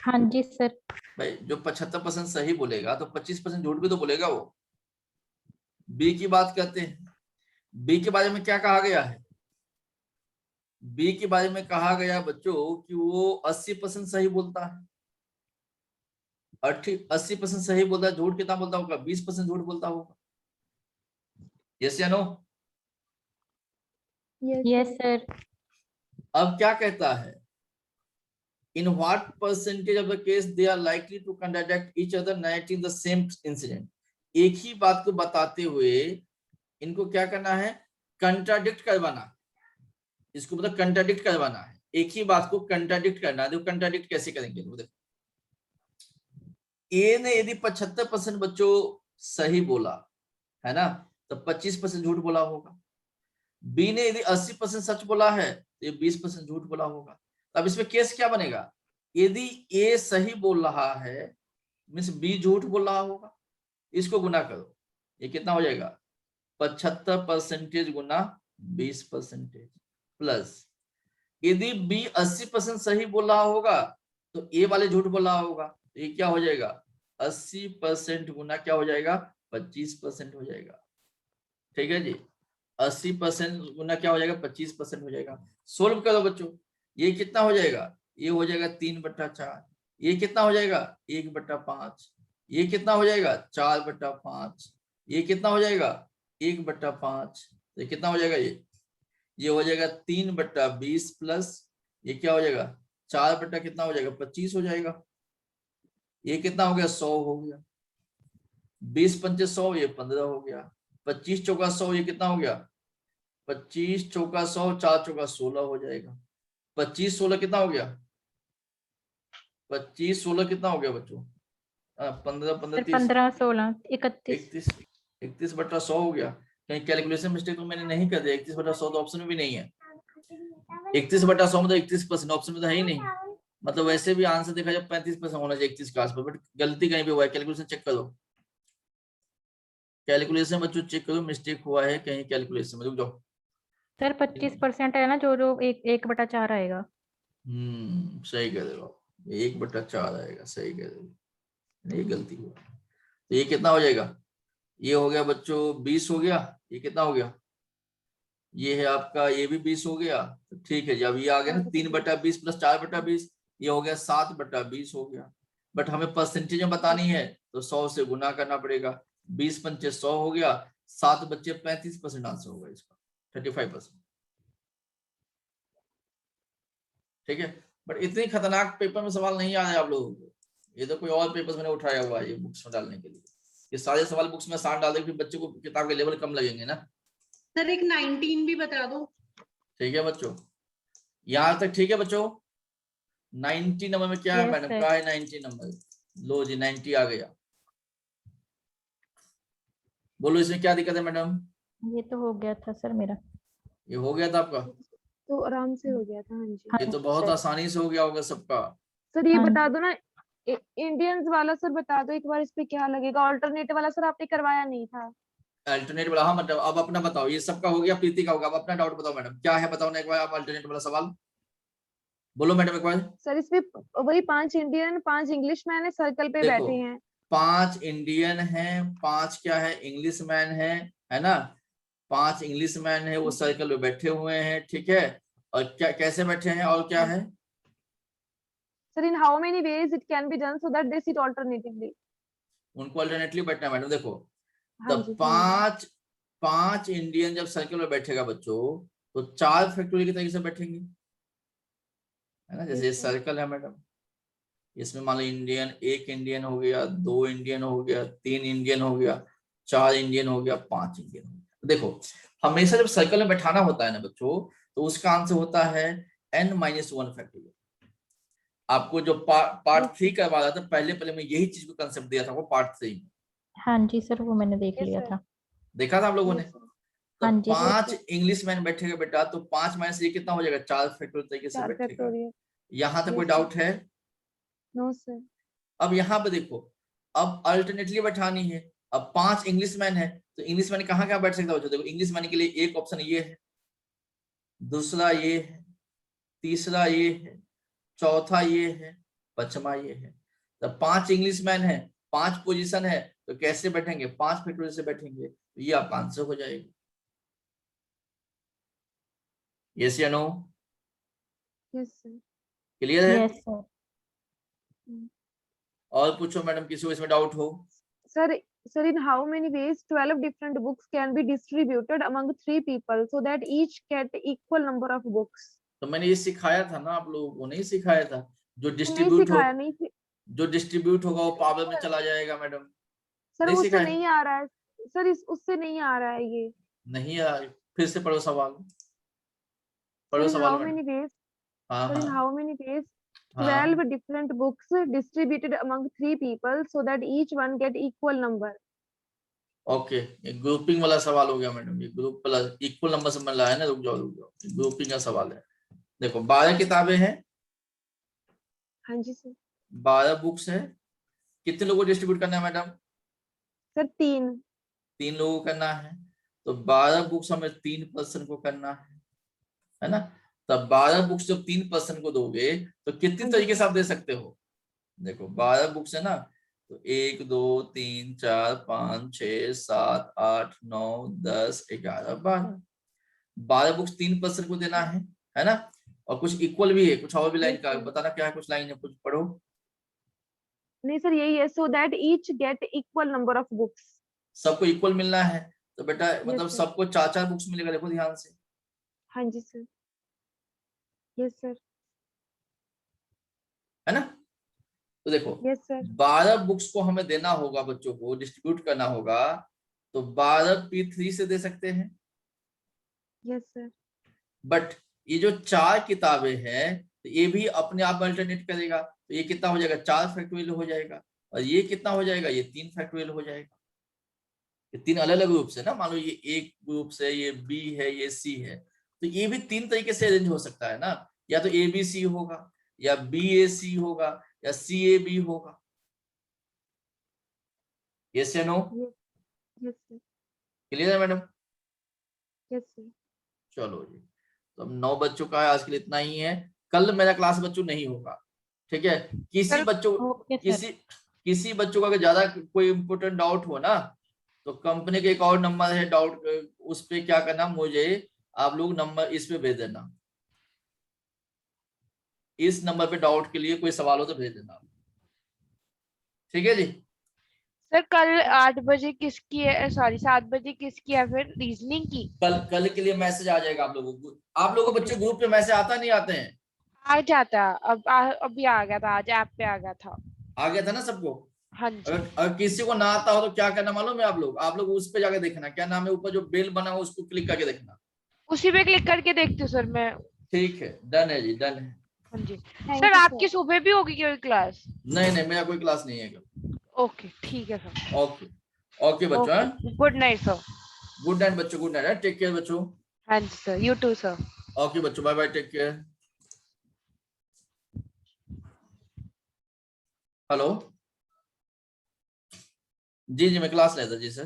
हाँ जी सर। भाई जो 75% सही बोलेगा तो 25% झूठ भी तो बोलेगा वो। बी की बात करते हैं। बी के बारे में क्या कहा गया है? बी के बारे में कहा गया बच्चों कि वो 80% सही बोलता है। 80% सही बोलता है। झूठ कितना बोलता होगा? 20% झूठ बोलता होगा। यस या नो? Yes sir. अब क्या कहता है? In what percentage of the case they are likely to contradict each other narrating the same incident? एक ही बात को बताते हुए इनको क्या करना है? कंट्राडिक्ट करवाना। इसको मतलब कंट्राडिक्ट करवाना है। एक ही बात को कंट्राडिक्ट करना है। देखो कंट्राडिक्ट कैसे करेंगे। देखो ए ने यदि 75% बच्चों सही बोला है ना, तो 25% झूठ बोला होगा। बी ने यदि 80% सच बोला है तो ये 20% झूठ बोला होगा। अब इसमें केस क्या बनेगा? यदि ए सही बोल रहा है मीन्स बी झूठ बोल रहा होगा। इसको गुना करो, ये कितना हो जाएगा? 75% गुना 20% प्लस यदि बी 80% सही बोल रहा होगा तो ए वाले झूठ बोल रहा होगा। तो ये क्या हो जाएगा? 80% गुना क्या हो जाएगा? 25% हो जाएगा। ठीक है जी, 80% गुना क्या हो जाएगा? 25% हो जाएगा। सोल्व करो बच्चों, ये कितना हो जाएगा? ये हो जाएगा 3/4। ये कितना हो जाएगा? 1/5। ये कितना हो जाएगा? 4/5। ये कितना हो जाएगा? 1/5। ये कितना हो जाएगा? ये हो जाएगा 3/20 प्लस ये क्या हो जाएगा? 4 कितना हो जाएगा? 25 हो जाएगा। ये कितना हो गया? 100 हो गया। 20 पंचे 100, ये 15 हो गया। 25 चौका 100, ये कितना हो गया? 25 चौका 100, 4 चौका 16 हो जाएगा। 25 16 कितना हो गया? 25 16 कितना हो गया बच्चों? 15 15 30 15 16 31 31/100 हो गया। कहीं कैलकुलेशन मिस्टेक तो मैंने नहीं कर दिया? 31/100 तो ऑप्शन में भी नहीं है। 31/100 मतलब 31% ऑप्शन में तो है ही नहीं। मतलब वैसे भी आंसर देखा जाए 35% होना चाहिए 31 के आसपास, बट गलती कहीं पे हुआ है, कैलकुलेशन चेक करो, कैलकुलेशन बच्चों चेक करो, मिस्टेक हुआ है कहीं कैलकुलेशन में, रुक जाओ। सर 25% है ना, जो 1/4 आएगा। सही कह रहे हो, 1/4 आएगा, सही कह रहे हो, ये गलती हुआ। तो ये कितना हो जाएगा, ये हो गया बच्चों 20 हो गया, ये कितना हो गया, ये है आपका, ये भी 20 हो गया, तो ठीक है जी। अब ये आ गया ना 3/20 प्लस 4/20, ये हो गया 7/20 हो गया। बट हमें परसेंटेज में बतानी है तो 100 से गुना करना पड़ेगा, 20 पंचे 100 हो गया, 7 बच्चे 35% आंसर होगा इसका, 35%। ठीक है, बट इतनी खतरनाक पेपर में सवाल नहीं आया आप लोगों को, ये तो कोई और पेपर मैंने उठाया हुआ है ये बुक्स में डालने के लिए, ये सारे सवाल बुक्स में आसान डाल दे, फिर बच्चे को किताब के लेवल कम लगेंगे ना। सर एक 19 भी बता दो। ठीक है बच्चों, यहां तक ठीक है बच्चों। 90 नंबर में क्या है मैडम, क्या है 90 नंबर, लो जी 90 आ गया, बोलो इसमें क्या दिक्कत है मैडम। ये तो हो गया था सर मेरा, ये हो गया था आपका, तो आराम से हो गया था। हाँ जी, ये तो बहुत आसानी से हो गया होगा सबका। सर ये बता दो ना, इंडियंस वाला सर बता दो एक बार, इस पे क्या लगेगा। ऑल्टरनेटिव वाला सर आपने करवाया नहीं था। अल्टरनेट वाला, हाँ मतलब अब अपना बताओ, ये सबका हो गया, प्रीति का होगा, अब अपना डाउट बताओ मैडम, क्या है बताओ ना एक बार आप, अल्टरनेट वाला सवाल बोलो मैडम एक बार। सर इसमें वही 5 इंडियन 5 इंग्लिश मैन है, सर्कल पे बैठे हैं। 5 इंडियन है, 5 क्या है इंग्लिश मैन है ना, 5 इंग्लिश मैन है, वो सर्कल पे बैठे हुए हैं, ठीक है। और क्या कैसे बैठे हैं और क्या है sir, in how many ways it can be done so that they sit alternatively. उनको अल्टरनेटली बैठना है मैडम। देखो हाँ तब जी, 5 इंडियन जब सर्कल में बैठेगा बच्चों, तो 4 फैक्टोरियल की तरीके से बैठेंगे, है ना। जैसे ये सर्कल है मैडम, इसमें मान लो इंडियन, 1 इंडियन हो गया, 2 इंडियन हो गया, 3 इंडियन हो गया, 4 इंडियन हो गया, 5 इंडियन हो गया। देखो हमेशा जब सर्कल में बैठाना होता है ना बच्चों, तो उसका आंसर होता है n-1 फैक्टोरियल। आपको जो पार्ट 3 करवा रहा था, पहले मैं यही चीज को कंसेप्ट दिया था वो पार्ट 3 में। हाँ जी सर, वो मैंने देख लिया था, देखा था आप लोगों ने। तो हाँ जी 5 इंग्लिश मैन बैठेगा बेटा, तो 5 माइनस ये कितना हो जाएगा, 4 फैक्टोरियल तरीके से बैठेगा। यहाँ तक कोई डाउट है? No sir. अब यहाँ पे देखो, अब अल्टरनेटली बैठानी है। अब 5 इंग्लिश मैन है, तो इंग्लिश मैन कहाँ कहाँ बैठ सकता है? देखो इंग्लिश मैन के लिए एक ऑप्शन ये है, दूसरा ये है, तीसरा ये है, चौथा ये है, पांचवा ये है। तो 5 इंग्लिश मैन है, 5 पोजीशन है, तो कैसे बैठेंगे? 5 फैक्टोरियल से बैठेंगे, तो ये आपका आंसर हो जाएगा। यस या नो? Yes sir. क्लियर है? Yes sir. और पूछो मैडम, किसी को इसमें डाउट हो? Sir, in how many ways 12 different books can be distributed among 3 people so that each get equal number of books? तो मैंने ये सिखाया था ना आप लोगों को, नहीं सिखाया था? जो डिस्ट्रीब्यूट होगा वो पावर में चला जाएगा मैडम। सर उससे नहीं आ रहा है सर, उससे नहीं आ रहा है ये। नहीं आ, फिर से पढ़ो सवाल, पढ़ो सवाल। How many ways? हाँ, Sir, in how many ways 12 different books distributed among 3 people so that each one get equal number? Okay, ये ग्रुपिंग वाला सवाल हो गया मैडम, ये ग्रुप वाला इक्वल नंबर से मिला है ना। रुक जाओ, ग्रुपिंग का सवाल है। देखो 12 किताबें हैं। हाँ जी सर। 12 बुक्स है, कितने लोगों को डिस्ट्रीब्यूट करना है मैडम? सर 3 लोगों को करना है। तो 12 बुक्स हमें 3 पर्सन को करना है ना। तब 12 बुक्स जब 3 पर्सन को दोगे तो कितनी तरीके से आप दे सकते हो? देखो 12 बुक्स है ना, तो 1 2 3 4 5 6 7 8 9 10 11 12 बुक्स 3 पर्सन को देना है ना। और कुछ इक्वल भी है, कुछ और भी लाइन का बताना क्या है, कुछ लाइन है, कुछ पढ़ो। नहीं सर यही है, so that each get equal number of books. सबको इक्वल मिलना है, तो बेटा मतलब सबको 4-4 बुक्स मिलेगा। देखो ध्यान से। हाँ जी सर। Yes sir. है ना। तो देखो 12 बुक्स को हमें देना होगा, बच्चों को डिस्ट्रीब्यूट करना होगा, तो 12 P3 से दे सकते हैं। Yes sir. बट ये जो 4 किताबें हैं, तो ये भी अपने आप अल्टरनेट करेगा, तो ये कितना हो जाएगा? 4 फैक्टोरियल हो जाएगा। और ये कितना हो जाएगा? ये 3 फैक्टोरियल हो जाएगा। ये 3 अलग अलग ग्रुप से ना, मान लो ये एक ग्रुप से, ये बी है, ये सी है, तो ये भी 3 तरीके से अरेंज हो सकता है ना। या तो ABC होगा, या BAC होगा या CAB होगा? यस या नो? यस सर, क्लियर है मैडम? Yes sir. चलो जी, तो अब 9 बच्चों का है, आज के लिए इतना ही है। कल मेरा क्लास बच्चों नहीं होगा, ठीक है? किसी बच्चों किसी बच्चों का अगर ज्यादा कोई इंपोर्टेंट डाउट हो ना, तो कंपनी के एक और नंबर है डाउट, उस पे क्या करना, मुझे आप लोग नंबर इस पे भेज देना। इस नंबर पे डाउट के लिए कोई सवाल हो तो भेज देना, ठीक है जी? सर कल 8 बजे किसकी है, सॉरी 7 बजे किसकी है फिर रीजनिंग की? कल के लिए मैसेज आ जाएगा आप लोगों को। आप लोगों को बच्चे ग्रुप पे मैसेज आता नहीं आते हैं? आ जाता, अभी आ गया था, आज ऐप पे आ गया था। आ गया था ना सबको? हाँ जी। अगर किसी को ना आता हो तो क्या करना मालूम है? आप लोग उस पे जाके देखना, क्या नाम है ऊपर जो बेल बना हो उसको क्लिक करके देखना। उसी पे क्लिक करके देखती हूँ सर मैं। ठीक है, डन है जी, डन है। हाँ जी सर, आपकी सुबह भी होगी कोई क्लास? नहीं, मेरा कोई क्लास नहीं है। ओके ठीक है सर। ओके ओके बच्चों, good night sir. Good night बच्चों, गुड नाइट, टेक केयर बच्चों। हाँ जी sir, you too sir. Okay बच्चों, bye bye, take care. Hello जी, मैं क्लास लेता जी सर।